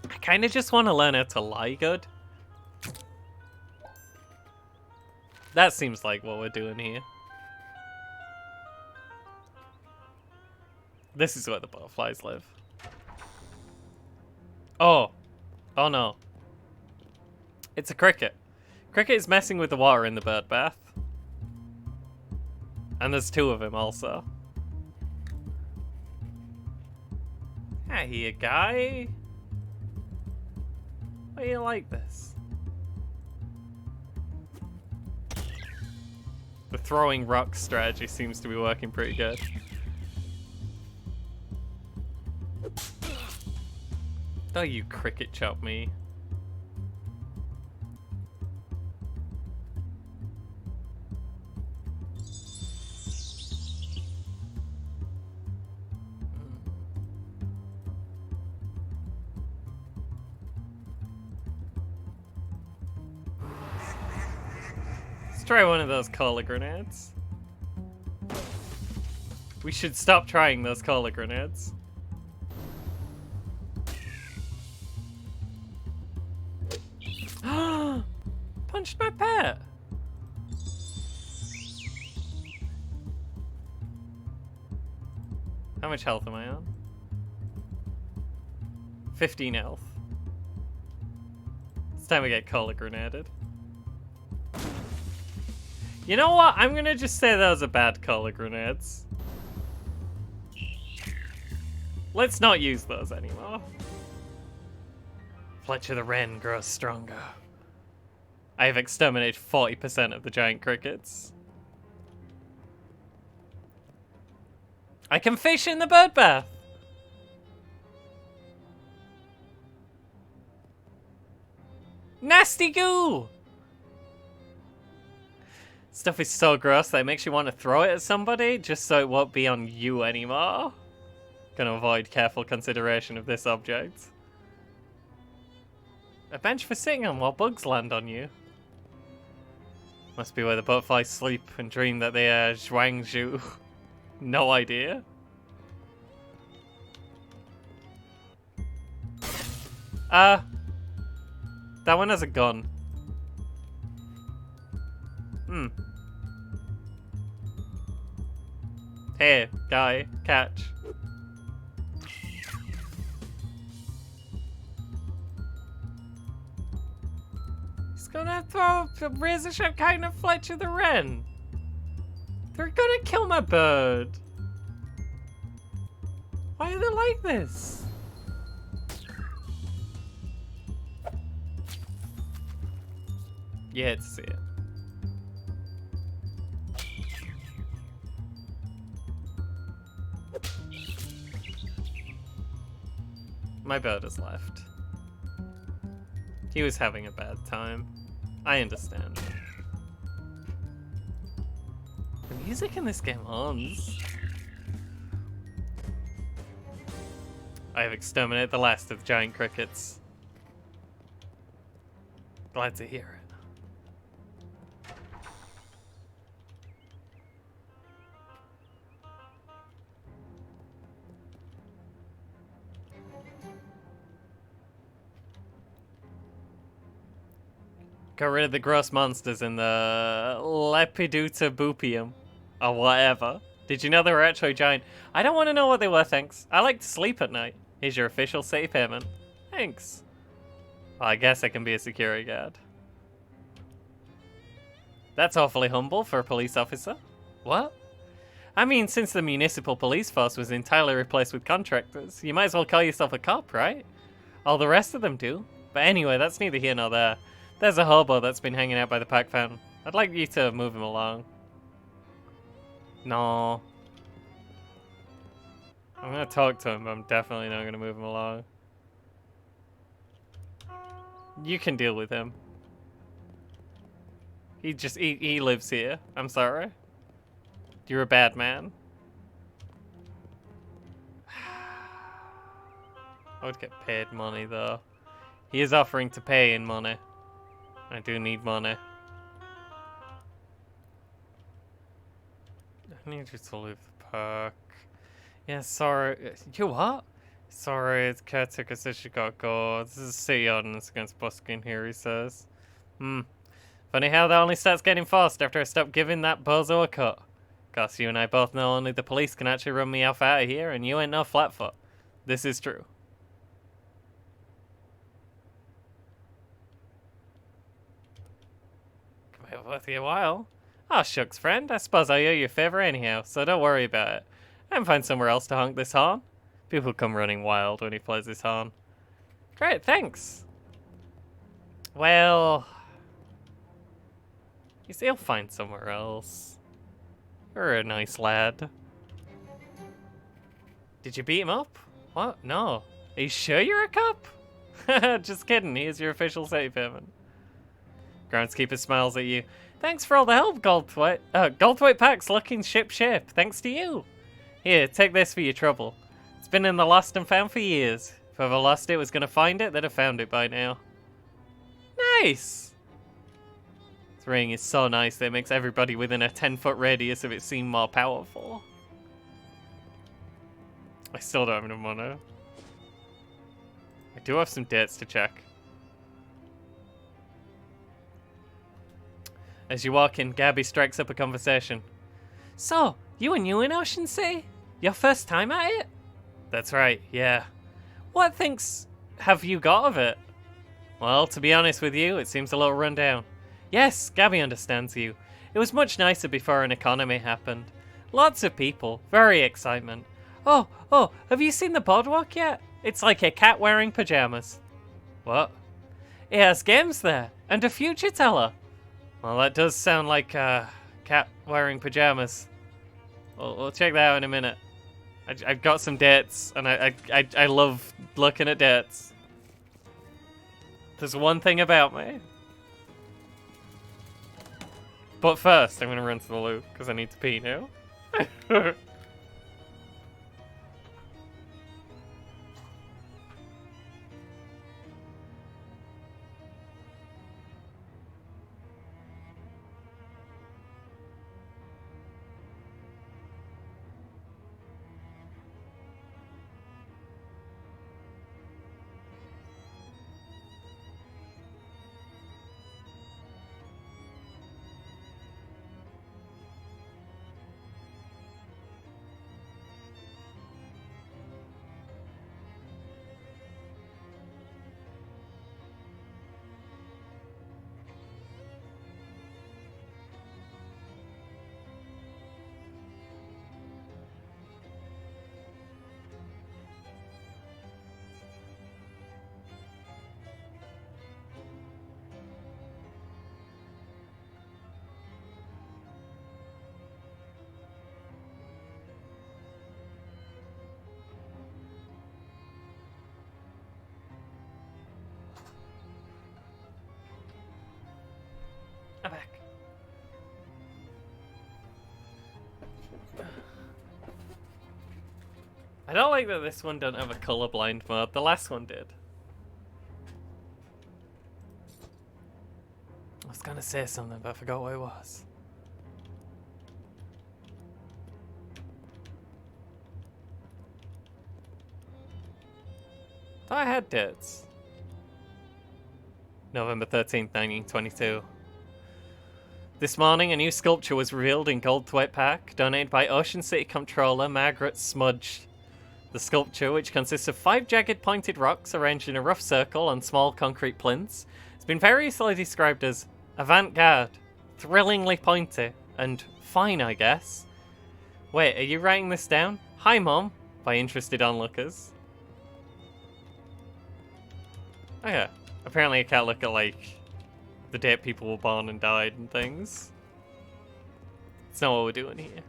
I kind of just want to learn how to lie good. That seems like what we're doing here. This is where the butterflies live. Oh. Oh no. It's a cricket. Cricket is messing with the water in the bird bath. And there's two of him also. Hey, guy. Why do you like this? The throwing rocks strategy seems to be working pretty good. Oh, you cricket chop me. Let's try one of those cola grenades. We should stop trying those cola grenades. Punched my pet. How much health am I on? 15 health. It's time we get cola grenaded. You know what? I'm gonna just say those are bad cola grenades. Let's not use those anymore. Fletcher the Wren grows stronger. I have exterminated 40% of the giant crickets. I can fish in the bird bath. Nasty goo! Stuff is so gross that it makes you want to throw it at somebody just so it won't be on you anymore. Gonna avoid careful consideration of this object. A bench for sitting on while bugs land on you. Must be where the butterflies sleep and dream that they are Zhuangzhu. No idea. That one has a gun. Hey, guy, catch. He's gonna throw a razor sharp kind of Fletcher the Wren. They're gonna kill my bird. Why are they like this? You hate to see it. My bird has left. He was having a bad time. I understand. music in this game owns. I have exterminated the last of the giant crickets. Glad to hear it. Got rid of the gross monsters in the Lepiduta Bupium. Or whatever. Did you know they were actually giant? I don't want to know what they were, thanks. I like to sleep at night. Here's your official safe haven. Thanks. Well, I guess I can be a security guard. That's awfully humble for a police officer. What? I mean, since the municipal police force was entirely replaced with contractors, you might as well call yourself a cop, right? All the rest of them do. But anyway, that's neither here nor there. There's a hobo that's been hanging out by the park fountain. I'd like you to move him along. No. I'm gonna talk to him, but I'm definitely not gonna move him along. You can deal with him. He lives here. I'm sorry. You're a bad man. I would get paid money though. He is offering to pay in money. I do need money. I need you to leave the park. Yeah, sorry. You what? Sorry, the caretaker says she gotta go. This is a city ordinance against busking here, he says. Funny how that only starts getting forced after I stop giving that bozo a cut. Cause you and I both know only the police can actually run me off out of here, and you ain't no flatfoot. This is true. Come here with you a while. Oh, shucks, friend. I suppose I owe you a favor anyhow, so don't worry about it. I can find somewhere else to honk this horn. People come running wild when he plays this horn. Great, thanks. Well, you see, he'll find somewhere else. You're a nice lad. Did you beat him up? What? No. Are you sure you're a cop? Just kidding. He is your official safe haven. Groundskeeper smiles at you. Thanks for all the help, Goldthwait. Goldthwait Pack's looking ship shape. Thanks to you. Here, take this for your trouble. It's been in the lost and found for years. If whoever lost it was going to find it, they'd have found it by now. Nice! This ring is so nice that it makes everybody within a 10-foot radius of it seem more powerful. I still don't have enough money. I do have some debts to check. As you walk in, Gabby strikes up a conversation. So, you are new in Ocean City? Your first time at it? That's right, yeah. What things have you got of it? Well, to be honest with you, it seems a little run down. Yes, Gabby understands you. It was much nicer before an economy happened. Lots of people, very excitement. Oh, have you seen the boardwalk yet? It's like a cat wearing pajamas. What? It has games there, and a future teller. Well, that does sound like a cat wearing pajamas. We'll check that out in a minute. I've got some dates, and I love looking at dates. There's one thing about me. But first, I'm gonna run to the loo, because I need to pee now. I'm back. I don't like that this one don't have a colorblind mode. The last one did. I was gonna say something, but I forgot what it was. Thought I had dates. November 13th, 1922. This morning, a new sculpture was revealed in Goldthwaite Park, donated by Ocean City Comptroller Margaret Smudge. The sculpture, which consists of 5 jagged pointed rocks arranged in a rough circle on small concrete plinths, has been variously described as avant-garde, thrillingly pointy, and fine, I guess. Wait, are you writing this down? Hi, Mom, by interested onlookers. Okay, apparently I can't look at, like, the date people were born and died and things. It's not what we're doing here.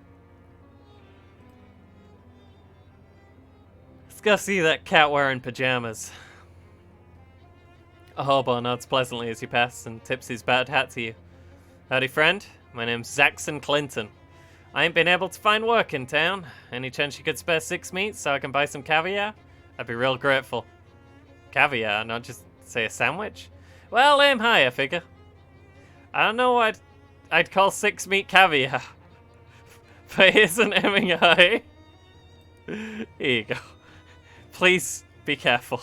Let's go see that cat wearing pajamas. A hobo nods pleasantly as he passes and tips his bad hat to you. Howdy, friend. My name's Zaxxon Clinton. I ain't been able to find work in town. Any chance you could spare 6 meats so I can buy some caviar? I'd be real grateful. Caviar, not just, say, a sandwich? Well, aim high, I figure. I don't know what I'd call 6 meat caviar. But isn't aiming high. Here you go. Please be careful.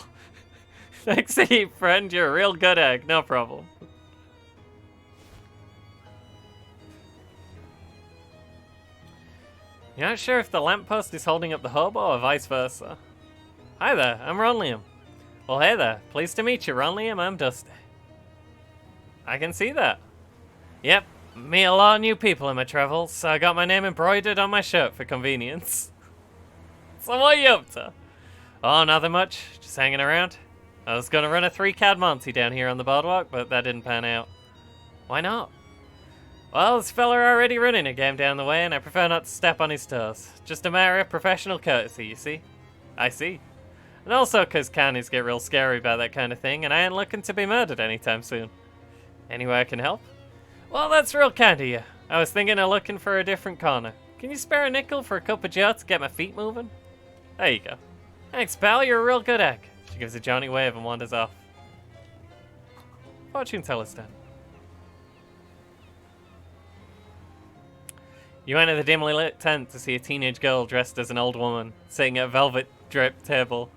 Thanks to you, friend. You're a real good egg. No problem. You're not sure if the lamppost is holding up the hobo or vice versa. Hi there, I'm Ron Liam. Well, hey there. Pleased to meet you, Ron Liam. I'm Dusty. I can see that. Yep, meet a lot of new people in my travels, so I got my name embroidered on my shirt for convenience. So what are you up to? Oh, nothing much. Just hanging around. I was gonna run a 3-cad Monty down here on the boardwalk, but that didn't pan out. Why not? Well, this fella already running a game down the way, and I prefer not to step on his toes. Just a matter of professional courtesy, you see? I see. And also because cannies get real scary about that kind of thing, and I ain't looking to be murdered anytime soon. Any way I can help? Well, that's real kind of you. I was thinking of looking for a different corner. Can you spare a nickel for a cup of joe to get my feet moving? There you go. Thanks, pal. You're a real good egg. She gives a Johnny wave and wanders off. Fortune teller's done. You enter the dimly lit tent to see a teenage girl dressed as an old woman, sitting at a velvet-draped table.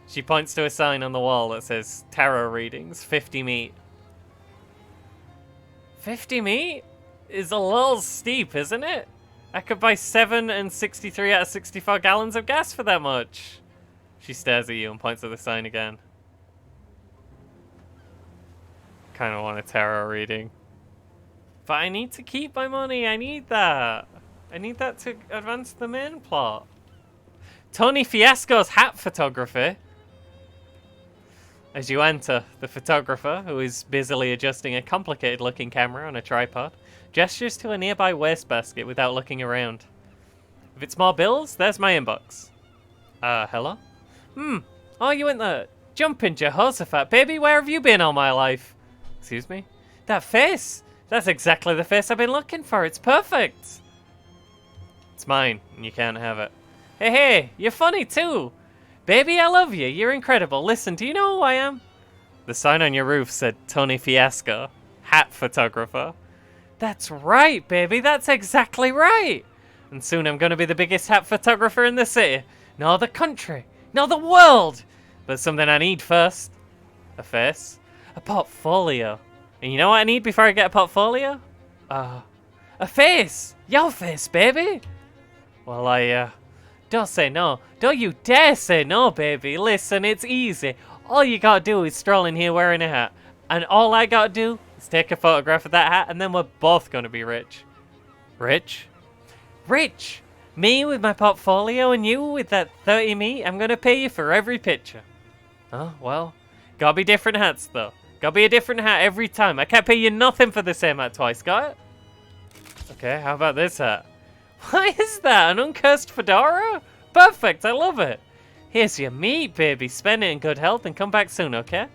She points to a sign on the wall that says, Tarot Readings, 50 meat. 50 meat? Is a little steep, isn't it? I could buy 7 and 63 out of 64 gallons of gas for that much. She stares at you and points at the sign again. Kind of want a tarot reading. But I need to keep my money. I need that. I need that to advance the main plot. Tony Fiasco's hat photography. As you enter, the photographer, who is busily adjusting a complicated-looking camera on a tripod, gestures to a nearby wastebasket without looking around. If it's more bills, there's my inbox. Hello? Oh, you went the jumping Jehoshaphat, baby, where have you been all my life? Excuse me? That face! That's exactly the face I've been looking for, it's perfect! It's mine, and you can't have it. Hey, you're funny too! Baby, I love you, you're incredible. Listen, do you know who I am? The sign on your roof said Tony Fiasco, hat photographer. That's right, baby, that's exactly right! And soon I'm gonna be the biggest hat photographer in the city. No, the country. No, the world! But something I need first. A face. A portfolio. And you know what I need before I get a portfolio? A face! Your face, baby! Well, don't say no. Don't you dare say no, baby. Listen, it's easy. All you gotta do is stroll in here wearing a hat. And all I gotta do is take a photograph of that hat, and then we're both gonna be rich. Rich? Rich! Me with my portfolio and you with that 30 meat, I'm gonna pay you for every picture. Oh, well, gotta be different hats, though. Gotta be a different hat every time. I can't pay you nothing for the same hat twice, got it? Okay, how about this hat? Why is that? An uncursed fedora? Perfect, I love it. Here's your meat, baby. Spend it in good health and come back soon, okay?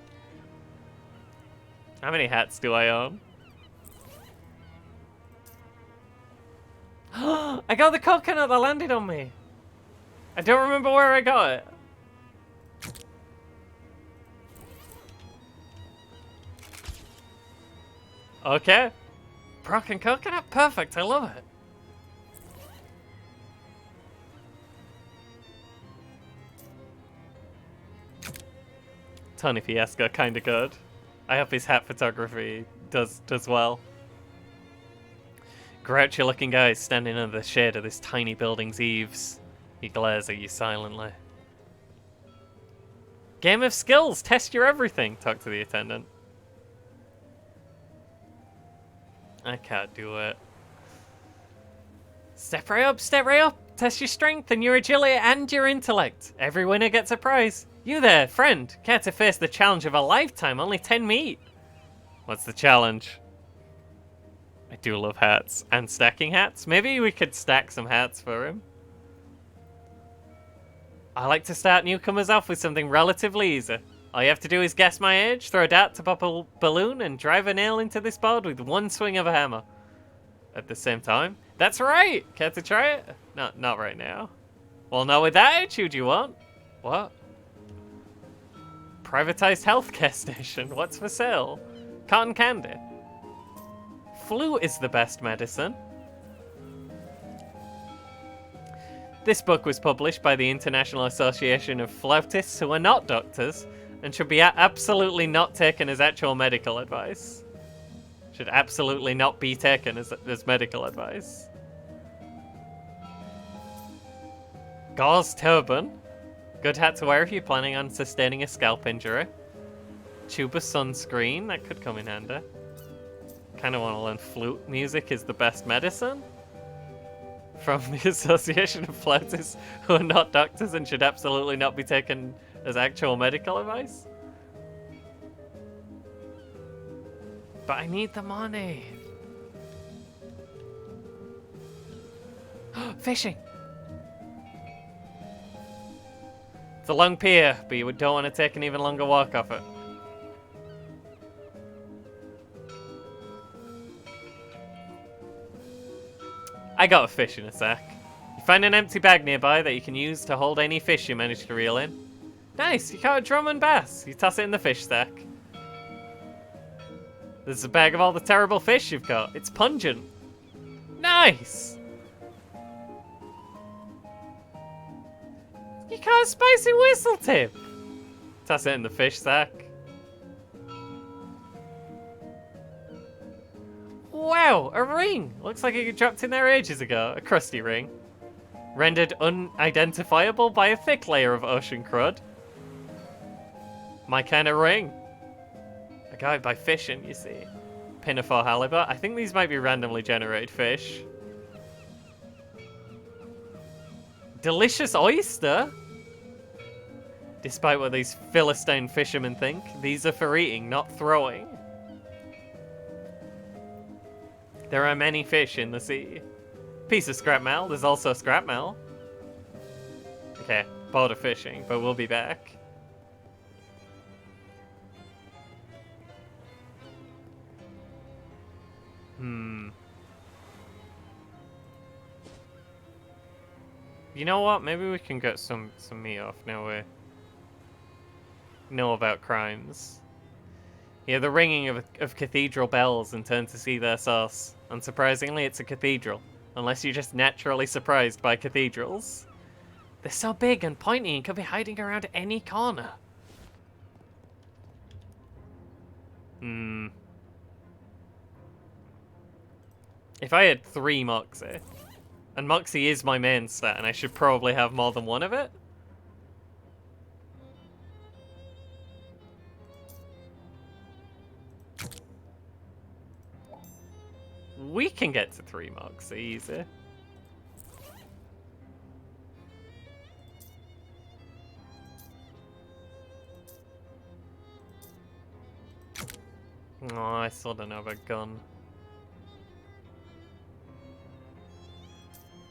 How many hats do I own? I got the coconut that landed on me. I don't remember where I got it. Okay. Broken coconut? Perfect, I love it. Tony Fiasco, kinda good. I hope his hat photography does well. Grouchy looking guy standing under the shade of this tiny building's eaves. He glares at you silently. Game of skills, test your everything, talk to the attendant. I can't do it. Step right up, test your strength and your agility and your intellect. Every winner gets a prize. You there, friend, care to face the challenge of a lifetime, only 10 meat. What's the challenge? I do love hats. And stacking hats? Maybe we could stack some hats for him. I like to start newcomers off with something relatively easy. All you have to do is guess my age, throw a dart to pop a balloon, and drive a nail into this board with one swing of a hammer. At the same time? That's right! Care to try it? No, not right now. Well, not with that attitude you want. What? Privatized healthcare station. What's for sale? Cotton candy. Flu is the best medicine. This book was published by the International Association of Flautists who are not doctors and should be absolutely not taken as actual medical advice. Should absolutely not be taken as medical advice. Gauze turban. Good hat to wear if you're planning on sustaining a scalp injury. Tuba sunscreen. That could come in handy. Kind of want to learn flute music is the best medicine. From the Association of Flautists who are not doctors and should absolutely not be taken as actual medical advice. But I need the money. Fishing. It's a long pier, but you don't want to take an even longer walk off it. I got a fish in a sack. You find an empty bag nearby that you can use to hold any fish you manage to reel in. Nice, you caught a drum and bass. You toss it in the fish sack. There's a bag of all the terrible fish you've got. It's pungent. Nice! You caught a spicy whistle tip. Toss it in the fish sack. Wow, a ring! Looks like it dropped in there ages ago. A crusty ring. Rendered unidentifiable by a thick layer of ocean crud. My kind of ring. I got it by fishing, you see. Pinafore halibut. I think these might be randomly generated fish. Delicious oyster? Despite what these Philistine fishermen think, these are for eating, not throwing. There are many fish in the sea. Piece of scrap mail. There's also scrap mail. Okay, bored of fishing, but we'll be back. You know what? Maybe we can get some meat off now we know about crimes. Hear the ringing of cathedral bells and turn to see their source. Unsurprisingly, it's a cathedral. Unless you're just naturally surprised by cathedrals. They're so big and pointy and could be hiding around any corner. If I had 3 Moxie, and Moxie is my main stat, and I should probably have more than one of it. We can get to 3 Moxie easy. Oh, I still don't know about gun.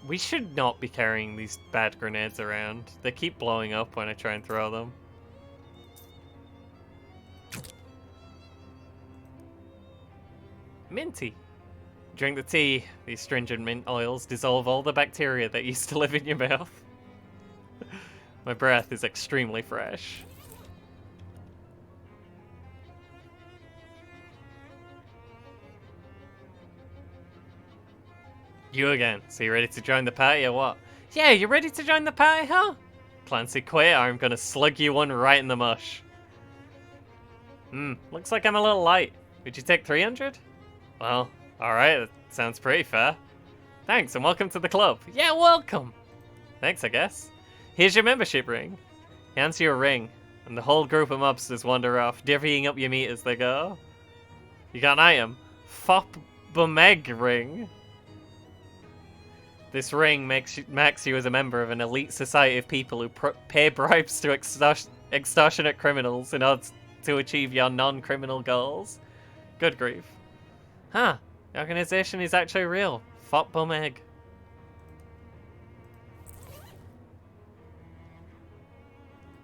We should not be carrying these bad grenades around. They keep blowing up when I try and throw them. Minty. Drink the tea. These astringent mint oils dissolve all the bacteria that used to live in your mouth. My breath is extremely fresh. You again. So you ready to join the party or what? Yeah, you ready to join the party, huh? Clancy, quit or I'm gonna slug you one right in the mush. Looks like I'm a little light. Would you take 300? Well, alright, that sounds pretty fair. Thanks and welcome to the club. Yeah, welcome! Thanks, I guess. Here's your membership ring. He hands you a ring, and the whole group of mobsters wander off, divvying up your meat as they go. You got an item. Fop Bumeg ring. This ring marks you as a member of an elite society of people who pay bribes to extortionate criminals in order to achieve your non-criminal goals. Good grief. Huh. The organization is actually real. Fop Bumeg.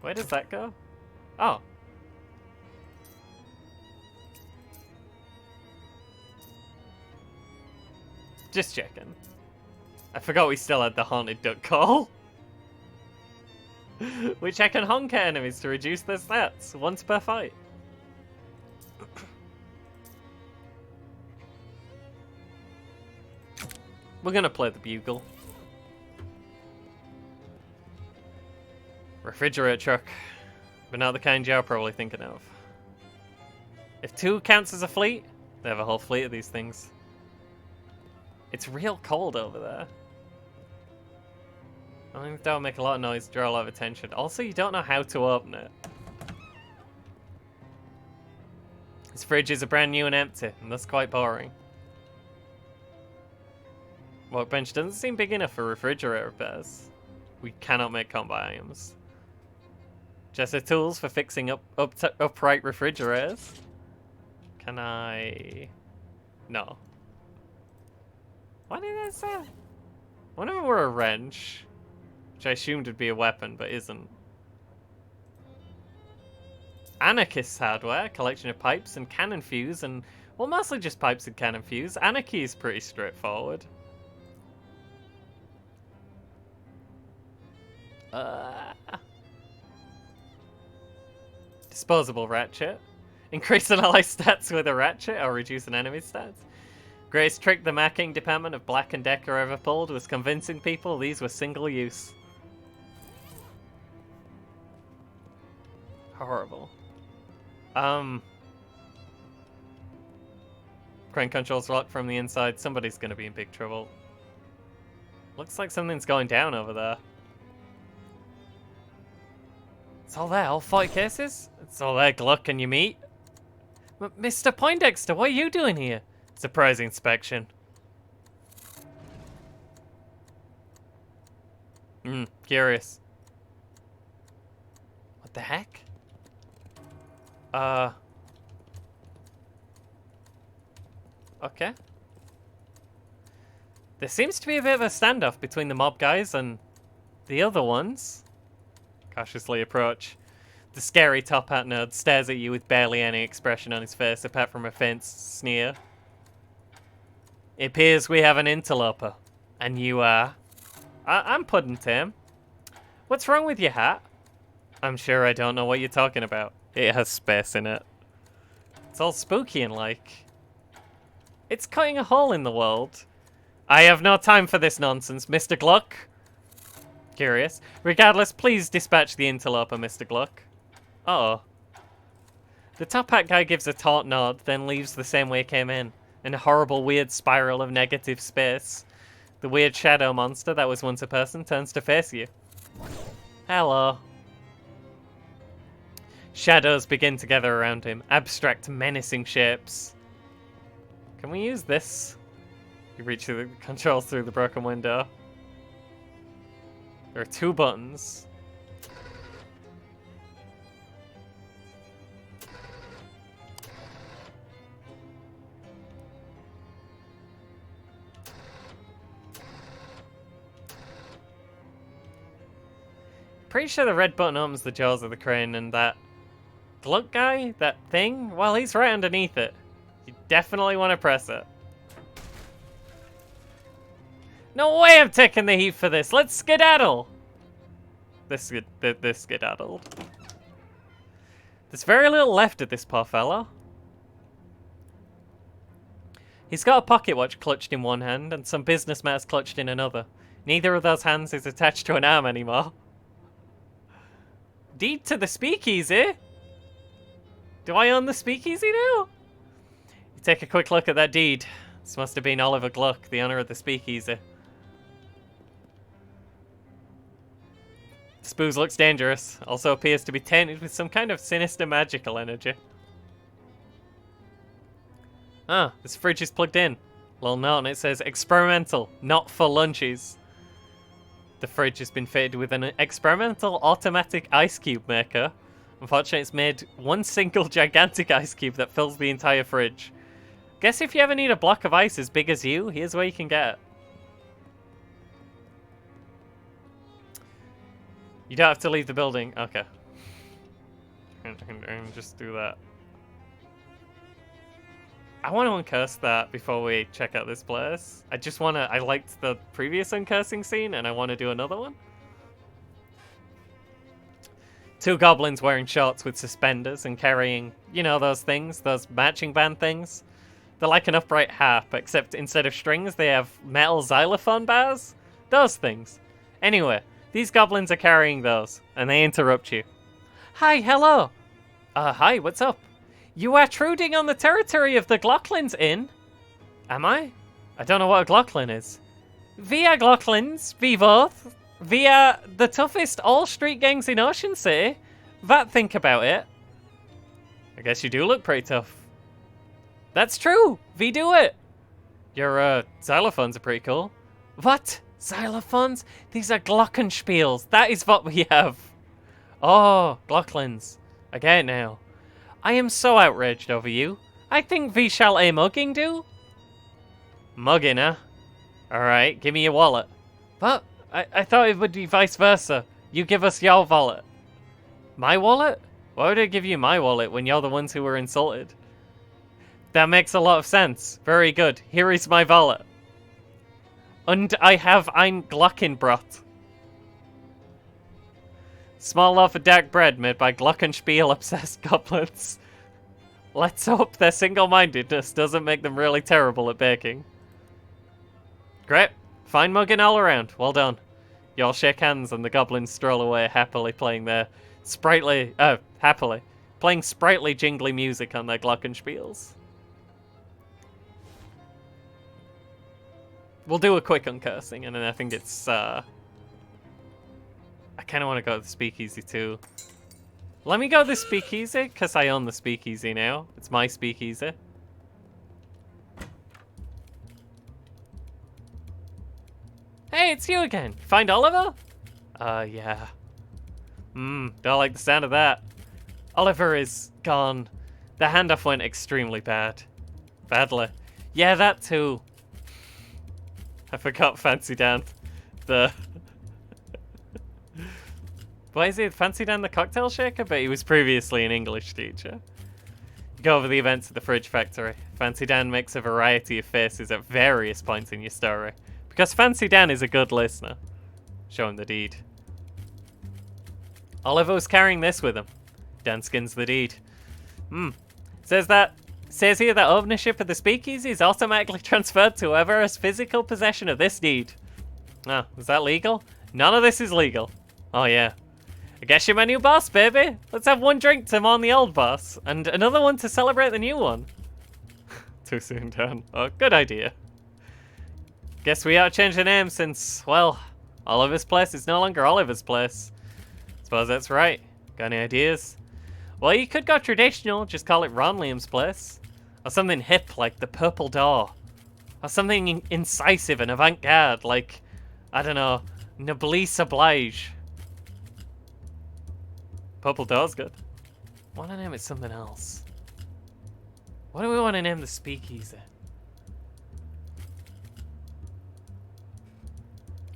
Where does that go? Oh. Just checking. I forgot we still had the haunted duck call. Which I can honk at enemies to reduce their stats once per fight. We're gonna play the bugle. Refrigerator truck. But not the kind you're probably thinking of. If 2 counts as a fleet, they have a whole fleet of these things. It's real cold over there. I think that'll make a lot of noise, draw a lot of attention. Also, you don't know how to open it. This fridge is brand new and empty, and that's quite boring. Workbench doesn't seem big enough for refrigerator repairs. We cannot make combat items. Just the tools for fixing upright refrigerators. Can I... No. Why did I say that? I wonder if it were a wrench. Which I assumed would be a weapon, but isn't. Anarchist hardware, collection of pipes and cannon fuse, and well, mostly just pipes and cannon fuse. Anarchy is pretty straightforward. Disposable ratchet. Increase an ally stats with a ratchet or reduce an enemy stats. Greatest trick the marking department of Black & Decker ever pulled was convincing people these were single use. Horrible. Crane controls locked from the inside. Somebody's gonna be in big trouble. Looks like something's going down over there. It's all there, all 40 cases? It's all there, Gluck, and you meet? Mr. Poindexter, what are you doing here? Surprise inspection. Curious. What the heck? Okay. There seems to be a bit of a standoff between the mob guys and the other ones. Cautiously approach. The scary top hat nerd stares at you with barely any expression on his face apart from a faint sneer. It appears we have an interloper. And you are? I'm Puddin' Tim. What's wrong with your hat? I'm sure I don't know what you're talking about. It has space in it. It's all spooky and like. It's cutting a hole in the world. I have no time for this nonsense, Mr. Gluck. Curious. Regardless, please dispatch the interloper, Mr. Gluck. Uh-oh. The top hat guy gives a taut nod, then leaves the same way he came in. In a horrible, weird spiral of negative space. The weird shadow monster that was once a person turns to face you. Hello. Shadows begin to gather around him. Abstract, menacing shapes. Can we use this? You reach the controls through the broken window. There are 2 buttons. Pretty sure the red button opens the jaws of the crane, and that Gluck guy, that thing, well, he's right underneath it. You definitely want to press it. No way I'm taking the heat for this. Let's skedaddle. This skedaddled. There's very little left of this poor fella. He's got a pocket watch clutched in one hand and some business matters clutched in another. Neither of those hands is attached to an arm anymore. Deed to the speakeasy? Do I own the speakeasy now? You take a quick look at that deed. This must have been Oliver Gluck, the owner of the speakeasy. This booze looks dangerous. Also appears to be tainted with some kind of sinister magical energy. Ah, this fridge is plugged in. Little note on it says, experimental, not for lunches. The fridge has been fitted with an experimental automatic ice cube maker. Unfortunately, it's made one single gigantic ice cube that fills the entire fridge. Guess if you ever need a block of ice as big as you, here's where you can get it. You don't have to leave the building. Okay. I can just do that. I want to uncurse that before we check out this place. I liked the previous uncursing scene, and I want to do another one. Two goblins wearing shorts with suspenders and carrying, you know, those things, those marching band things. They're like an upright harp, except instead of strings, they have metal xylophone bars. Those things. Anyway, these goblins are carrying those, and they interrupt you. Hi, hello. Hi, what's up? You are intruding on the territory of the Glocklins Inn. Am I? I don't know what a Glocklin is. We are Glocklins, we both. We are the toughest all-street gangs in Ocean City. But think about it. I guess you do look pretty tough. That's true, we do it. Your, xylophones are pretty cool. What? Xylophones? These are glockenspiels. That is what we have. Oh, Glocklins. I get it now. I am so outraged over you. I think we shall a mugging do. Mugging, huh? Alright, give me your wallet. But I thought it would be vice versa. You give us your wallet. My wallet? Why would I give you my wallet when you're the ones who were insulted? That makes a lot of sense. Very good. Here is my wallet. And I have ein Glockenbrot. Small loaf of dark bread made by Glockenspiel-obsessed goblins. Let's hope their single-mindedness doesn't make them really terrible at baking. Great. Fine mugging all around. Well done. You all shake hands and the goblins stroll away happily playing their sprightly jingly music on their glockenspiels. We'll do a quick uncursing and then I think it's I kind of want to go to the speakeasy too. Let me go to the speakeasy, because I own the speakeasy now. It's my speakeasy. Hey, it's you again. Find Oliver? Yeah. Don't like the sound of that. Oliver is gone. The handoff went extremely badly. Yeah, that too. I forgot Fancy Dan. Why is he Fancy Dan the cocktail shaker? But he was previously an English teacher. Go over the events at the fridge factory. Fancy Dan makes a variety of faces at various points in your story. Because Fancy Dan is a good listener. Show him the deed. Oliver was carrying this with him. Dan skins the deed. Says here that ownership of the speakeasy is automatically transferred to whoever has physical possession of this deed. Ah, is that legal? None of this is legal. Oh yeah. I guess you're my new boss, baby. Let's have one drink to mourn the old boss, and another one to celebrate the new one. Too soon, Dan. Oh, good idea. Guess we ought to change the name since, well, Oliver's Place is no longer Oliver's Place. Suppose that's right. Got any ideas? Well, you could go traditional, just call it Ron Liam's Place. Or something hip, like the Purple Door. Or something incisive and avant-garde, like, I don't know, Noblesse Oblige. Purple Door's good. I want to name it something else. What do we want to name the speakeasy?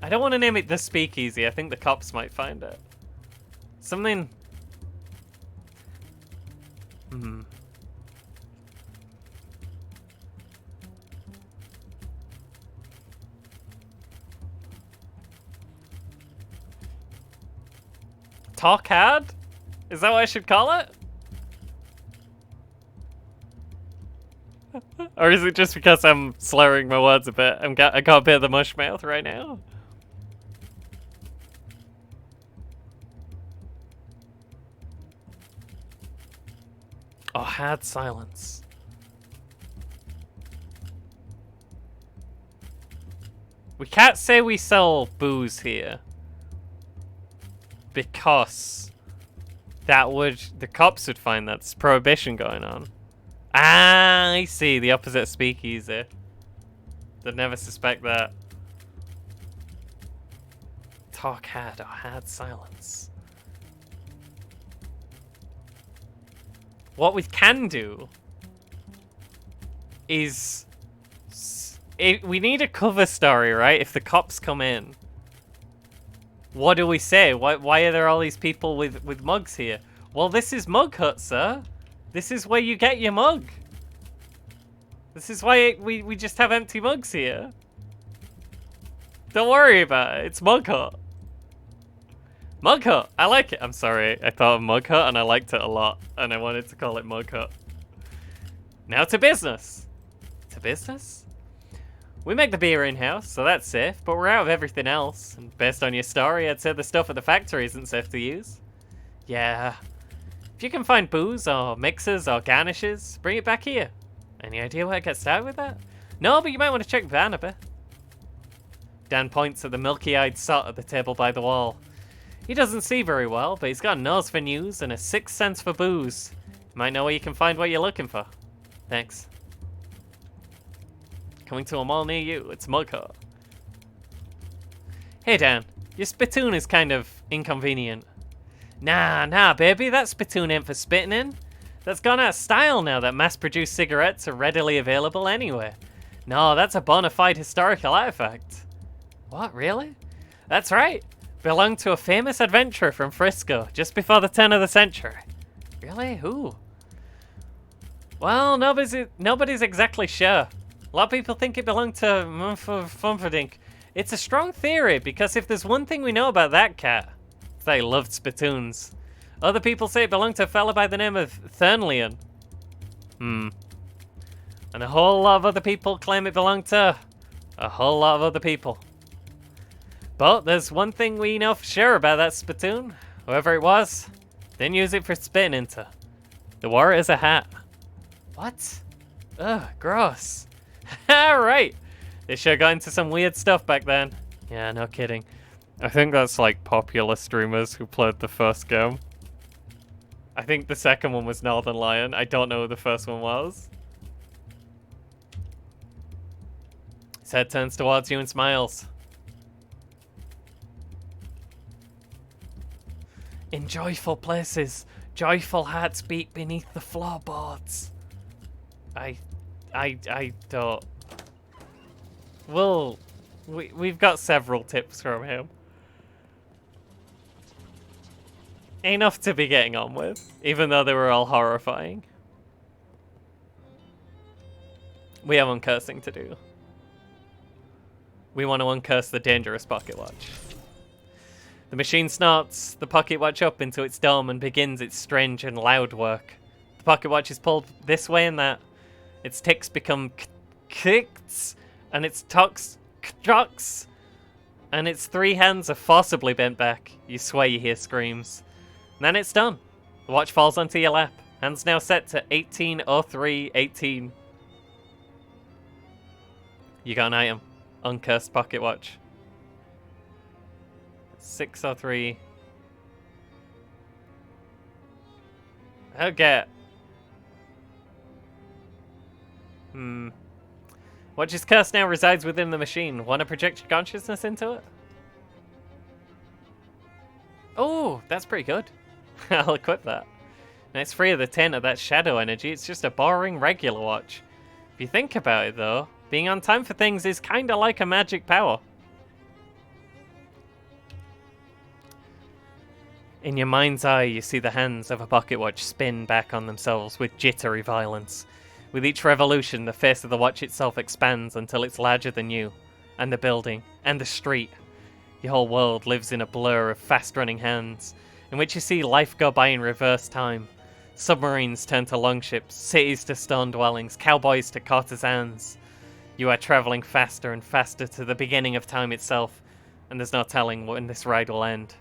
I don't want to name it the speakeasy. I think the cops might find it. Something... Talk hard? Is that what I should call it? Or is it just because I'm slurring my words a bit? I got a bit of the mush mouth right now. Oh, hard silence. We can't say we sell booze here. Because the cops would find that's prohibition going on. Ah, I see. The opposite of speakeasy. They'd never suspect that. Talk hard or hard silence. What we can do is we need a cover story, right? If the cops come in, what do we say? Why are there all these people with mugs here? Well, this is Mug Hut, sir. This is where you get your mug. This is why we just have empty mugs here. Don't worry about it. It's Mug Hut. Mug Hut. I like it. I'm sorry. I thought of Mug Hut and I liked it a lot. And I wanted to call it Mug Hut. Now to business. To business? We make the beer in-house, so that's safe. But we're out of everything else. And based on your story, I'd say the stuff at the factory isn't safe to use. Yeah. If you can find booze or mixers or garnishes, bring it back here. Any idea where I get started with that? No, but you might want to check Dan a bit. Dan points at the milky-eyed sot at the table by the wall. He doesn't see very well, but he's got a nose for news and a sixth sense for booze. You might know where you can find what you're looking for. Thanks. Coming to a mall near you, it's Mug Hut. Hey Dan, your spittoon is kind of inconvenient. Nah, baby, that spittoon ain't for spitting in. That's gone out of style now that mass-produced cigarettes are readily available anyway. No, that's a bona fide historical artifact. What, really? That's right. Belonged to a famous adventurer from Frisco just before the turn of the century. Really? Who? Well, nobody's exactly sure. A lot of people think it belonged to Funferdink. It's a strong theory because if there's one thing we know about that cat, it's that he loved spittoons. Other people say it belonged to a fella by the name of Thernleon. And a whole lot of other people claim it belonged to a whole lot of other people. But there's one thing we know for sure about that spittoon. Whoever it was, didn't use it for spitting into. They wore it as a hat. What? Ugh, gross. Right. They sure got into some weird stuff back then. Yeah, no kidding. I think that's like popular streamers who played the first game. I think the second one was Northern Lion. I don't know who the first one was. His head turns towards you and smiles. In joyful places, joyful hearts beat beneath the floorboards. I don't. Well, we've got several tips from him. Enough to be getting on with, even though they were all horrifying. We have uncursing to do. We want to uncurse the dangerous pocket watch. The machine snorts the pocket watch up into its dome and begins its strange and loud work. The pocket watch is pulled this way and that. Its ticks become kicks, and its tocks cocks, and its three hands are forcibly bent back. You swear you hear screams. And then it's done. The watch falls onto your lap. Hands now set to 18:03:18. You got an item. Uncursed pocket watch. 6:03. Okay. Watch's curse now resides within the machine. Want to project your consciousness into it? Oh, that's pretty good. I'll equip that. And it's free of the taint of that shadow energy. It's just a boring regular watch. If you think about it though, being on time for things is kinda like a magic power. In your mind's eye, you see the hands of a pocket watch spin back on themselves with jittery violence. With each revolution, the face of the watch itself expands until it's larger than you, and the building, and the street. Your whole world lives in a blur of fast-running hands. in which you see life go by in reverse time. Submarines turn to longships, cities to stone dwellings, cowboys to courtesans. You are traveling faster and faster to the beginning of time itself, and there's no telling when this ride will end.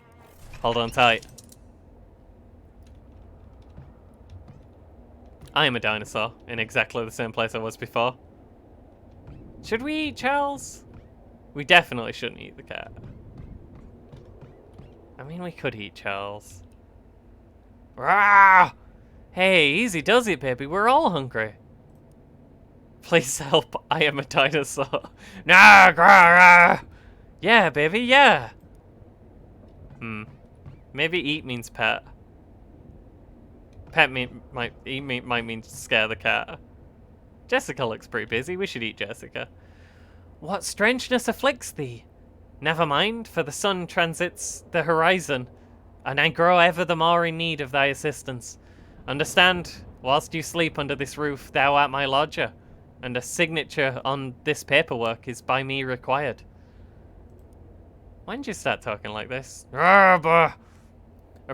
Hold on tight. I am a dinosaur, in exactly the same place I was before. Should we eat Charles? We definitely shouldn't eat the cat. I mean, we could eat Charles. Rah! Hey, easy does it, baby. We're all hungry. Please help. I am a dinosaur. Nah, grah! Yeah, baby, yeah. Maybe eat means pet. Pet might mean scare the cat. Jessica looks pretty busy. We should eat Jessica. What strangeness afflicts thee? Never mind, for the sun transits the horizon, and I grow ever the more in need of thy assistance. Understand, whilst you sleep under this roof, thou art my lodger, and a signature on this paperwork is by me required. When did you start talking like this? A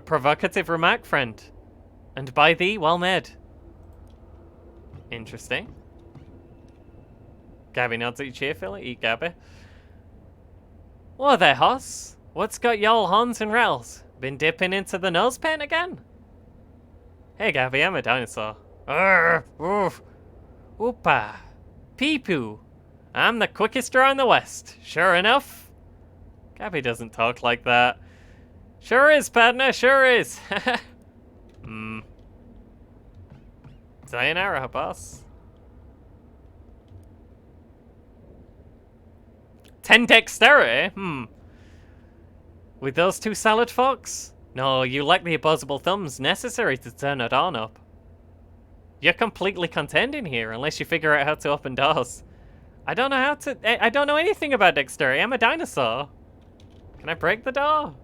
provocative remark, friend, and by thee well made. Interesting. Gabby nods at you cheerfully. Eat Gabby. Whoa there, hoss. What's got y'all horns and rails? Been dipping into the nose paint again? Hey, Gabby, I'm a dinosaur. Oof. Oopa. Pee-poo. I'm the quickest draw in the West. Sure enough. Gabby doesn't talk like that. Sure is, partner, sure is. Sayonara, boss. 10 dexterity? With those two salad forks? No, you lack the opposable thumbs necessary to turn it on up. You're completely contained in here unless you figure out how to open doors. I don't know anything about dexterity. I'm a dinosaur. Can I break the door?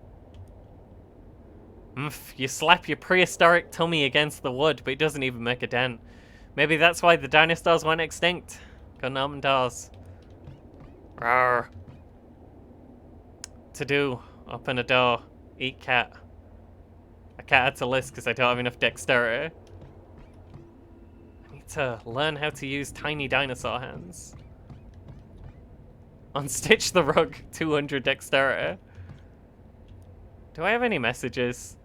You slap your prehistoric tummy against the wood, but it doesn't even make a dent. Maybe that's why the dinosaurs went extinct. Couldn't open doors. Rawr. To do. Open a door. Eat cat. A cat had to list because I don't have enough dexterity. I need to learn how to use tiny dinosaur hands. Unstitch the rug. 200 dexterity. Do I have any messages?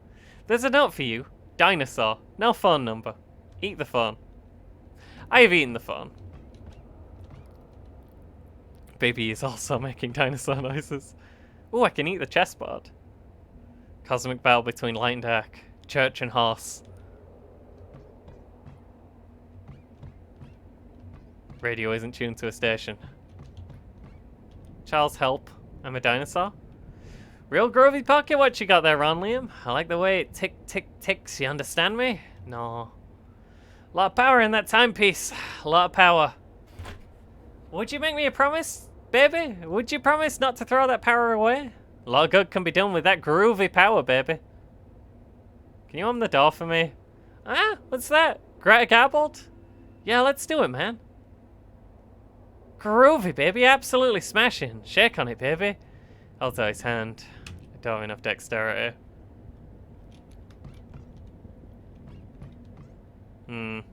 There's a note for you. Dinosaur. No phone number. Eat the phone. I have eaten the phone. Baby is also making dinosaur noises. Ooh, I can eat the chessboard. Cosmic battle between light and dark. Church and horse. Radio isn't tuned to a station. Charles, help. I'm a dinosaur. Real groovy pocket what you got there, Ron Liam. I like the way it tick, tick, ticks. You understand me? No. A lot of power in that timepiece. A lot of power. Would you make me a promise, baby? Would you promise not to throw that power away? A lot of good can be done with that groovy power, baby. Can you open the door for me? Ah, what's that? Greta Garbold? Yeah, let's do it, man. Groovy, baby. Absolutely smashing. Shake on it, baby. Hold out his hand. I don't have enough dexterity. I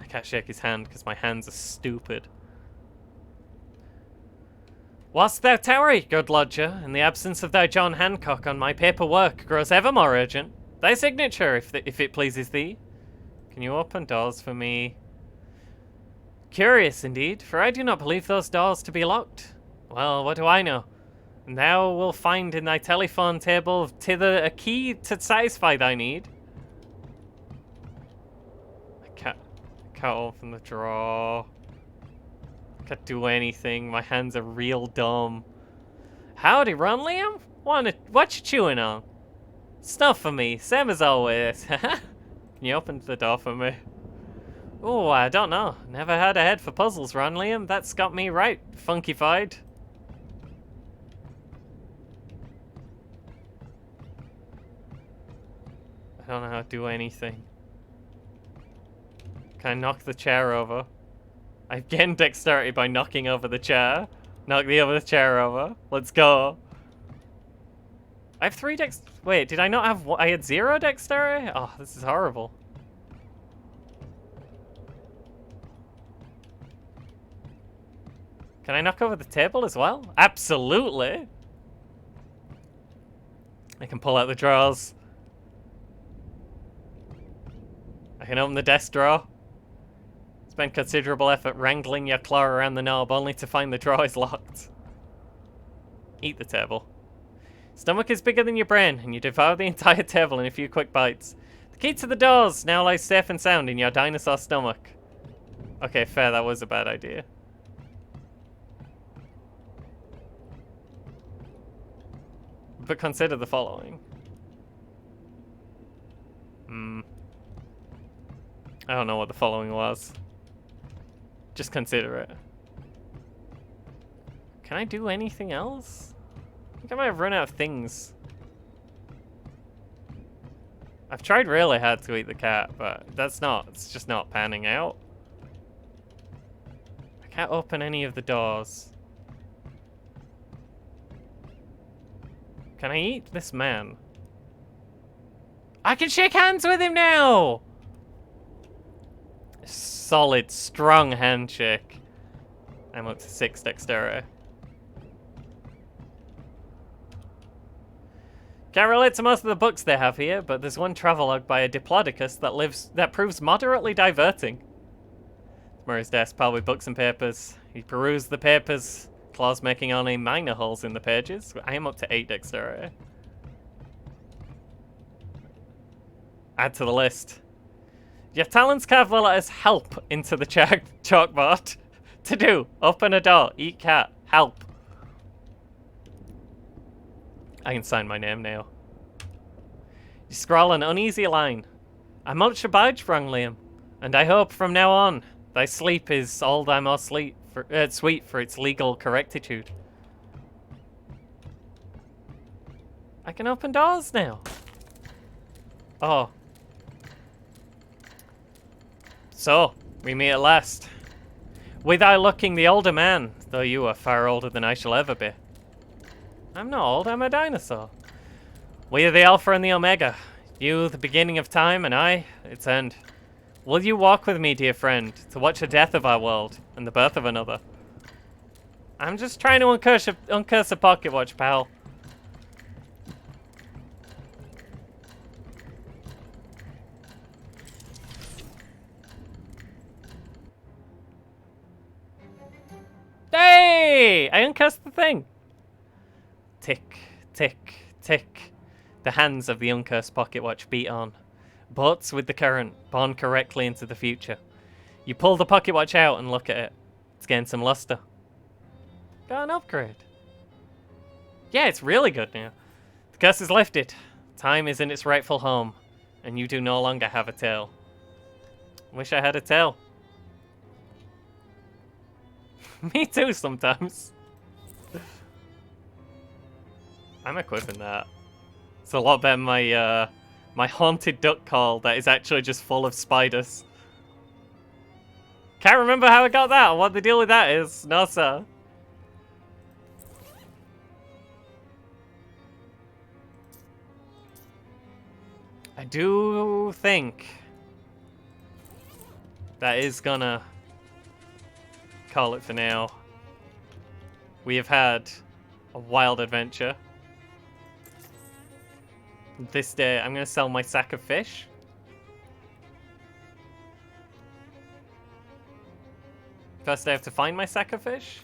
can't shake his hand because my hands are stupid. Whilst thou tarry, good lodger, in the absence of thy John Hancock on my paperwork grows ever more urgent. Thy signature, if it pleases thee. Can you open doors for me? Curious indeed, for I do not believe those doors to be locked. Well, what do I know? And thou wilt find in thy telephone table thither a key to satisfy thy need. I can't open the drawer. I can't do anything. My hands are real dumb. Howdy, Ron Liam? What you chewing on? Stuff for me, same as always. Can you open the door for me? Oh, I don't know. Never had a head for puzzles, Ron Liam. That's got me right, funkified. I don't know how to do anything. Can I knock the chair over? I gained dexterity by knocking over the chair. Knock the other chair over. Let's go. I have 3 dex... Wait, did I not have... I had 0 dexterity? Oh, this is horrible. Can I knock over the table as well? Absolutely! I can pull out the drawers. I can open the desk drawer. Spend considerable effort wrangling your claw around the knob only to find the drawer is locked. Eat the table. Stomach is bigger than your brain, and you devour the entire table in a few quick bites. The key to the doors now lies safe and sound in your dinosaur stomach. Okay, fair, that was a bad idea. But consider the following. I don't know what the following was. Just consider it. Can I do anything else? I think I might have run out of things. I've tried really hard to eat the cat, but it's just not panning out. I can't open any of the doors. Can I eat this man? I can shake hands with him now! Solid, strong handshake. I'm up to 6 dexterity. Can't relate to most of the books they have here, but there's one travelogue by a diplodocus that proves moderately diverting. Murray's desk, piled with books and papers. He perused the papers, claws making only minor holes in the pages. I am up to 8 dexterity. Add to the list. Your talents carve the letters help into the chalkboard. To do, open a door, eat cat, help. I can sign my name now. You scrawl an uneasy line. I much obliged, Liam, and I hope from now on thy sleep is all thy more sweet for its legal correctitude. I can open doors now. Oh. So, we meet at last. With thy looking the older man, though you are far older than I shall ever be. I'm not old, I'm a dinosaur. We are the Alpha and the Omega. You, the beginning of time, and I, its end. Will you walk with me, dear friend, to watch the death of our world and the birth of another? I'm just trying to uncurse a pocket watch, pal. Hey! I uncursed the thing. Tick, tick, tick. The hands of the uncursed pocket watch beat on. Boats with the current, borne correctly into the future. You pull the pocket watch out and look at it. It's getting some luster. Got an upgrade. Yeah, it's really good now. The curse is lifted. Time is in its rightful home. And you do no longer have a tail. Wish I had a tail. Me too, sometimes. I'm equipping that. It's a lot better than my, my haunted duck call that is actually just full of spiders. Can't remember how I got that or what the deal with that is. No, sir. I do think that is gonna call it for now. We have had a wild adventure. This day, I'm gonna sell my sack of fish. First, I have to find my sack of fish.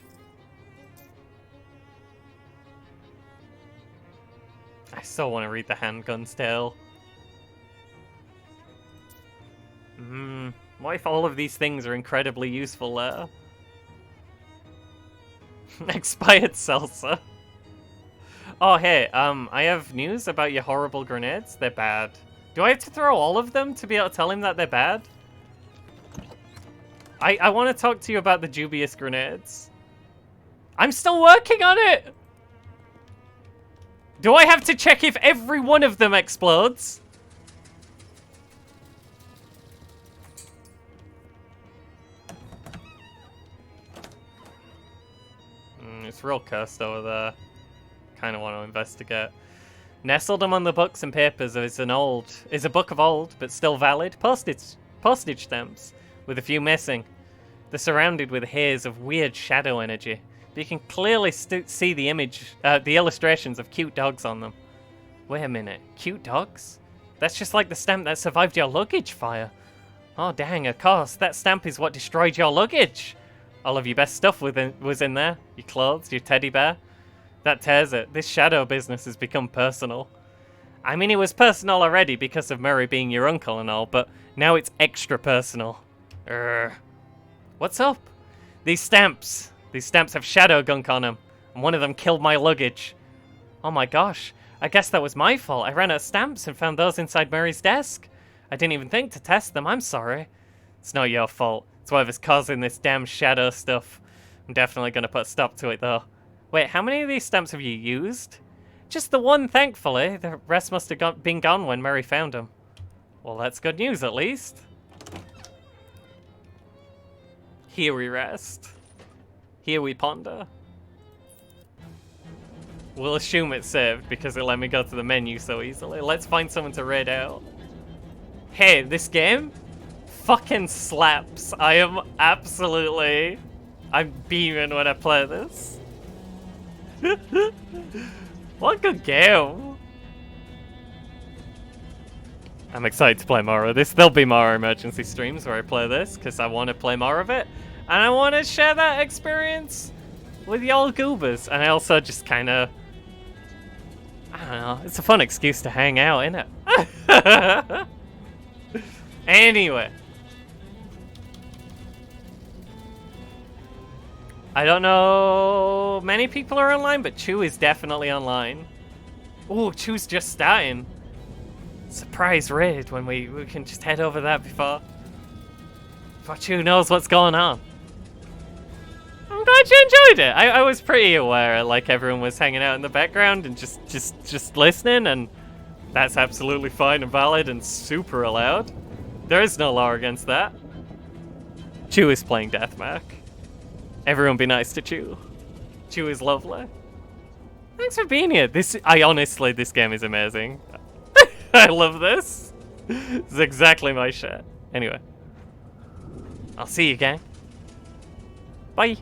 I still want to read the handgun's tale. What if all of these things are incredibly useful later? Expired salsa. Oh, hey, I have news about your horrible grenades. They're bad. Do I have to throw all of them to be able to tell him that they're bad? I want to talk to you about the dubious grenades. I'm still working on it! Do I have to check if every one of them explodes? It's real cursed over there. Kind of want to investigate. Nestled among the books and papers is a book of old, but still valid, postage stamps, with a few missing. They're surrounded with a haze of weird shadow energy, but you can clearly see the illustrations of cute dogs on them. Wait a minute, cute dogs? That's just like the stamp that survived your luggage fire. Oh dang, of course, that stamp is what destroyed your luggage. All of your best stuff was in there. Your clothes, your teddy bear. That tears it. This shadow business has become personal. I mean, it was personal already because of Murray being your uncle and all, but now it's extra personal. What's up? These stamps have shadow gunk on them, and one of them killed my luggage. Oh my gosh, I guess that was my fault. I ran out of stamps and found those inside Murray's desk. I didn't even think to test them, I'm sorry. It's not your fault. It's whatever's causing this damn shadow stuff. I'm definitely gonna put a stop to it though. Wait, how many of these stamps have you used? Just the one, thankfully. The rest must have been gone when Murray found them. Well, that's good news, at least. Here we rest. Here we ponder. We'll assume it's saved because it let me go to the menu so easily. Let's find someone to raid out. Hey, this game fucking slaps. I'm beaming when I play this. What a good game. I'm excited to play more of this. There'll be more emergency streams where I play this because I want to play more of it. And I want to share that experience with y'all goobers. And I also just kind of... I don't know. It's a fun excuse to hang out, isn't it? Anyway. I don't know many people are online, but Chew is definitely online. Ooh, Chew's just starting. Surprise raid when we can just head over that before Chew knows what's going on. I'm glad you enjoyed it. I was pretty aware, like everyone was hanging out in the background and just listening, and that's absolutely fine and valid and super allowed. There is no law against that. Chew is playing Deathmark. Everyone be nice to Chew. Chew is lovely. Thanks for being here. This game is amazing. I love this. This is exactly my shit. Anyway. I'll see you, gang. Bye.